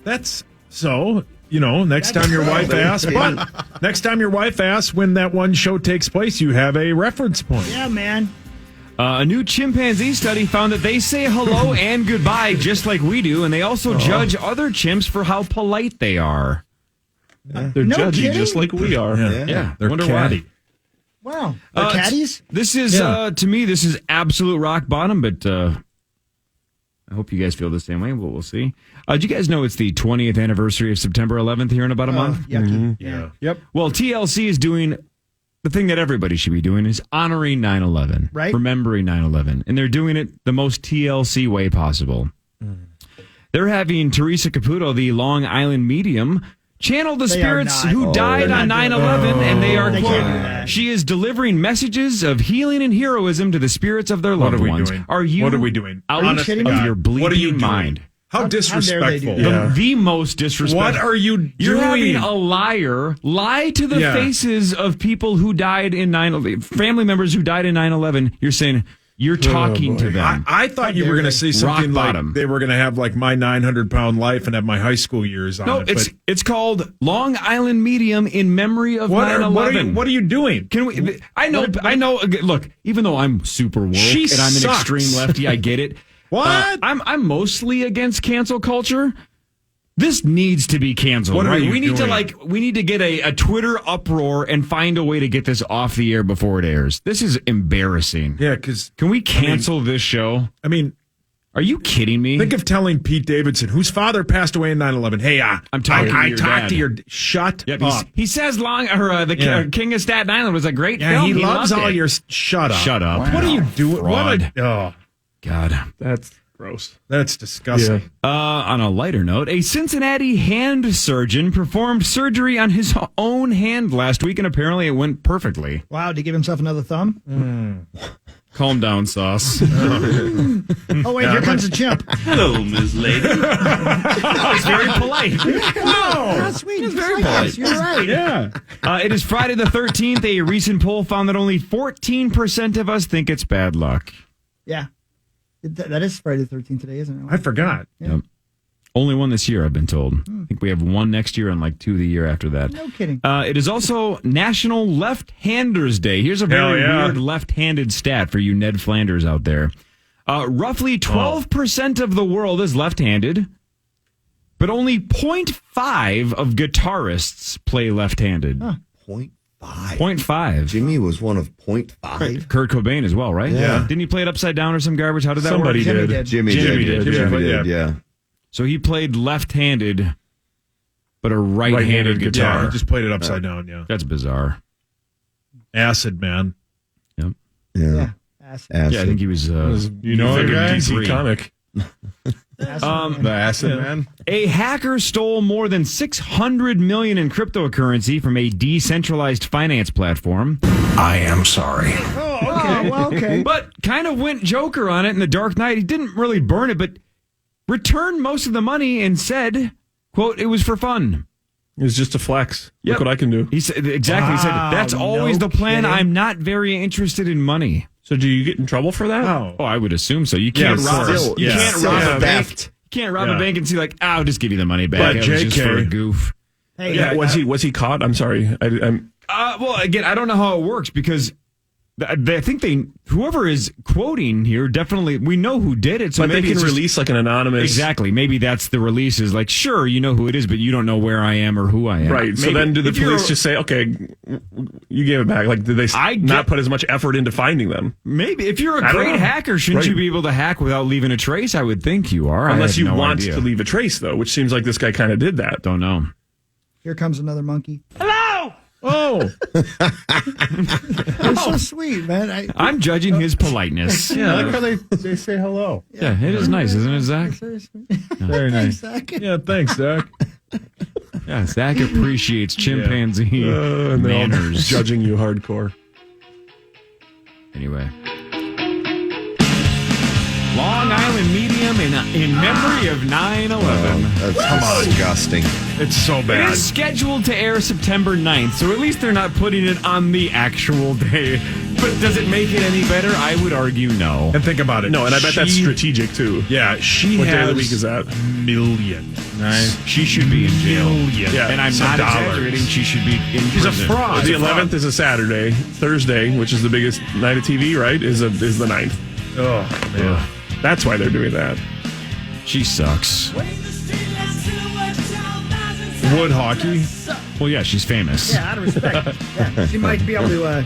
That's so. Next time your wife asks, when that one show takes place, you have a reference point. Yeah, man. A new chimpanzee study found that they say hello and goodbye just like we do, and they also judge other chimps for how polite they are. They're No judgy kidding? just like we are. Yeah, They're wonder catty. why. Wow. The caddies? This is, to me, this is absolute rock bottom, but I hope you guys feel the same way. We'll see. Do you guys know it's the 20th anniversary of September 11th here in about a month? Yucky. Yeah. Yep. Well, TLC is doing the thing that everybody should be doing is honoring 9/11, Right. remembering 9/11, and they're doing it the most TLC way possible. They're having Teresa Caputo, the Long Island medium, channel the They are spirits not. who died they're on not doing 9/11, and they are, They quote, can't do that. she is delivering messages of healing and heroism to the spirits of their What loved are we ones. doing? Are you What are we doing? out Honest to of God. your bleeding What are you doing? mind? How How dare they disrespectful. do that? The most disrespectful. What are you doing? You're having a liar lie to the Yeah. faces of people who died in 9/11, family members who died in 9/11. You're saying, You're talking to them. I thought you were going to say something Rock like bottom. they were going to have like my 900-pound life and have my high school years on No, it. it's called Long Island Medium in memory of 9/11. What are you doing? Can we? I know. Look, even though I'm super woke She and I'm an sucks. extreme lefty, I get it. What? I'm mostly against cancel culture. This needs to be canceled. What are right? you We need doing? we need to get a Twitter uproar and find a way to get this off the air before it airs. This is embarrassing. Yeah, because can we cancel this show? I mean, are you kidding me? think of telling Pete Davidson, whose father passed away in 9/11, hey, I'm talking to I your talked dad. to your Shut Yep, up. he says the King of Staten Island was a great Yeah, film. he loves loved all it. your shut up. Shut up. What are you doing? Fraud. Oh, God. That's gross. That's disgusting. On a lighter note, a Cincinnati hand surgeon performed surgery on his own hand last week, and apparently it went perfectly. Wow, did he give himself another thumb? Calm down, Sauce. Oh, wait, here comes a chimp. Hello, Miss Lady. It's very polite. No, That's sweet. It's Just very like polite. us. You're right. yeah. It is Friday the 13th. A recent poll found that only 14% of us think it's bad luck. Yeah. That is Friday the 13th today, isn't it? I forgot. Yep. Only one this year, I've been told. I think we have one next year and like two the year after that. No kidding. It is also National Left-Handers Day. Here's a very weird left-handed stat for you Ned Flanders out there. Roughly 12% of the world is left-handed, but only 0.5 of guitarists play left-handed. 0.5. Jimmy was one of 0.5. Kurt Cobain as well, right? Yeah. Didn't he play it upside down or some garbage? How did that Somebody work? did. did. Jimmy did. Yeah. So he played left-handed, but a right-handed guitar. Yeah, he just played it upside down. Yeah, That's bizarre. Acid man. Yep. Yeah. Acid. Yeah, I think he was. You know, Figure a DC DC comic. The acid man. A hacker stole more than $600 million in cryptocurrency from a decentralized finance platform. I am sorry. Oh, okay. Well, okay. But kind of went Joker on it in the Dark Knight. He didn't really burn it, but returned most of the money and said, quote, it was for fun. It was just a flex. Yep. Look what I can do. He said exactly. He said that's always no the plan. kidding. I'm not very interested in money. So do you get in trouble for that? Oh, Oh, I would assume so. You can't Yeah, rob. still- You yeah. can't Still rob a bank. theft. You can't rob Yeah. a bank and see like, I'll just give you the money back. But It was just JK. for a goof. Hey, Yeah, was he caught? I'm sorry. I'm Well, again, I don't know how it works because I think whoever is quoting here definitely we know who did it. So but they maybe can it's just- release like an anonymous. exactly. Maybe that's the release is like, sure, you know who it is, but you don't know where I am or who I am. Right. So Maybe. then do the If you're- police just say, okay, you gave it back? Like, did they I not get- put as much effort into finding them? Maybe if you're a I don't great know. hacker, shouldn't Right. you be able to hack without leaving a trace? I would think you are. I Unless have you no want idea. to leave a trace, though, which seems like this guy kind of did that. Don't know. here comes another monkey. Oh, It's so sweet, man. I'm judging his politeness. I like how they say hello. Yeah, it is nice, isn't it, Zach? Very nice. yeah. Thanks, Zach. Yeah, Zach appreciates chimpanzee and they're all manners. judging you hardcore. Anyway. Long Island Medium in memory of 9/11. That's disgusting. It's so It bad. is scheduled to air September 9th, so at least they're not putting it on the actual day. But does it make it any better? I would argue no. And think about it. No, and I bet that's strategic, too. Yeah, she What has day of the week is that? millions. Nice. She should be in jail. Millions. Yeah, And I'm some not dollars. exaggerating. She should be in She's a prison. fraud. The 11th is a Saturday. Thursday, which is the biggest night of TV, right, is the 9th. Oh, man. That's why they're doing that. She sucks. Wood hockey. Well, yeah, she's famous. Yeah, out of respect. Yeah, she might be able to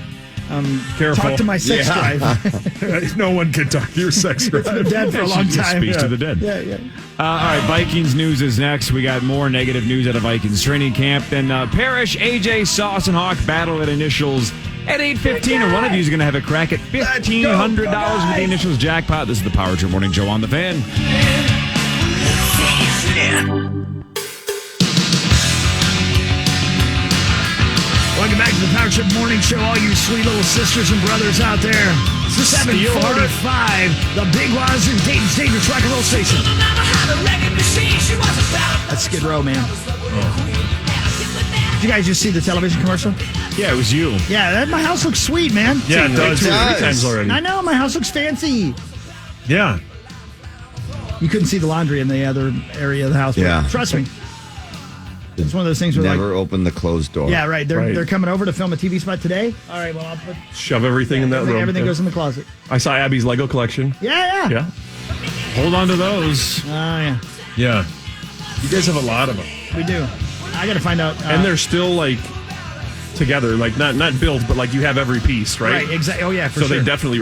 Careful. talk to my sex drive. No one can talk to your sex drive. It's been dead for a long time. Speaks to the dead. Yeah, yeah. All right, Vikings news is next. We got more negative news out of Vikings training camp. Then Parrish, AJ, Sauce, and Hawk battle at initials at 8:15, and one of you is going to have a crack at $1,500 with the initials jackpot. This is the Power Trip Morning Show on the Fan. Welcome back to the Power Trip Morning Show, all you sweet little sisters and brothers out there. It's 7:45, the big ones in Dayton's dangerous rock and roll station. That's Skid Row, man. Did you guys just see the television commercial? Yeah, it was you. Yeah, my house looks sweet, man. Yeah, it does. 2 or 3 times already. I know, my house looks fancy. Yeah. You couldn't see the laundry in the other area of the house. but Yeah. Trust me. It's one of those things where Never open the closed door. yeah, right. They're Right. they're coming over to film a TV spot today. All right, well, I'll put Shove everything in that room. everything Yeah. goes in the closet. I saw Abby's Lego collection. Yeah. Yeah. Hold on to those. Oh, yeah. Yeah. You guys have a lot of them. We do. I got to find out. And they're still like together, like not built, but like you have every piece, right? Right, exactly. Oh, yeah, for so sure. they definitely,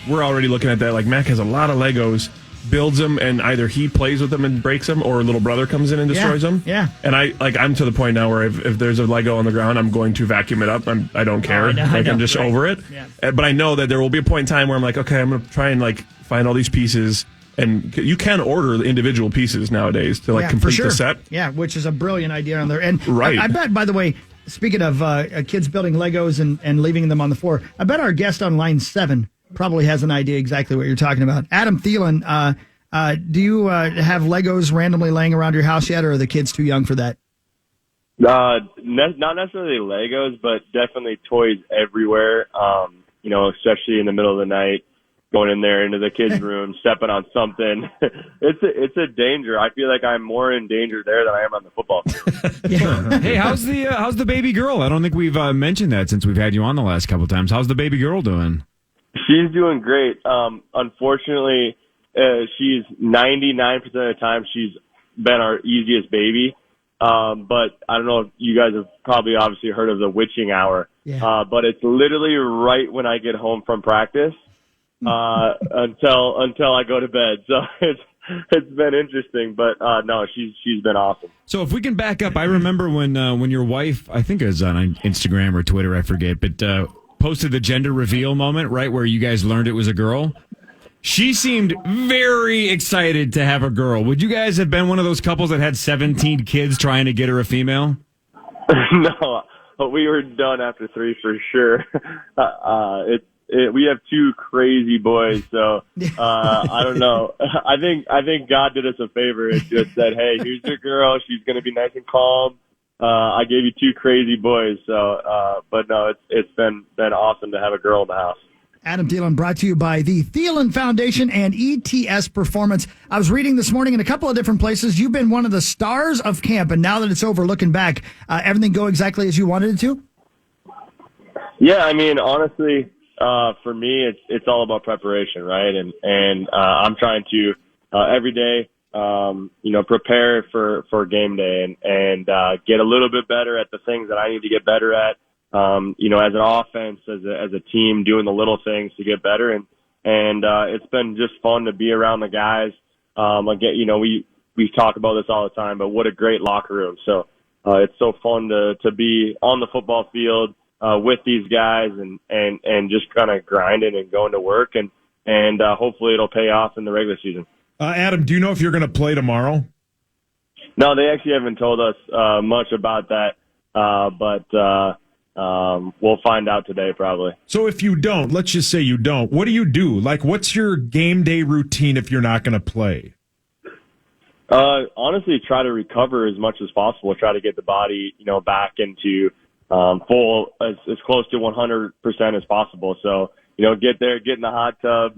we're already looking at that. Like Mac has a lot of Legos, builds them, and either he plays with them and breaks them, or little brother comes in and destroys them. Yeah. And I'm to the point now where if there's a Lego on the ground, I'm going to vacuum it up. I don't care. I know, I'm just right. over it. Yeah. But I know that there will be a point in time where I'm like, okay, I'm going to try and like find all these pieces. And you can order the individual pieces nowadays to like Yeah, complete for sure. the set. Yeah, which is a brilliant idea on there. And Right. I bet, by the way, speaking of kids building Legos and leaving them on the floor, I bet our guest on line 7 probably has an idea exactly what you're talking about. Adam Thielen, do you have Legos randomly laying around your house yet, or are the kids too young for that? Not necessarily Legos, but definitely toys everywhere. Especially in the middle of the night, going in there into the kids' room, stepping on something. It's a danger. I feel like I'm more in danger there than I am on the football field. Hey, how's the baby girl? I don't think we've mentioned that since we've had you on the last couple of times. How's the baby girl doing? She's doing great. Unfortunately, she's 99% of the time she's been our easiest baby. But I don't know if you guys have probably obviously heard of the witching hour. Yeah. But it's literally right when I get home from practice until I go to bed. So it's been interesting, but no, she's been awesome. So if we can back up, I remember when your wife, I think it was on Instagram or Twitter, I forget, but posted the gender reveal moment, right, where you guys learned it was a girl. She seemed very excited to have a girl. Would you guys have been one of those couples that had 17 kids trying to get her a female? No, we were done after 3 for sure. We have 2 crazy boys, so I don't know. I think God did us a favor and just said, "Hey, here's your girl. She's going to be nice and calm. I gave you 2 crazy boys." So, but no, it's been awesome to have a girl in the house. Adam Thielen, brought to you by the Thielen Foundation and ETS Performance. I was reading this morning in a couple of different places. You've been one of the stars of camp, and now that it's over, looking back, everything go exactly as you wanted it to? Yeah, I mean, honestly, for me, it's all about preparation, right? And I'm trying to every day, prepare for game day and get a little bit better at the things that I need to get better at. As an offense, as a team, doing the little things to get better, and it's been just fun to be around the guys. We talk about this all the time, but what a great locker room. So it's so fun to be on the football field with these guys and just kind of grinding and going to work, and hopefully it'll pay off in the regular season. Adam, do you know if you're going to play tomorrow? No, they actually haven't told us much about that, but we'll find out today probably. So if you don't, let's just say you don't, what do you do? Like, what's your game day routine if you're not going to play? Honestly, try to recover as much as possible. Try to get the body, back into full as close to 100% as possible. So, get there, get in the hot tub,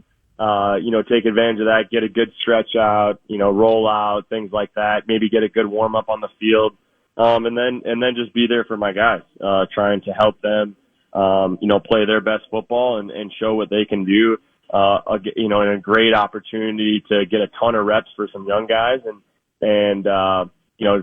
take advantage of that, get a good stretch out, roll out, things like that. Maybe get a good warm up on the field. And then just be there for my guys, trying to help them, play their best football and show what they can do. And a great opportunity to get a ton of reps for some young guys and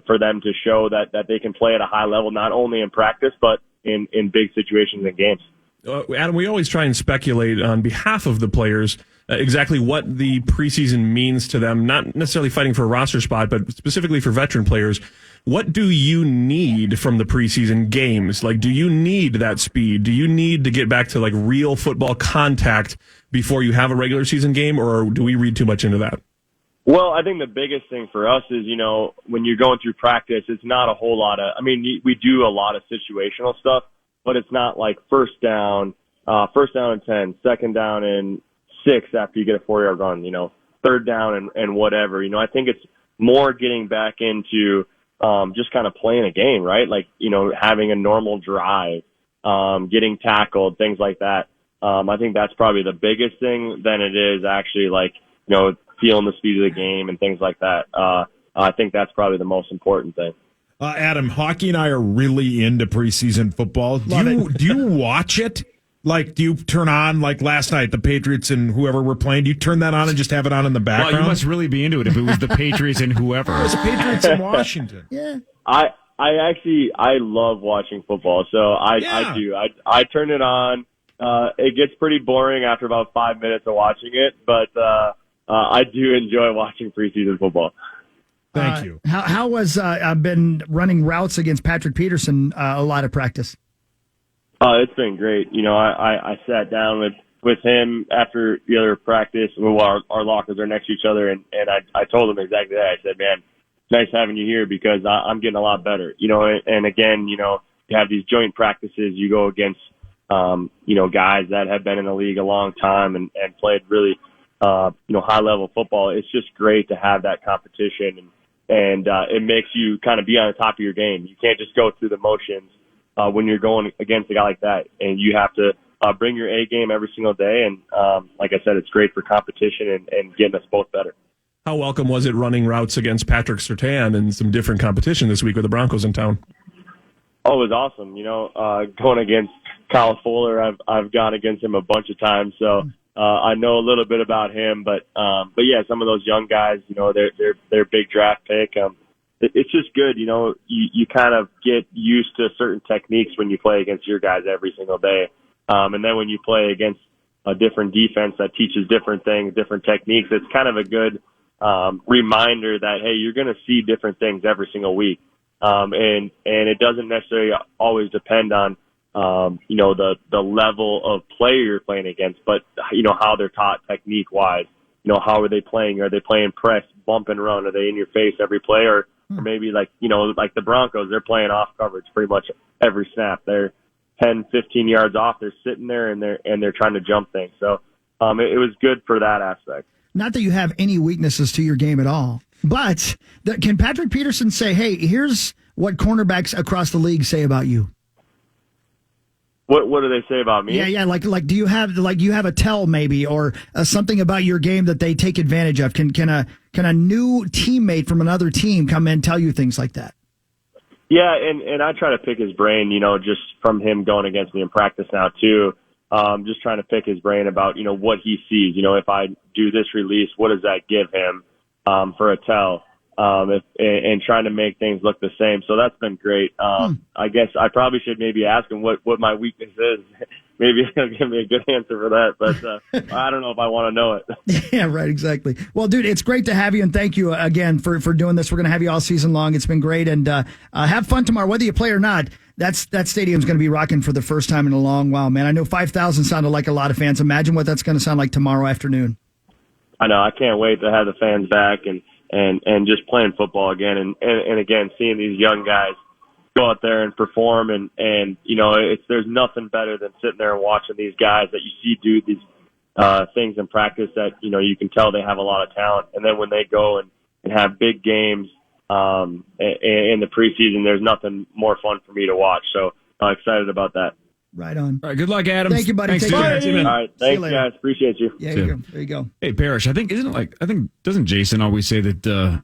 for them to show that they can play at a high level, not only in practice, but in big situations and games. Adam, we always try and speculate on behalf of the players exactly what the preseason means to them, not necessarily fighting for a roster spot, but specifically for veteran players. What do you need from the preseason games? Like, do you need that speed? Do you need to get back to like real football contact before you have a regular season game, or do we read too much into that? Well, I think the biggest thing for us is, when you're going through practice, it's not a whole lot of, we do a lot of situational stuff, but it's not like first down and 10, second down and 6 after you get a 4-yard run, third down and whatever. I think it's more getting back into just kind of playing a game, right? Like, having a normal drive, getting tackled, things like that. I think that's probably the biggest thing than it is actually like, feeling the speed of the game and things like that. I think that's probably the most important thing. Adam, Hockey and I are really into preseason football. Do you watch it? Like, do you turn on, like last night, the Patriots and whoever were playing? Do you turn that on and just have it on in the background? Well, you must really be into it if it was the Patriots and whoever. It was the Patriots in Washington. Yeah. I love watching football, so I do. I turn it on. It gets pretty boring after about 5 minutes of watching it, but I do enjoy watching preseason football. Thank you. How was been running routes against Patrick Peterson a lot of practice? It's been great. I sat down with him after the other practice. Well, our lockers are next to each other, and I told him exactly that. I said, man, it's nice having you here because I'm getting a lot better. And again, you have these joint practices. You go against, guys that have been in the league a long time and played really, high-level football. It's just great to have that competition, and it makes you kind of be on the top of your game. You can't just go through the motions when you're going against a guy like that, and you have to bring your A game every single day. And like I said, it's great for competition and getting us both better. How welcome was it running routes against Patrick Surtain and some different competition this week with the Broncos in town? Oh, it was awesome. Going against Kyle Fuller, I've gone against him a bunch of times, so I know a little bit about him. But yeah, some of those young guys, they're big draft pick. It's just good, you kind of get used to certain techniques when you play against your guys every single day. And then when you play against a different defense that teaches different things, different techniques, it's kind of a good reminder that, hey, you're going to see different things every single week. And it doesn't necessarily always depend on, the level of player you're playing against, but, how they're taught technique-wise. How are they playing? Are they playing press, bump and run? Are they in your face every play? Or maybe like the Broncos, they're playing off coverage pretty much every snap. They're 10, 15 yards off. They're sitting there and they're trying to jump things. So it was good for that aspect. Not that you have any weaknesses to your game at all, but can Patrick Peterson say, hey, here's what cornerbacks across the league say about you? What do they say about me? Yeah. Like, do you have a tell maybe, or something about your game that they take advantage of? Can a new teammate from another team come in and tell you things like that? Yeah, and I try to pick his brain, just from him going against me in practice now too. Just trying to pick his brain about, what he sees. If I do this release, what does that give him for a tell? And trying to make things look the same. So that's been great. I guess I probably should maybe ask him what my weakness is. Maybe he'll give me a good answer for that, but I don't know if I want to know it. Yeah, right, exactly. Well, dude, it's great to have you, and thank you again for doing this. We're going to have you all season long. It's been great, and have fun tomorrow, whether you play or not. That stadium's going to be rocking for the first time in a long while, man. I know 5,000 sounded like a lot of fans. Imagine what that's going to sound like tomorrow afternoon. I know. I can't wait to have the fans back and just playing football again, and again, seeing these young guys go out there and perform, and there's nothing better than sitting there and watching these guys that you see do these things in practice that, you can tell they have a lot of talent. And then when they go and have big games in the preseason, there's nothing more fun for me to watch. So I'm excited about that. Right on. All right, good luck, Adam. Thank you, buddy. Thanks, Take care. All right, thanks, guys. Appreciate you. Yeah, there you go. Hey, Parrish, doesn't Jason always say that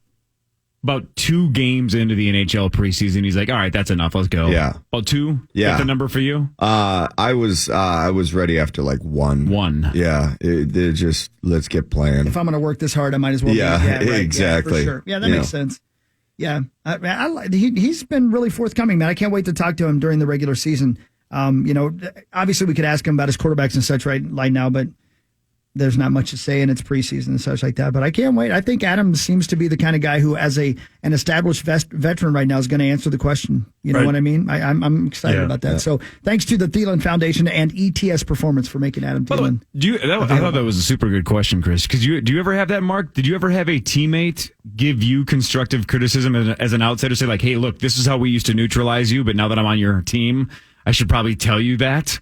about 2 games into the NHL preseason, he's like, all right, that's enough. Let's go. Yeah. About 2? Yeah. Is that the number for you? I was ready after like 1. 1. Yeah. They're just, let's get playing. If I'm going to work this hard, I might as well. Yeah, right. exactly. Yeah, for sure. Yeah, that makes sense. Yeah. He's been really forthcoming, man. I can't wait to talk to him during the regular season. Obviously we could ask him about his quarterbacks and such right now, but there's not much to say, and it's preseason and such like that. But I can't wait. I think Adam seems to be the kind of guy who, as an established veteran right now, is going to answer the question. You know what I mean? I'm excited about that. Yeah. So thanks to the Thielen Foundation and ETS Performance for making Adam Thielen. I thought that was a super good question, Chris. Because do you ever have that, Mark? Did you ever have a teammate give you constructive criticism as an outsider, say like, hey, look, this is how we used to neutralize you, but now that I'm on your team, I should probably tell you that.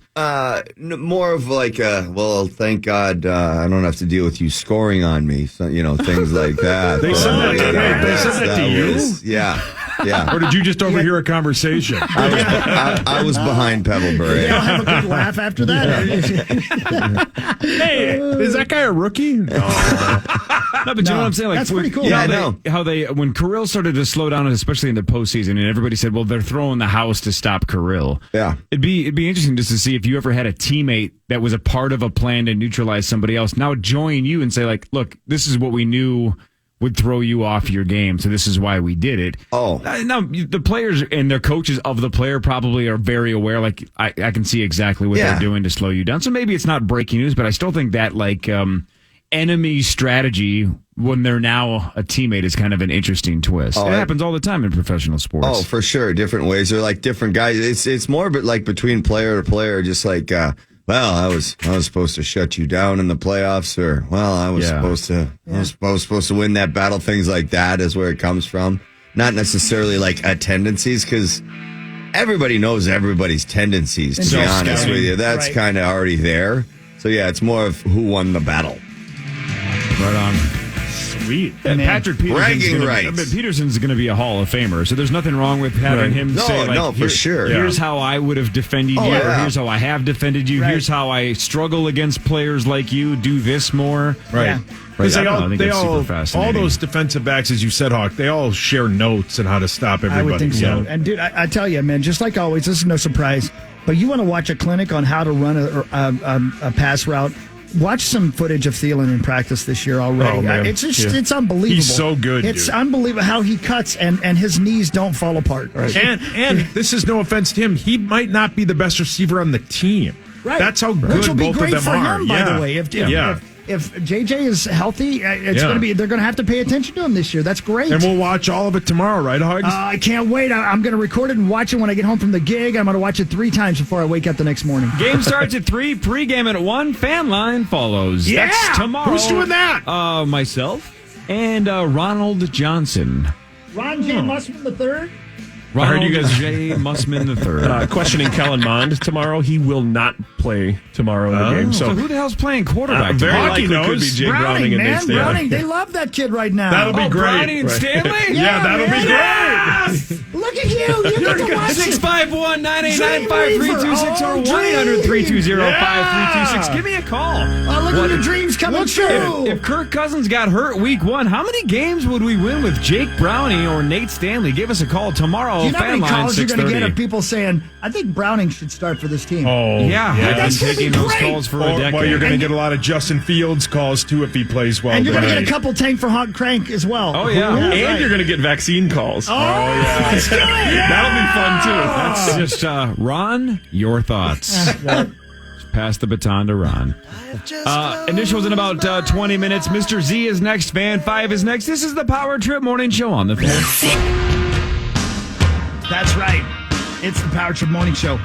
More of like, well, thank God I don't have to deal with you scoring on me. So, things like that. They said that to you? Yeah. Yeah. Or did you just overhear a conversation? I was behind Pebblebury. You don't have a good laugh after that? Hey, is that guy a rookie? No. No, but you know what I'm saying? Like, That's pretty cool. Yeah, I know. How they when Kirill started to slow down, especially in the postseason, and everybody said, "Well, they're throwing the house to stop Kirill." Yeah, it'd be interesting just to see if you ever had a teammate that was a part of a plan to neutralize somebody else. Now join you and say, like, "Look, this is what we knew would throw you off your game, so this is why we did it." Oh, now the players and their coaches of the player probably are very aware. Like, I can see exactly what they're doing to slow you down. So maybe it's not breaking news, but I still think that enemy strategy when they're now a teammate is kind of an interesting twist. It happens all the time in professional sports. Oh, for sure. Different ways. They're like different guys. It's more but like between player to player, just like, well, I was supposed to shut you down in the playoffs, or I was supposed to win that battle. Things like that is where it comes from. Not necessarily like tendencies, because everybody knows everybody's tendencies, to be honest with you. That's kind of already there. So yeah, it's more of who won the battle. Right on. Sweet. And Patrick Peterson's going to be a Hall of Famer, so there's nothing wrong with having him say, like, for sure. Here's how I would have defended you, or here's how I have defended you, here's how I struggle against players like you, do this more. Right. Yeah. Because I think that's super fascinating. all those defensive backs, as you said, Hawk, they all share notes on how to stop everybody. I would think so. And, dude, I tell you, man, just like always, this is no surprise, but you want to watch a clinic on how to run a pass route, watch some footage of Thielen in practice this year already. Oh, man. It's just it's unbelievable. He's so good, It's dude. unbelievable how he cuts and his knees don't fall apart. Right. And this is no offense to him, he might not be the best receiver on the team. Right. That's how good Which will be both great of them for are. him, by the way. If JJ is healthy, it's going to be. They're going to have to pay attention to him this year. That's great. And we'll watch all of it tomorrow, right, Hugs? I can't wait. I'm going to record it and watch it when I get home from the gig. I'm going to watch it 3 times before I wake up the next morning. Game starts at 3, pregame at 1, fan line follows. Yeah! That's tomorrow. Who's doing that? Myself and Ronald Johnson. Ron J. Mussman III? Ronald I heard you guys J. Mussman III. Questioning Kellen Mond tomorrow. He will not play tomorrow in the game. So who the hell's playing quarterback? Very Hockey likely knows. could be Jake Browning and Nate Man, Stanley. Browning, they love that kid right now. That'll be great. Browning and Stanley? Yeah, that'll be great. Yes! Look at you. You get to watch it. 651-989-5326 or 1-800-320-5326. Give me a call. Look at your dreams coming true. If Kirk Cousins got hurt week 1, how many games would we win with Jake Browning or Nate Stanley? Give us a call tomorrow. Do you know how many Fan line calls you're going to get 630. of people saying, I think Browning should start for this team? Oh, yeah. I've been That's gonna taking be those great. calls for a decade. Well, you're going to get a lot of Justin Fields calls, too, if he plays well. And you're going to tonight. get a couple Tank for Hawk Crank as well. Oh, yeah. And right. you're going to get vaccine calls. Oh, yeah. Let's do it. That'll be fun, too. That's just, Ron, your thoughts. Just pass the baton to Ron. Initials in about 20 minutes. Mr. Z is next. Fan 5 is next. This is the Power Trip Morning Show on the Fan. That's right. It's the Power Trip Morning Show.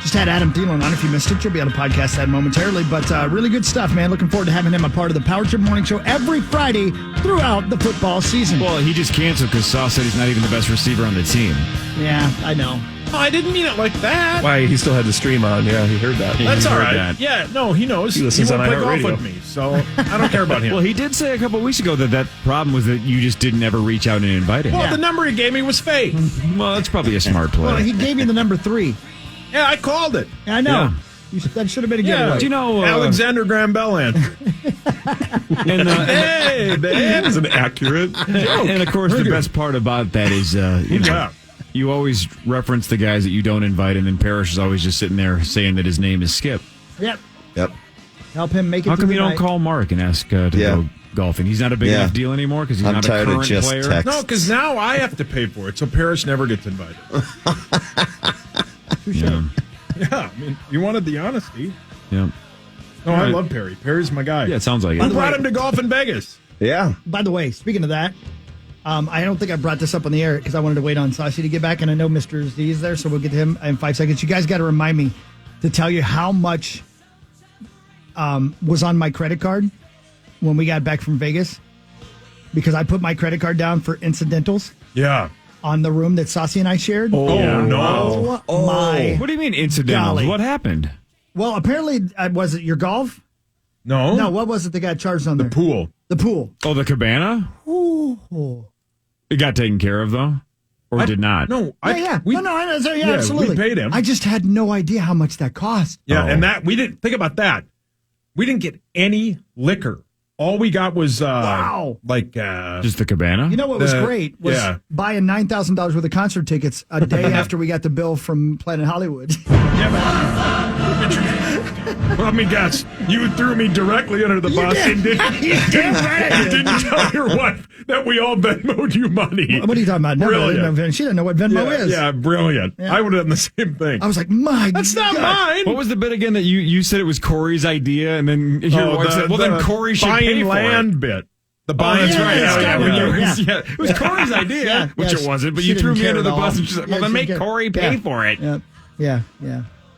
Just had Adam Thielen on. If you missed it, you'll be able to podcast that momentarily. But really good stuff, man. Looking forward to having him a part of the Power Trip Morning Show every Friday throughout the football season. Well, he just canceled because Sauce said he's not even the best receiver on the team. Yeah, I know. Oh, I didn't mean it like that. Why, he still had the stream on. Yeah, he heard that. That's He all heard right. that. Yeah, no, he knows. He listens won't on play golf iHeartRadio. with me, so I don't care about him. Well, he did say a couple weeks ago that problem was that you just didn't ever reach out and invite him. Well, the number he gave me was fake. Well, that's probably a smart play. Well, he gave you the number 3. Yeah, I called it. I know. Yeah. That should have been a giveaway. Do you know Alexander Graham Bell answered. Hey, babe. That was an accurate joke. And of course, the best part about that is, you always reference the guys that you don't invite, and then Parrish is always just sitting there saying that his name is Skip. Yep. Yep. Help him make it How through come the you don't night. call Mark and ask to go golfing? He's not a big enough deal anymore because he's I'm not a tired of current just player. text. No, because now I have to pay for it, so Parrish never gets invited. Yeah. Yeah, I mean, you wanted the honesty. Yeah. No, I love Perry. Perry's my guy. Yeah, it sounds like it. Who brought him to golf in Vegas? Yeah. By the way, speaking of that, I don't think I brought this up on the air because I wanted to wait on Sashi to get back, and I know Mr. Z is there, so we'll get to him in 5 seconds. You guys got to remind me to tell you how much was on my credit card when we got back from Vegas, because I put my credit card down for incidentals. Yeah. on the room that Saucy and I shared. no. My What do you mean incidentals? golly. What happened? Well, apparently, was it your golf? No. No, what was it that got charged on there? Pool. The pool. Oh, the cabana? Ooh. It got taken care of, though? Or did not? No. Yeah. Absolutely. We paid him. I just had no idea how much that cost. Yeah, and that we didn't think about that. We didn't get any liquor. All we got was just the cabana. You know what was great was buying $9,000 worth of concert tickets a day after we got the bill from Planet Hollywood. Well, I mean, guys, you threw me directly under the bus and didn't tell your wife that we all Venmoed you money. What are you talking about? No, Brilliant. She didn't know what Venmo is. Yeah, brilliant. Yeah. I would have done the same thing. I was like, that's not mine. What was the bit again that you said it was Corey's idea, and then your wife said, well, then Corey should pay for land it. bit. The That's right. Yeah. It was Corey's idea, which it wasn't, but She you threw didn't me under care the at bus, all. and she's like, well, then make Corey pay for it. Yeah.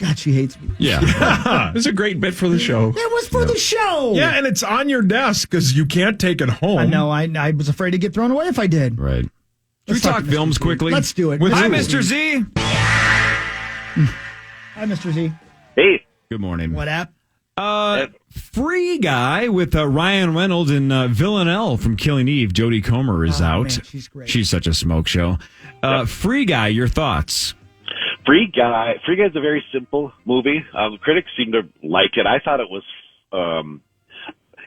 God, she hates me. Yeah. It was a great bit for the show. It was for the show. Yeah, and it's on your desk because you can't take it home. I know. I was afraid to get thrown away if I did. Right. Should we Let's talk to films Mr. Z. quickly? Let's do it. Hi, Mr. Z. Hi, Mr. Z. Hey. Good morning. What app? Free Guy with Ryan Reynolds and Villanelle from Killing Eve. Jodie Comer is out. Man, she's great. She's such a smoke show. Free Guy, your thoughts? Free Guy is a very simple movie. Critics seem to like it. I thought it was,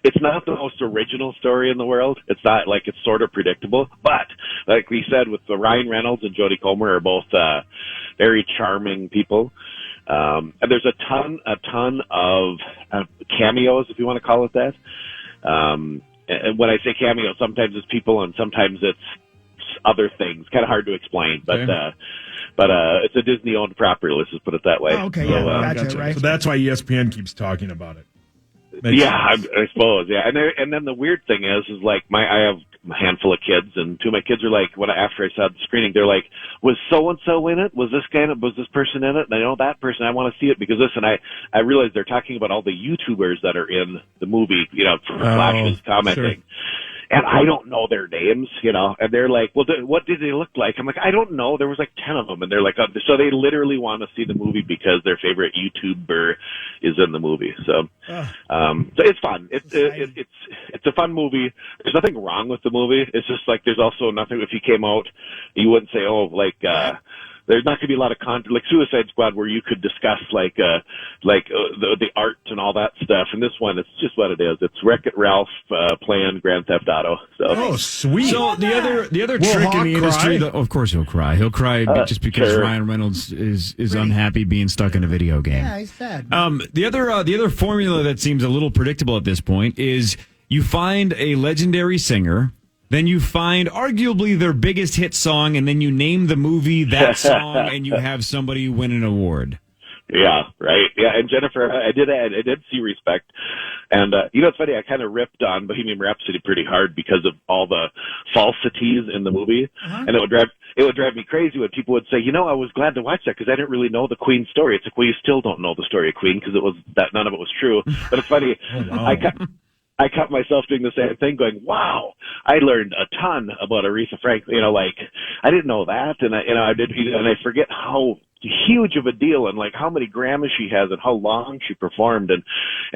it's not the most original story in the world. It's not like it's sort of predictable, but like we said, with the Ryan Reynolds and Jodie Comer are both, very charming people. And there's a ton of cameos, if you want to call it that. And when I say cameos, sometimes it's people and sometimes it's other things. Kind of hard to explain, but it's a Disney-owned property. Let's just put it that way. Oh, okay, So, gotcha, right. So that's why ESPN keeps talking about it. I suppose. Yeah, and then the weird thing is like I have a handful of kids, and two of my kids are like, after I saw the screening, they're like, was so and so in it? Was this person in it? And I know that person. I want to see it because this. And I realized they're talking about all the YouTubers that are in the movie. For flashes commenting. Sure. And I don't know their names, and they're like, well, what did they look like? I'm like, I don't know. There was like 10 of them. And they're like, so they literally want to see the movie because their favorite YouTuber is in the movie. So, so it's fun. It's a fun movie. There's nothing wrong with the movie. It's just like, there's also nothing, if you came out, you wouldn't say, there's not going to be a lot of content, like Suicide Squad, where you could discuss the art and all that stuff. And this one, it's just what it is. It's Wreck-It Ralph playing Grand Theft Auto. So. Sweet. So the other trick in the industry, of course he'll cry. He'll cry just because Ryan Reynolds is unhappy being stuck in a video game. Yeah, he's sad. The other formula that seems a little predictable at this point is you find a legendary singer. Then you find arguably their biggest hit song, and then you name the movie that song, and you have somebody win an award. Yeah, right. Yeah, and Jennifer, I did see Respect, and it's funny. I kind of ripped on Bohemian Rhapsody pretty hard because of all the falsities in the movie, and it would drive me crazy when people would say, I was glad to watch that because I didn't really know the Queen story. It's like, well, you still don't know the story of Queen because none of it was true. But it's funny. Oh, wow. I caught myself doing the same thing, going, "Wow, I learned a ton about Aretha Franklin." I didn't know that, and I forget how huge of a deal and like how many Grammys she has and how long she performed, and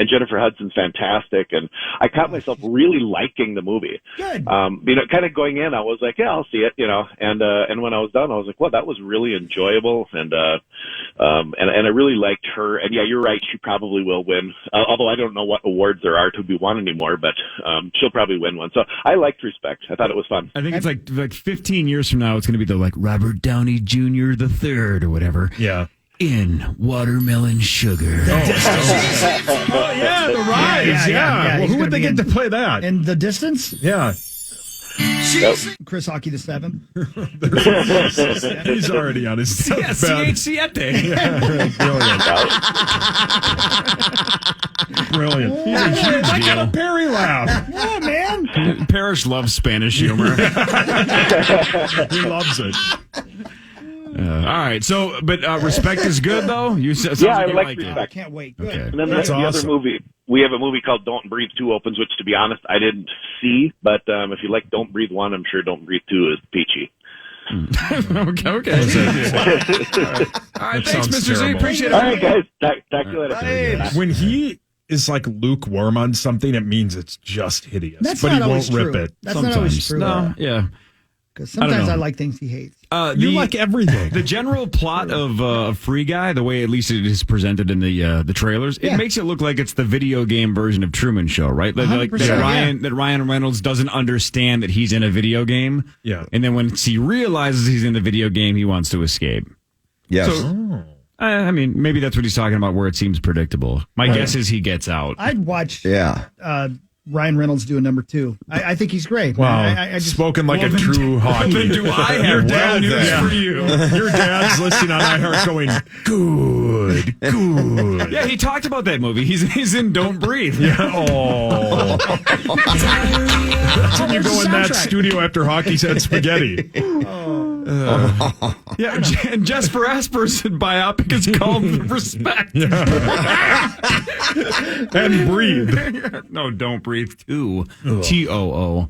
Jennifer Hudson's fantastic, and I caught myself really liking the movie. Good. Kind of going in, I was like, yeah, I'll see it, and when I was done, I was like, well, that was really enjoyable, and I really liked her, and yeah, you're right, she probably will win, although I don't know what awards there are to be won anymore, but she'll probably win one. So I liked Respect. I thought it was fun. I think it's like 15 years from now, it's going to be the Robert Downey Jr. the Third or whatever. Yeah. In Watermelon Sugar. Oh, yeah, The Rise. Yeah. Well, who would they get to play that? In The Distance? Yeah. Chris Hockey the Seventh. He's already on his deathbed. Brilliant. He's a huge deal. I got a Perry laugh. Yeah, man. Parrish loves Spanish humor. He loves it. All right, so but Respect is good though. You said I like Respect. I can't wait. Good. Okay. And then That's the awesome. other movie, we have a movie called Don't Breathe 2 opens, which to be honest, I didn't see, but if you like Don't Breathe 1, I'm sure Don't Breathe 2 is peachy. Okay. All right, thanks, Mr. Z. Appreciate it. All right, guys. Talk to you later. When he is like lukewarm on something, it means it's just hideous. That's but not he won't always rip true. it. That's not always true. No, yeah. Because sometimes know. I like things he hates. You like everything. The general plot of Free Guy, the way at least it is presented in the trailers, it makes it look like it's the video game version of Truman Show, right? Like that Ryan Reynolds doesn't understand that he's in a video game. Yeah. And then when he realizes he's in the video game, he wants to escape. Yes. So, I mean, maybe that's what he's talking about where it seems predictable. My guess is he gets out. I'd watch Yeah. Ryan Reynolds do a number 2. I think he's great. Wow. I just, Spoken like a true hockey. Then do I have bad news for you? Your dad's listening on iHeart going, good. Yeah, he talked about that movie. He's in Don't Breathe. Yeah. Oh. That's when you go in that studio after hockey's had spaghetti. Yeah, and Jesper Asper's biopic is called Respect. And Breathe. No, Don't Breathe 2. TOO.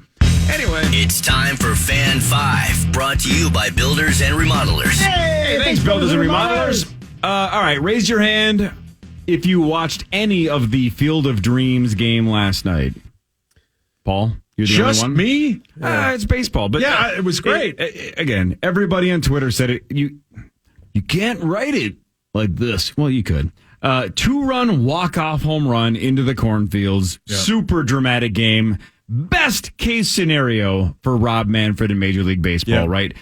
Anyway. It's time for Fan 5, brought to you by Builders and Remodelers. Hey, thanks, Builders and Remodelers. All right, raise your hand if you watched any of the Field of Dreams game last night. Paul? You're the Just only one? me? It's baseball, but yeah, it was great. Again, everybody on Twitter said it. You can't write it like this. Well, you could. 2-run walk-off home run into the cornfields. Yeah. Super dramatic game. Best case scenario for Rob Manfred in Major League Baseball, right?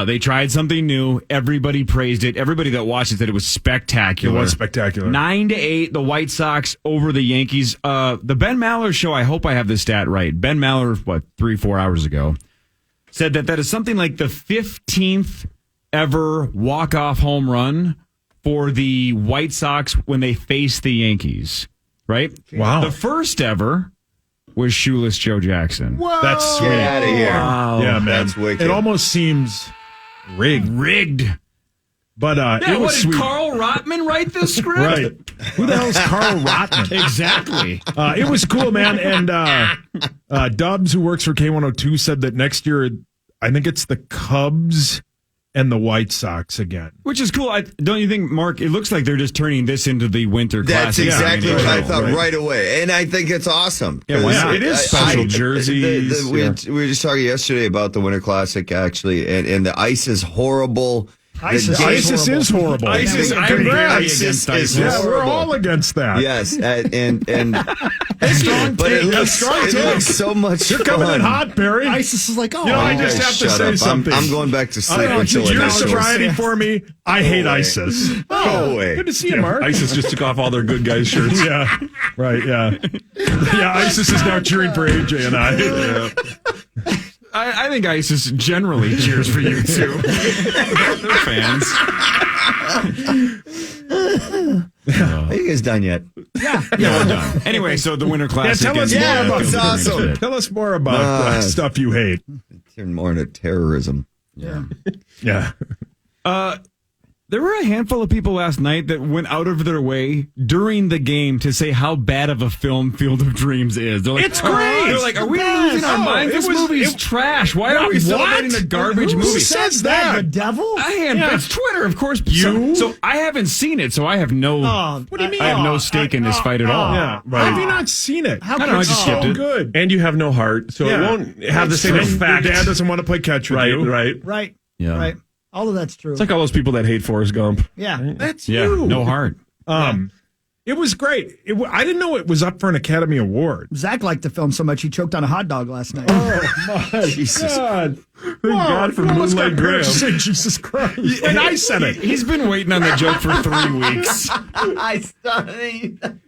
They tried something new. Everybody praised it. Everybody that watched it said it was spectacular. It was spectacular. 9-8, the White Sox over the Yankees. The Ben Maller show, I hope I have this stat right. Ben Maller, 3-4 hours ago, said that is something like the 15th ever walk-off home run for the White Sox when they face the Yankees, right? Wow. The first ever was Shoeless Joe Jackson. Whoa! That's sweet. Get out of here. Wow. Yeah, man. That's wicked. It almost seems rigged. But it was did sweet. Carl Rotman write this script? Right. Who the hell's Carl Rotman? Exactly. It was cool, man. And Dubs, who works for K102, said that next year, I think it's the Cubs and the White Sox again. Which is cool. Don't you think, Mark? It looks like they're just turning this into the Winter That's Classic. exactly what I thought right. right away. And I think it's awesome. Yeah, why not? It is special. jerseys. We were just talking yesterday about the Winter Classic, actually, and the ice is horrible. ISIS is horrible. ISIS, I'm very against ISIS. Yeah, we're all against that. Yes, and Strong but take. it That's looks, strong it looks take. so much You're fun. coming in hot, Barry. ISIS is like, oh, You know, I You just guys have to shut say up. something. I'm going back to sleep until You're initials. sobriety for me. I hate ISIS. Go away. Good to see you, Mark. ISIS just took off all their good guys' shirts. Yeah, right, yeah. Yeah, ISIS is now cheering for AJ and I. I think ISIS generally cheers for you, too. They're fans. Are you guys done yet? Yeah, we're done. Anyway, so the Winter Classic. tell us is- more about it's awesome. Tell us more about stuff you hate. Turn more into terrorism. Yeah. There were a handful of people last night that went out of their way during the game to say how bad of a film Field of Dreams is. They're like, It's great. They're like, are we losing our minds? This movie's trash. Why are we celebrating a garbage Who movie? says that? The devil? It's Twitter, of course. You? So I haven't seen it, so I have no. What do you mean? I have no stake in this fight at all. Yeah, right. Have you not seen it? How I don't know, I just skipped it. Good. And you have no heart, so it won't have the same And effect. Your dad doesn't want to play catch with you. Right. Right. Yeah. Right. All of that's true. It's like all those people that hate Forrest Gump. Yeah. That's Yeah, you. no heart. It was great. I didn't know it was up for an Academy Award. Zach liked the film so much he choked on a hot dog last night. Oh, my God. Thank God for Moonlight Graham. Say Jesus Christ. And I said it. He's been waiting on that joke for 3 weeks. I started.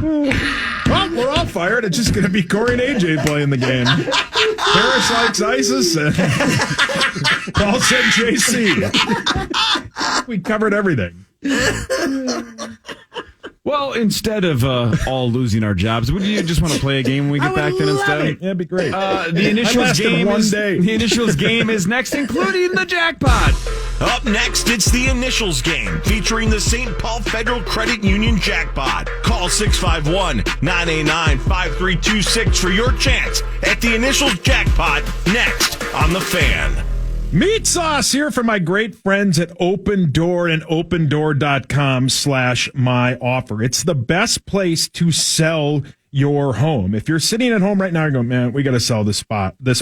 Well, we're all fired. It's just going to be Corey and AJ playing the game. Paris likes ISIS. And Paul said JC. We covered everything. Well, instead of all losing our jobs, would you just want to play a game when we get back then instead? Yeah, it'd be great. The initials game The initials game is next, including the jackpot. Up next, it's the Initials game, featuring the St. Paul Federal Credit Union jackpot. Call 651-989-5326 for your chance at the Initials jackpot next on The Fan. Meat Sauce here for my great friends at Open Door and opendoor.com/myoffer. It's the best place to sell your home. If you're sitting at home right now and go, man, we got to sell this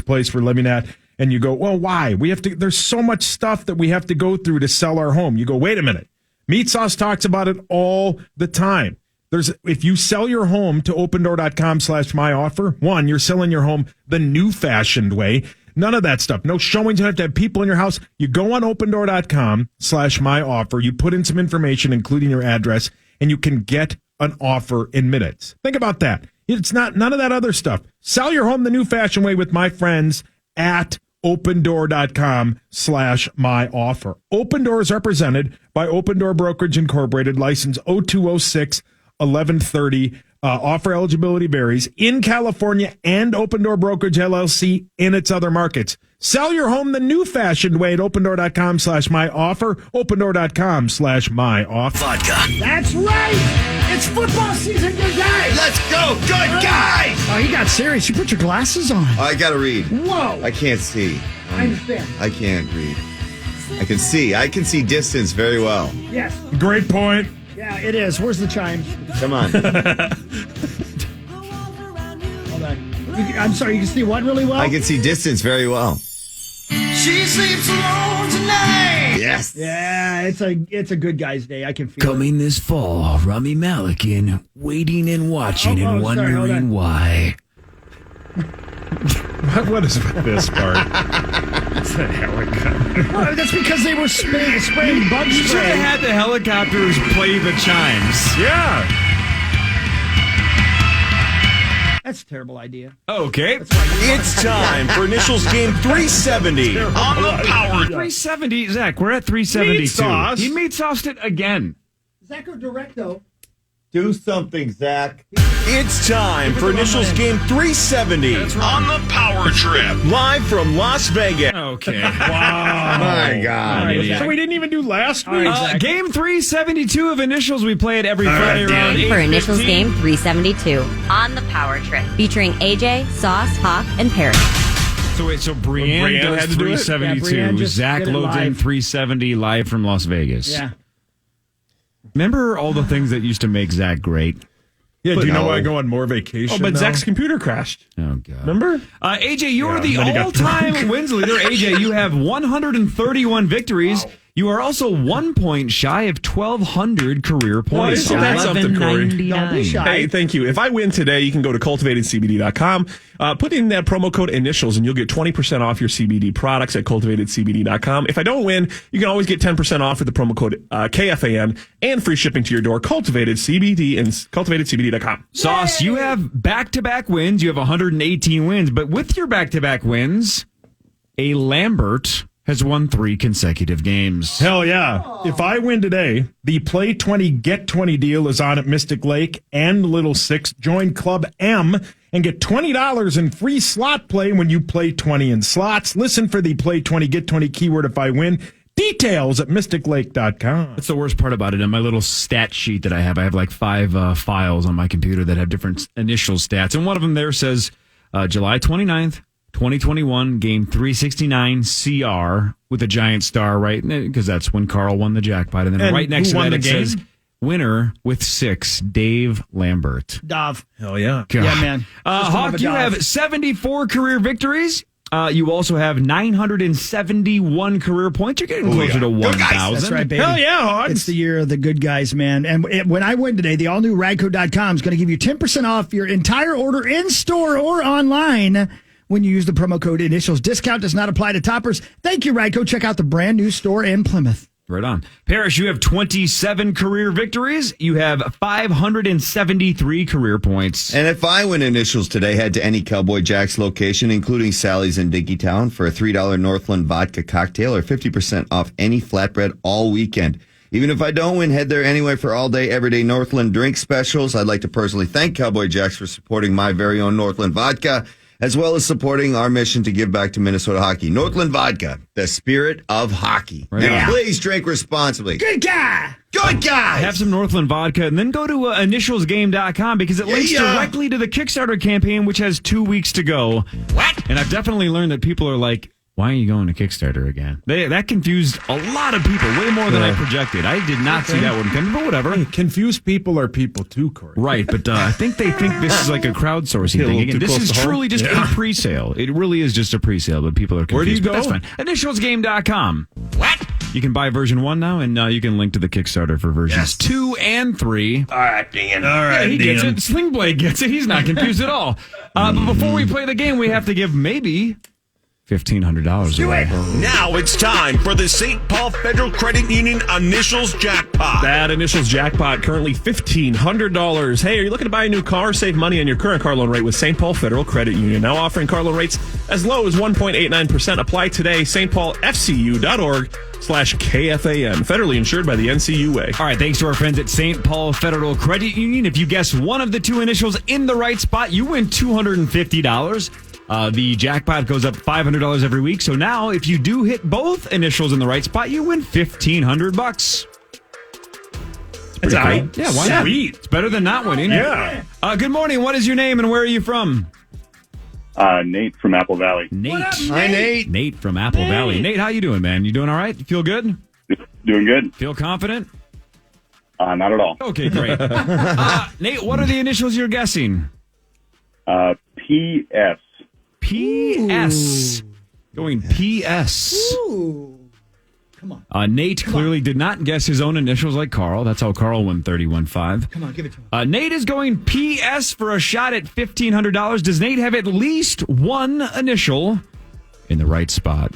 place we're living at. And you go, well, why? There's so much stuff that we have to go through to sell our home. You go, wait a minute. Meat Sauce talks about it all the time. If you sell your home to opendoor.com/myoffer, one, you're selling your home the new fashioned way. None of that stuff. No showings. You don't have to have people in your house. You go on opendoor.com/myoffer. You put in some information, including your address, and you can get an offer in minutes. Think about that. It's not none of that other stuff. Sell your home the new fashion way with my friends at opendoor.com/myoffer. Open Door is represented by Open Door Brokerage Incorporated, license 0206-1130. Offer eligibility varies in California and Open Door Brokerage LLC in its other markets. Sell your home the new fashioned way at opendoor.com/myoffer, opendoor.com/myoffer. Vodka. That's right. It's football season, good guys. Let's go, good guys. Oh, you got serious. You put your glasses on. I got to read. Whoa. I can't see. I understand. I can't read. I can see. I can see distance very well. Yes. Great point. Yeah, it is. Where's the chimes? Come on. Hold on. I'm sorry, you can see what really well? I can see distance very well. She sleeps alone tonight. Yes. Yeah, it's a good guy's day. I can feel Coming this fall, Rami Malek in Waiting and Watching and sorry, hold Wondering on. Why. What is with this part? It's a helicopter. Well, that's because they were spraying bug You should spray. have had the helicopters play the chimes. Yeah. That's a terrible idea. Okay. It's time for Initials Game 370 on the Power. 370, Zach, we're at 372. Meat sauce. He meat sauced it again. Zach or Directo? Do something, Zach. It's time for Initials Game 370 on the Power Trip. Live from Las Vegas. Okay. Wow. My God. So we didn't even do last week? Game 372 of Initials. We play it every Friday around 8:15. For Initials Game 372 on the Power Trip, featuring AJ, Sauce, Hawk, and Parrot. So Brianne does had to do it? 372. Yeah, Brianne just Zach did it loads in live. 370 live from Las Vegas. Yeah. Remember all the things that used to make Zach great? Yeah, do you know why I go on more vacation? Oh, but now? Zach's computer crashed. Oh, God. Remember? AJ, you are Yeah, the then he got all-time wins leader. AJ, you have 131 victories. Wow. You are also 1 point shy of 1,200 career points. isn't that something, Corey? Don't be shy. Hey, thank you. If I win today, you can go to cultivatedcbd.com, put in that promo code Initials, and you'll get 20% off your CBD products at cultivatedcbd.com. If I don't win, you can always get 10% off with the promo code KFAN and free shipping to your door. Cultivated CBD and cultivatedcbd.com. Sauce, you have back-to-back wins. You have 118 wins. But with your back-to-back wins, a Lambert has won 3 consecutive games. Hell yeah. If I win today, the Play 20, Get 20 deal is on at Mystic Lake and Little Six. Join Club M and get $20 in free slot play when you play 20 in slots. Listen for the Play 20, Get 20 keyword if I win. Details at mysticlake.com. That's the worst part about it. In my little stat sheet that I have like 5 files on my computer that have different initial stats. And one of them there says July 29th, 2021, game 369 CR with a giant star, right? Because that's when Carl won the jackpot. And then right next to that, it says winner with 6, Dave Lambert. Dov. Hell yeah. God. Yeah, man. Hawk, you have 74 career victories. You also have 971 career points. You're getting closer to 1,000. That's right, baby. Hell yeah, Hogs. It's the year of the good guys, man. And when I win today, the all-new Radco.com is going to give you 10% off your entire order in-store or online when you use the promo code Initials. Discount does not apply to toppers. Thank you, Radco. Check out the brand new store in Plymouth. Right on. Parrish, you have 27 career victories. You have 573 career points. And if I win Initials today, head to any Cowboy Jack's location, including Sally's in Dinkytown, for a $3 Northland vodka cocktail or 50% off any flatbread all weekend. Even if I don't win, head there anyway for all-day, everyday Northland drink specials. I'd like to personally thank Cowboy Jack's for supporting my very own Northland vodka, as well as supporting our mission to give back to Minnesota hockey. Northland Vodka, the spirit of hockey. Right And on. please drink responsibly. Good guy. Good guys. Have some Northland vodka and then go to initialsgame.com because it links directly to the Kickstarter campaign, which has 2 weeks to go. What? And I've definitely learned that people are like, Why are you going to Kickstarter again? That confused a lot of people, way more than I projected. I did not see that one coming, but whatever. Hey, confused people are people too, Corey. Right, but I think they think this is like a crowdsourcing thing. Again, this is truly just a pre-sale. It really is just a pre-sale, but people are confused. Where do you go? That's fine. Initialsgame.com. What? You can buy version 1 now, and you can link to the Kickstarter for versions 2 and 3. All right, Dan. All Yeah, right, he gets it. Sling Blade gets it. He's not confused at all. But before we play the game, we have to give maybe $1,500 away. Now it's time for the St. Paul Federal Credit Union Initials Jackpot. That Initials Jackpot, currently $1,500. Hey, are you looking to buy a new car? Save money on your current car loan rate with St. Paul Federal Credit Union. Now offering car loan rates as low as 1.89%. Apply today. stpaulfcu.org/KFAN. Federally insured by the NCUA. All right, thanks to our friends at St. Paul Federal Credit Union. If you guess one of the 2 initials in the right spot, you win $250. The jackpot goes up $500 every week. So now, if you do hit both initials in the right spot, you win $1,500. That's all right. Yeah, why not? Sweet. It's better than not winning. Yeah. Good morning. What is your name and where are you from? Nate from Apple Valley. Nate. Hi, Nate. Nate from Apple Valley. Nate, how you doing, man? You doing all right? You feel good? Doing good. Feel confident? Not at all. Okay, great. Nate, what are the initials you're guessing? PS. PS. Going PS. Ooh. Come on. Nate clearly did not guess his own initials like Carl. That's how Carl won 31.5. Come on, give it to him. Nate is going PS for a shot at $1,500. Does Nate have at least one initial in the right spot?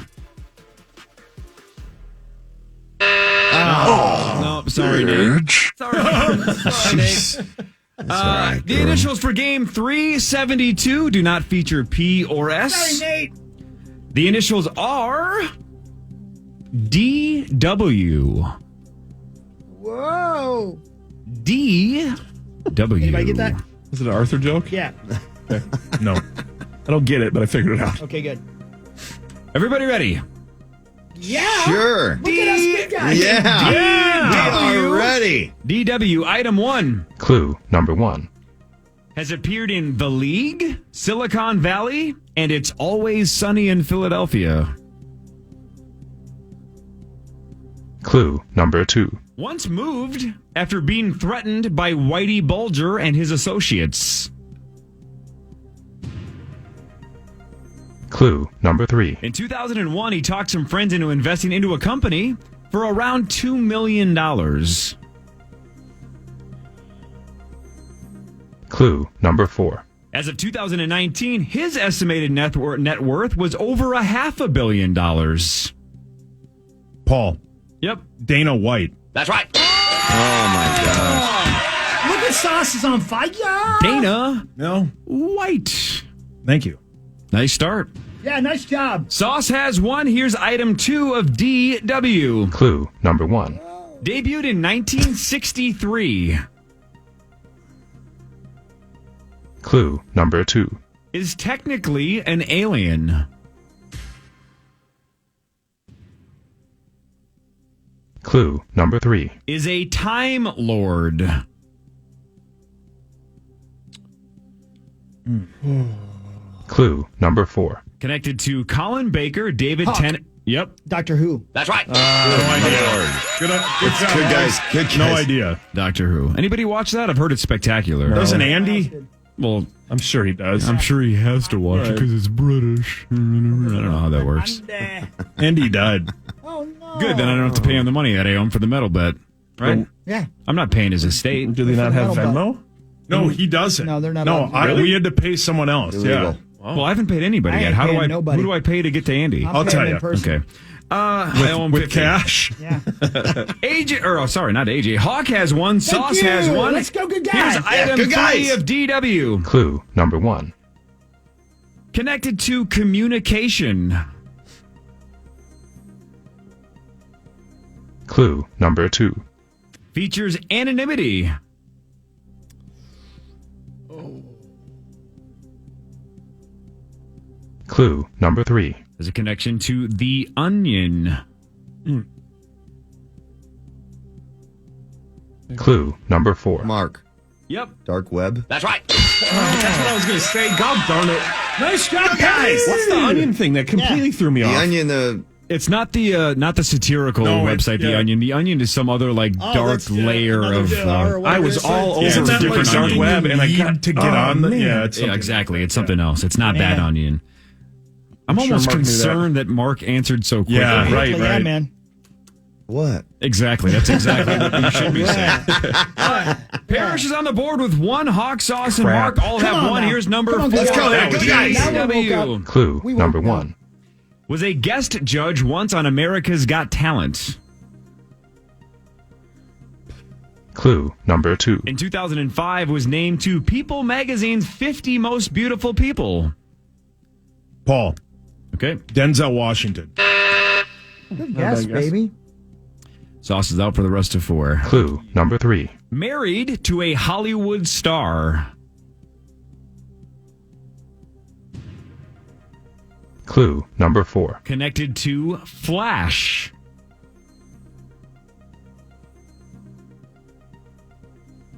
No, sorry, Nate. Sorry, Nate. The initials for game 372 do not feature P or S. Sorry, Nate. The initials are DW. Whoa. DW. Anybody get that? Is it an Arthur joke? Yeah. Okay. No. I don't get it, but I figured it out. Okay, good. Everybody ready? Yeah. Sure. Look at us good guys. Yeah. We are ready. DW, item 1. Clue number 1. Has appeared in The League, Silicon Valley, and It's Always Sunny in Philadelphia. Clue number 2. Once moved after being threatened by Whitey Bulger and his associates. Clue number 3. In 2001, he talked some friends into investing into a company for around $2 million. Clue number 4. As of 2019, his estimated net worth was over $500 million. Paul. Yep. Dana White. That's right. Oh, my gosh. Look at Sauce is on fire. Dana No. White. Thank you. Nice start. Yeah, nice job. Sauce has one. Here's item 2 of DW. Clue number 1. Debuted in 1963. Clue number 2. Is technically an alien. Clue number 3. Is a Time Lord. Clue number 4. Connected to Colin Baker, David Tennant. Yep. Doctor Who. That's right. No idea. Good job. Good guys. Good guys. No idea. Doctor Who. Anybody watch that? I've heard it's spectacular. Doesn't Andy? Well, I'm sure he does. I'm sure he has to watch it Right. because it's British. I don't know how that works. Andy died. Oh, no. Good, then I don't have to pay him the money that I owe him for the metal bet. Right? Yeah. I'm not paying his estate. Do they not have Venmo? No, he doesn't. No, they're not No, on- we had to pay someone else. Illegal. Yeah. Well, I haven't paid anybody I yet. ain't How do paying I? nobody. Who do I pay to get to Andy? I'm I'll paying tell in you. person. Okay. I owe him With 50. cash. Yeah. AJ, or sorry, not AJ. Hawk has one. Sauce you. has one. Let's go, good guys. Here's item good 3 guys. of DW. Clue number 1. Connected to communication. Clue number 2. Features anonymity. Clue number 3. There's a connection to The Onion. Clue number 4. Mark. Yep. Dark web. That's right. That's what I was going to say. God darn it. Nice job, guys. What's the onion thing that completely threw me off? The onion, It's not the satirical website, The Onion. The Onion is some other dark layer of. I was all over it's the a different dark web, and I got to get on. It's exactly. It's something else. It's not Bad Onion. I'm almost concerned that Mark answered so quickly. Yeah, right. Yeah, man. what? Exactly. That's exactly what you should be saying. Parrish is on the board with one. Hawk, Sauce, and Mark all have one. now. Here's number Come on, 4. let's go. That was Guys. DW. Now we woke up. Clue number woke up. 1. Was a guest judge once on America's Got Talent. Clue number 2. In 2005, was named to People Magazine's 50 Most Beautiful People. Paul. Okay. Denzel Washington. Good guess, baby. Sauce is out for the rest of 4. Clue number 3. Married to a Hollywood star. Clue number 4. Connected to Flash.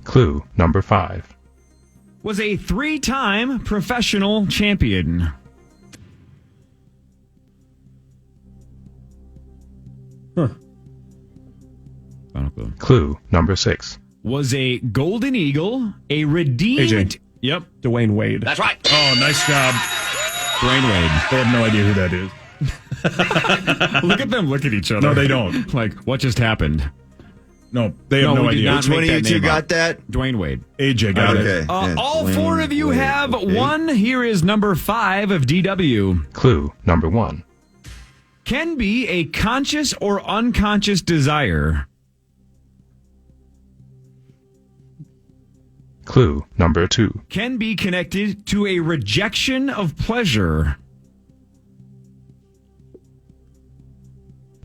Clue number 5. Was a 3-time professional champion. Final clue. Clue number 6. Was a Golden Eagle, a redeemed... AJ. Yep. Dwayne Wade. That's right. Oh, nice job. Dwayne Wade. They have no idea who that is. Look at them look at each other. No, they don't. Like, what just happened? No, they have no we did idea. not Which make one of that you two name got up. that? Dwayne Wade. AJ got Okay. it. Yeah, All Dwayne 4 of you Wade. have Okay. one. Here is number 5 of DW. Clue number 1. Can be a conscious or unconscious desire. Clue number 2. Can be connected to a rejection of pleasure.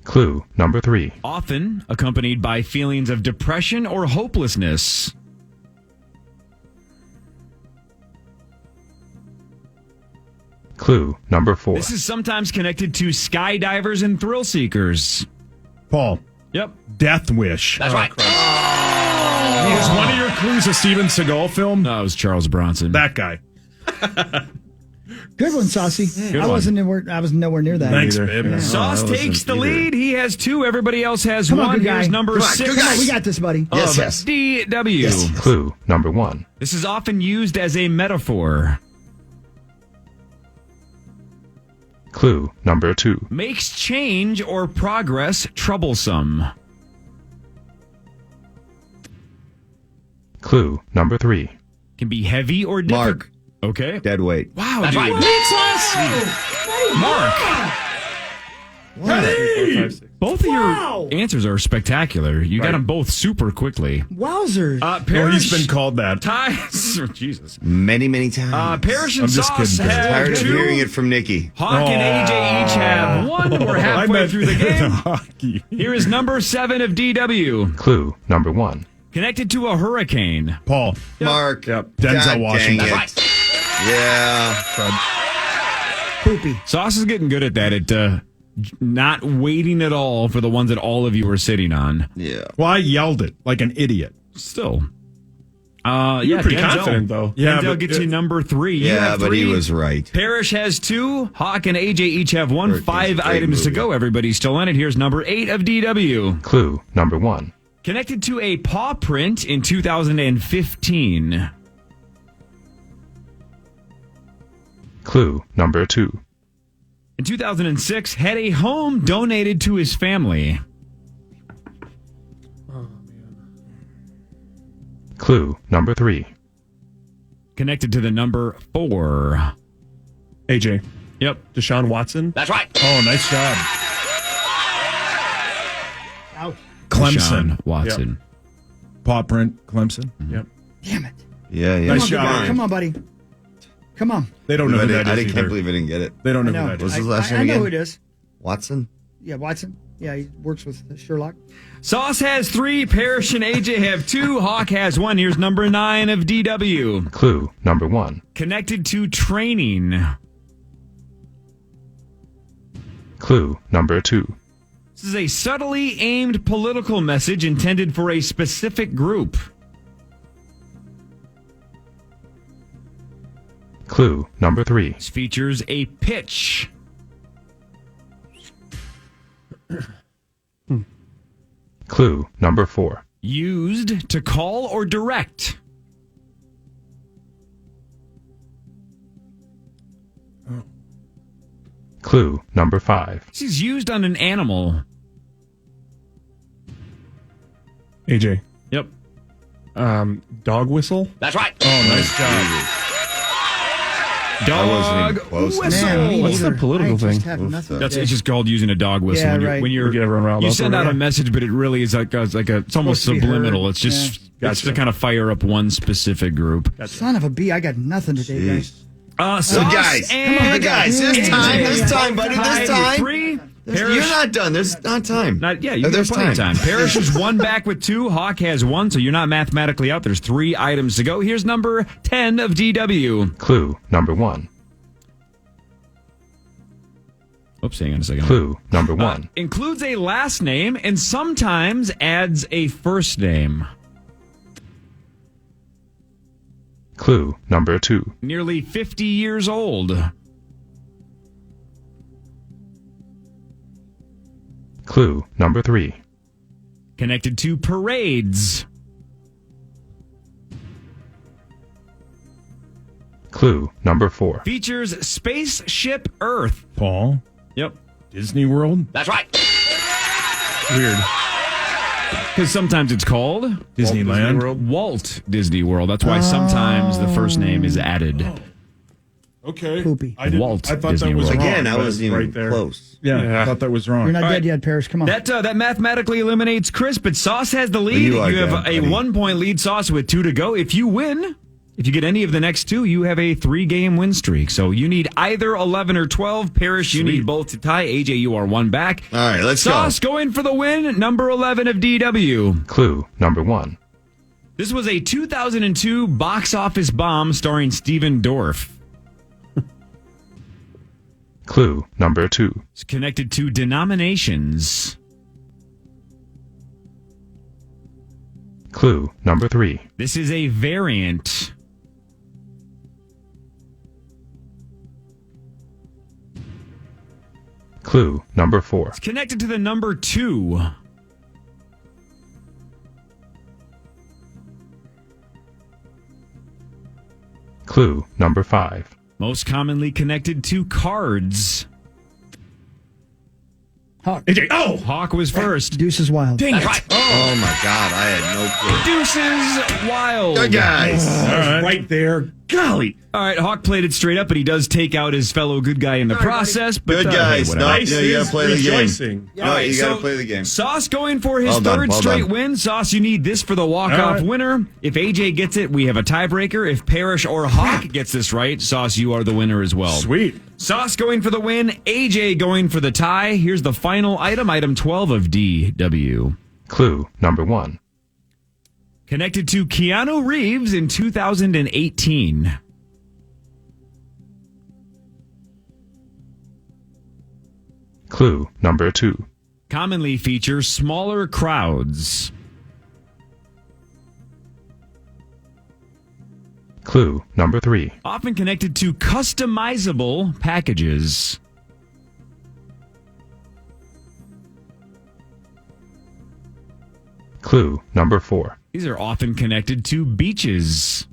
Clue number 3. Often accompanied by feelings of depression or hopelessness. Clue number 4. This is sometimes connected to skydivers and thrill seekers. Paul. Yep. Death Wish. That's right. Is one of your clues a Steven Seagal film? No, it was Charles Bronson. That guy. Good one, Saucy. Good I one. was nowhere near that. Thanks, Either. babe. Sauce takes the lead. He has 2. Everybody else has Come 1. on, good guy. Here's number Come on, 6 Come on, we got this, buddy. of DW. Clue number 1. This is often used as a metaphor. Clue number 2. Makes change or progress troublesome. Clue number 3. Can be heavy or difficult. Mark. Okay. Dead weight. Wow, That's dude. Mark. Hey! Both of your answers are spectacular. You got them both super quickly. Wowzers. Well, Parrish he's been called that. ties. Oh, Jesus. Many, many times. Parrish and I'm just Sauce kidding, have Tired of 2. hearing it from Nikki. Hawk and AJ each have 1. We're I halfway meant through the game. hockey. Here is number 7 of DW. Clue number 1. Connected to a hurricane. Paul. Mark. Yep. God Denzel Washington. dang it. That's right. Yeah. Poopy. Sauce is getting good at that. At not waiting at all for the ones that all of you are sitting on. Yeah. Well, I yelled it like an idiot. Still. You're pretty confident, though. Yeah, Denzel but gets you number 3. You Yeah, have but 3. he was right. Parrish has 2. Hawk and AJ each have 1. Hurricane's 5 a great items to movie. go. Everybody's still on it. Here's number 8 of DW. Clue number 1. Connected to a paw print in 2015. Clue number 2. In 2006, had a home donated to his family. Clue number 3. Connected to the number 4. AJ. Yep. Deshaun Watson. That's right. Oh, nice job. Ouch. Clemson. Deshaun Watson. Paw print. Clemson. Yep. Damn it. Yeah, yeah. Nice Come job. on, buddy. Come on, buddy. Come on. They don't know who that is I either. can't believe I didn't get it. They don't know I who know. that What's is. his last I name know again? who it is. Watson? Yeah, Watson. Yeah, he works with Sherlock. Sauce has 3. Parrish and AJ have 2. Hawk has 1. Here's number 9 of DW. Clue number 1. Connected to training. Clue number 2. This is a subtly aimed political message intended for a specific group. Clue number 3. This features a pitch. Clue number 4. Used to call or direct. Clue number 5. This is used on an animal. AJ. Yep. Dog whistle? That's right. Oh, nice job. Dog whistle. Man, What's the political thing? It's just called using a dog whistle. Yeah, when you're, right. when you're We get everyone riled you up send over out a there. message, but it really is it's almost Supposed to be subliminal. heard. It's just it's to kind of fire up one specific group. Son of a bee, I got nothing today, guys. Sauce guys. and Come on, guys. There's time. There's time, buddy. There's tied with time. 3. You're not done. There's not time. You got plenty of time. Parrish is 1 back with 2. Hawk has 1, so you're not mathematically out. There's 3 items to go. Here's number 10 of DW. Clue number 1. Oops, hang on a second. Clue number 1. Includes a last name and sometimes adds a first name. Clue number 2. Nearly 50 years old. Clue number 3. Connected to parades. Clue number 4. Features Spaceship Earth. Paul. Yep. Disney World. That's right. Weird. Because sometimes it's called Disneyland. Walt Disney World. That's why sometimes the first name is added. Okay. Poopy. I Walt thought Disney that was World. wrong. Again, I but wasn't even right there. close. Yeah, I thought that was wrong. You're not All dead right. yet, Parrish. Come on. That mathematically eliminates Chris, but Sauce has the lead. You are You have dead, a buddy. 1-point lead, Sauce, with 2 to go. If you win, if you get any of the next 2, you have a 3-game win streak. So you need either 11 or 12. Parrish, you need both to tie. AJ, you are 1 back. All right, let's Sauce going for the win. Number 11 of DW. Clue number 1. This was a 2002 box office bomb starring Steven Dorff. Clue number 2. It's connected to denominations. Clue number 3. This is a variant. Clue number 4. It's connected to the number 2. Clue number 5. Most commonly connected to cards. Hawk. AJ, oh! Hawk was first. Deuce is wild. Dang it. Oh my God, I had no clue. Deuces wild. Good guys. All right. Right there. Golly. All right, Hawk played it straight up, but he does take out his fellow good guy in the process. But, Good guys. hey, No, whatever. yeah, you gotta play the game. Rejoicing. No, you gotta play the game. Sauce going for his Well done, third well straight done. win. Sauce, you need this for the walk-off All right. winner. If AJ gets it, we have a tiebreaker. If Parrish or Hawk gets this right, Sauce, you are the winner as well. Sweet. Sauce going for the win. AJ going for the tie. Here's the final item, item 12 of DW. Clue number 1. Connected to Keanu Reeves in 2018. Clue number 2. Commonly features smaller crowds. Clue number 3. Often connected to customizable packages. Clue number 4. These are often connected to beaches.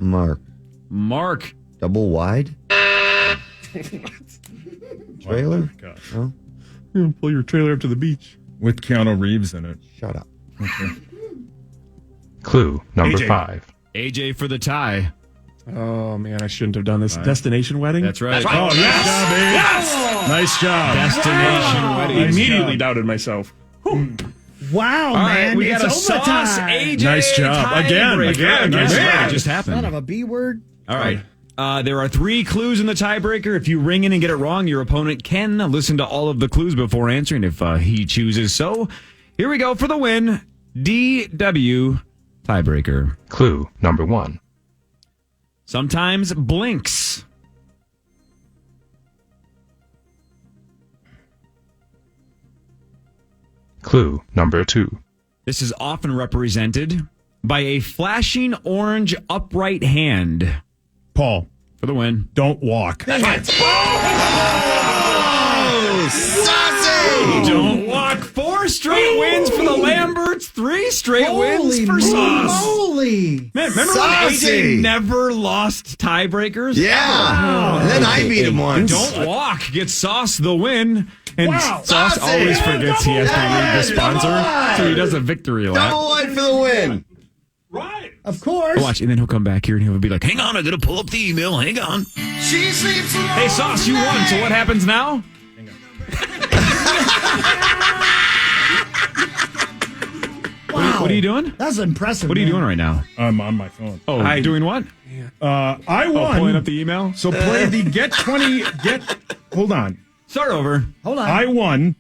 Mark. Mark. Double wide? Trailer? Oh, gosh. No? You're going to pull your trailer up to the beach. With Keanu Reeves in it. Shut up. Okay. Clue number AJ. 5. AJ for the tie. Oh, man, I shouldn't have done this. Destination wedding? That's right. Oh, nice job, babe. Yes! Nice job. Destination wedding. Nice Immediately job. doubted myself. Wow, All man. right, we got a it's Sauce overtime. AJ Nice job. Again. tiebreaker. Guess Man. what just happened? Son of a B word. All right. There are 3 clues in the tiebreaker. If you ring in and get it wrong, your opponent can listen to all of the clues before answering if he chooses so. Here we go for the win. DW tiebreaker. Clue number 1. Sometimes blinks. Clue number 2. This is often represented by a flashing orange upright hand. Paul. for the win. Don't walk. Oh, saucy! Don't walk. 4 straight wins for the Lamberts. 3 straight wins for Sauce. Holy. Man, remember when AJ never lost tiebreakers? Yeah. And then I beat him once. Don't walk. Get Sauce the win. And Sauce Saucy. always forgets he has to read the sponsor. So he does a victory lap. Double white for the win. Of course. Watch, and then he'll come back here and he'll be like, hang on, I gotta pull up the email. Hang on. She sleeps alone. Hey, Sauce, you won. So what happens now? Wow. What are you doing? That's impressive. What are you doing right now? I'm on my phone. Oh, doing what? I won. Pulling up the email? So play the hold on. Start over. Hold on. I won.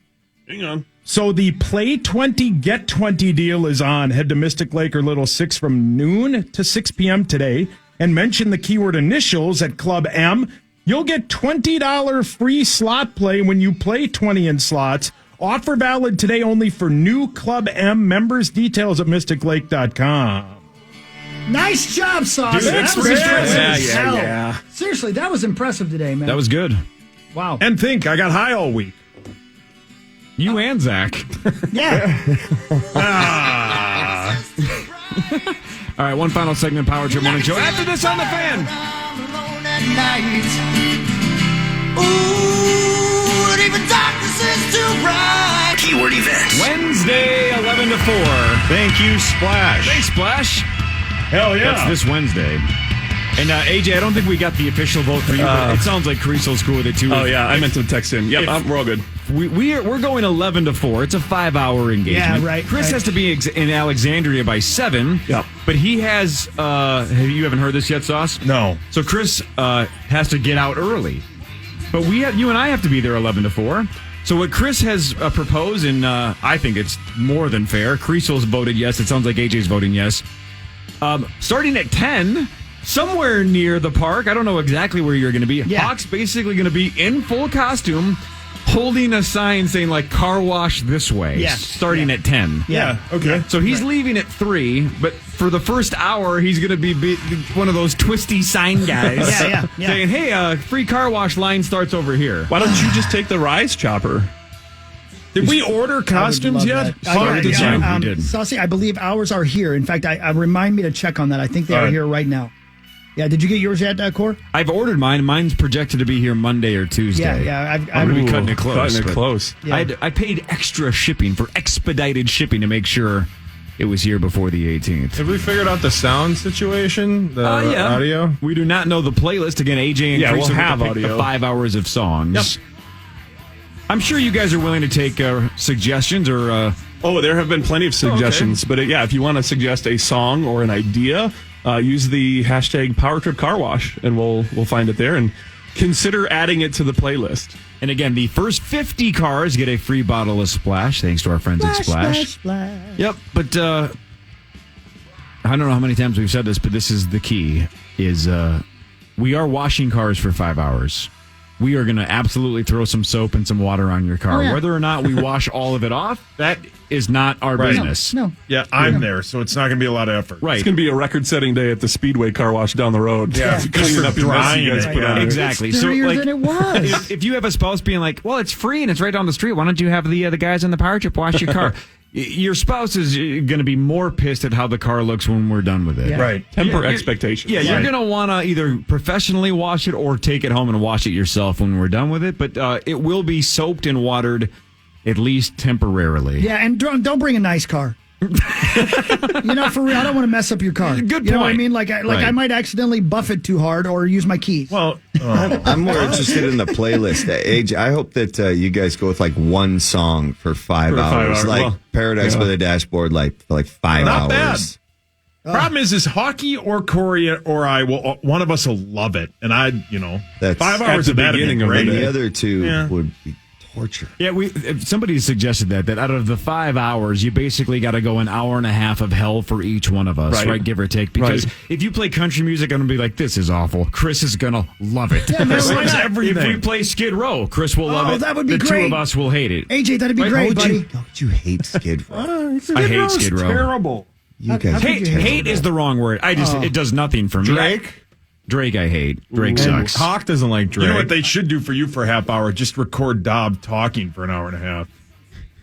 Hang on. So the Play 20, Get 20 deal is on. Head to Mystic Lake or Little Six from noon to 6 p.m. today and mention the keyword initials at Club M. You'll get $20 free slot play when you play 20 in slots. Offer valid today only for new Club M members. Details at mysticlake.com. Nice job, Sauce. Dude, That was impressive. impressive. Yeah. Hell. Seriously, that was impressive today, man. That was good. Wow. And think, I got high all week. You and Zach. Yeah. All right, one final segment, Power Trip Morning Show. After this on the Fan. Alone at night. Ooh, and even darkness is too bright. Keyword events. Wednesday, 11 to 4. Thank you, Splash. Thanks, Splash. Hell yeah. That's this Wednesday. And AJ, I don't think we got the official vote for you, but it sounds like Cariso's cool with it too. Oh, yeah, I meant to text in. Yep, we're all good. We're going 11 to 4. It's a 5-hour engagement. Yeah, right. Chris has to be in Alexandria by 7. Yep. But he has. You haven't heard this yet, Sauce? No. So Chris has to get out early, but you and I have to be there 11 to 4. So what Chris has proposed, and I think it's more than fair. Cariso's voted yes. It sounds like AJ's voting yes. Starting at 10. Somewhere near the park, I don't know exactly where you're going to be. Yeah. Hawk's basically going to be in full costume, holding a sign saying like "car wash this way." Yeah. Starting at 10. Yeah. Okay. So he's leaving at 3, but for the first hour, he's going to be one of those twisty sign guys. Yeah. Saying, "Hey, free car wash line starts over here." Why don't you just take the Rise chopper? Did we order costumes yet? We did. Saucy, I believe ours are here. In fact, I remind me to check on that. I think they are here right now. Yeah, did you get yours yet, Cor? I've ordered mine. Mine's projected to be here Monday or Tuesday. Yeah. I'm going to be cutting it close. Cutting it close. Yeah. I paid extra shipping for expedited shipping to make sure it was here before the 18th. Have we figured out the sound situation? The audio? We do not know the playlist. Again, AJ and Chris we'll have pick audio. the 5 hours of songs. Yep. I'm sure you guys are willing to take suggestions or... there have been plenty of suggestions. Okay. But if you want to suggest a song or an idea, use the hashtag PowerTripCarWash, and we'll find it there. And consider adding it to the playlist. And again, the first 50 cars get a free bottle of Splash, thanks to our friends at Splash. Splash. Yep, but I don't know how many times we've said this, but this is the key, is we are washing cars for 5 hours. We are going to absolutely throw some soap and some water on your car. Oh, yeah. Whether or not we wash all of it off, that is not our business. No. Yeah, I'm there, so it's not going to be a lot of effort. Right. It's going to be a record-setting day at the Speedway car wash down the road. Yeah. Cleaning up your mess you guys put on. Exactly. It's dirtier than it was. If you have a spouse being like, well, it's free and it's right down the street, why don't you have the guys in the Power Trip wash your car? Your spouse is going to be more pissed at how the car looks when we're done with it. Yeah. Right. Temper expectations. Yeah, you're going to want to either professionally wash it or take it home and wash it yourself when we're done with it. But it will be soaped and watered, at least temporarily. Yeah, and don't bring a nice car. For real, I don't want to mess up your car. Good point. You know what I mean? Like Right. I might accidentally buff it too hard or use my keys. Well, I'm more interested in the playlist. AJ, I hope that you guys go with like one song for 5 hours. Like Well, Paradise with a Dashboard, like for like 5 Not hours. bad. Problem is hockey or Corey or I will, one of us will love it. And That's 5 at hours the of that beginning would of be the great. day. The other two Yeah. would be torture. Yeah, somebody suggested that out of the 5 hours, you basically got to go an hour and a half of hell for each one of us, right? Give or take. Because if you play country music, I'm going to be like, this is awful. Chris is going to love it. Yeah, man, Chris why loves not? everything. If we play Skid Row, Chris will love it. That would be the great. two of us will hate it. AJ, that'd be Right? great, buddy. Don't you hate Skid Row? I hate Skid Row. Terrible. You guys Hate is the wrong word. It does nothing for me. Drake? Drake, I hate. Drake sucks. Hawk doesn't like Drake. You know what they should do for you for a half hour? Just record Dob talking for an hour and a half.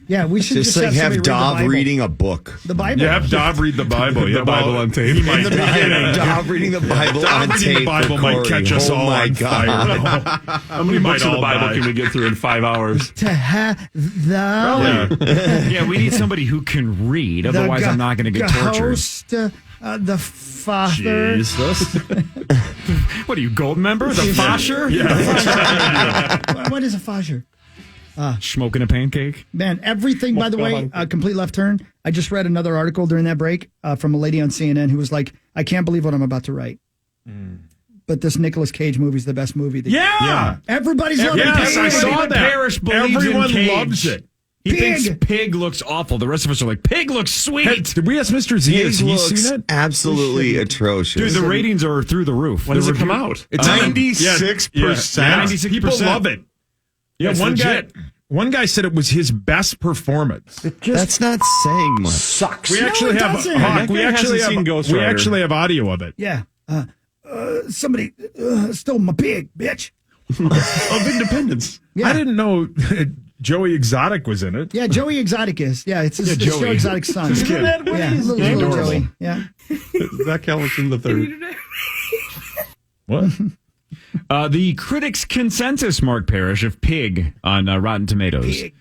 Yeah, we should Just like have somebody read the Dob Bible. reading a book. The Bible. Yeah, have Dob read the Bible. The Bible on tape. He might Dob reading the Bible on Dob reading tape. the Bible for might Corey. catch us all my on God. fire. How many books of the Bible can we get through in 5 hours? To have the Yeah, we need somebody who can read. Otherwise, I'm not going to get tortured. Host, the Father. Jesus. What are you, gold member? The Fosher? Yeah. What is a Fosher? Smoking a pancake? Man, everything, by the way, complete left turn. I just read another article during that break from a lady on CNN who was like, I can't believe what I'm about to write. But this Nicolas Cage movie is the best movie. Yeah. Everybody's loving Yes, I saw that. Parrish believes Everyone in Cage. loves it. He thinks Pig looks awful. The rest of us are like, Pig looks sweet. Hey, did we ask Mr. Z? Has he seen it? Absolutely atrocious. Dude, the ratings are through the roof. When does it come out? It's 96%. 96%. People love it. Yeah, It's one legit. guy said it was his best performance. That's not saying much. Sucks. We actually have doesn't. Hawk, That guy hasn't seen Ghost we Rider. actually have audio of it. Yeah. Somebody stole my pig, bitch. Of Independence. Yeah. I didn't know Joey Exotic was in it. Yeah, Joey Exotic is. Yeah, it's Yeah, Joe Joey. Exotic's son. His kid. Yeah, little Joey. Yeah. Zach Ellison the third. What? The critics' consensus, Mark Parrish, of Pig on Rotten Tomatoes. Pig.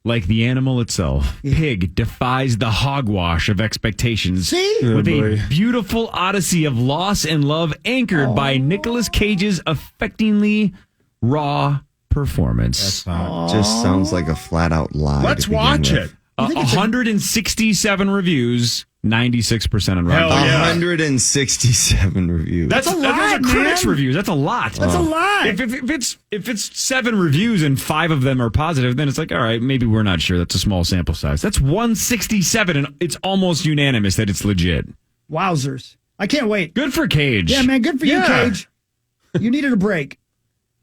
Like the animal itself, Pig defies the hogwash of expectations. See? With a beautiful odyssey of loss and love anchored by Nicolas Cage's affectingly raw performance. Just sounds like a flat out lie. Let's to begin watch with. it. 167 reviews, 96% on Rotten. Hell yeah. 167 reviews. That's a lot, those are critics' man. reviews. That's a lot. That's a lot. If it's 7 reviews and 5 of them are positive, then it's like, all right, maybe we're not sure. That's a small sample size. That's 167, and it's almost unanimous that it's legit. Wowzers. I can't wait. Good for Cage. Yeah, man, good for you, Yeah. Cage. You needed a break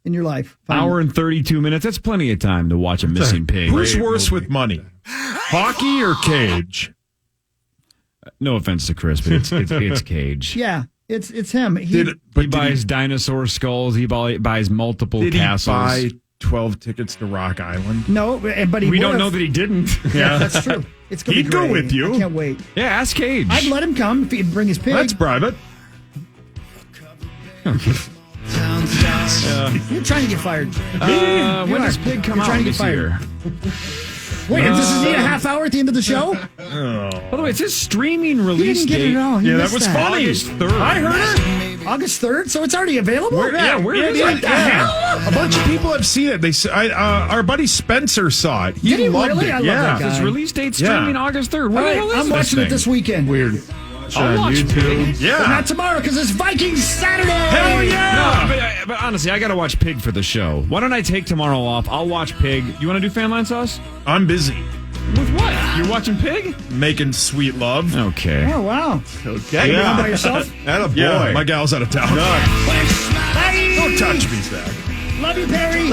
in your life. Finally. Hour and 32 minutes. That's plenty of time to watch a missing pig. Who's worse with money? Hockey or Cage? No offense to Chris, but it's Cage. Yeah, it's him. He He buys dinosaur skulls. He buys multiple Did castles. he buy 12 tickets to Rock Island? no, but he We don't would've. know that he didn't. Yeah. That's true. It's gonna He'd be go great. with you. I can't wait. Yeah, ask Cage. I'd let him come if he'd bring his pig. That's private. You're trying to get fired. when does Pig come You're out trying to get this fired. year? Wait, does this need a half hour at the end of the show? By the way, it says streaming You release didn't get date. it all. You Yeah, that missed was funny. August 3rd. I heard it. August 3rd, so it's already available? Where is What it? the hell? A bunch of people have seen it. They our buddy Spencer saw it. Did he loved really? it. I love yeah. that guy. His release date Yeah. streaming August 3rd. What All the right, hell is I'm this watching it thing? this weekend. Weird. I'll watch Pig. Yeah. But not tomorrow because it's Vikings Saturday. Hell yeah. No, but honestly, I got to watch Pig for the show. Why don't I take tomorrow off? I'll watch Pig. You want to do Fan Line Sauce? I'm busy With what? You're watching Pig? making sweet love. Okay. Oh, wow. Okay. You all by yourself? Atta boy. Yeah, my gal's out of town. Bye. Don't touch me, Zach. Love you, Perry.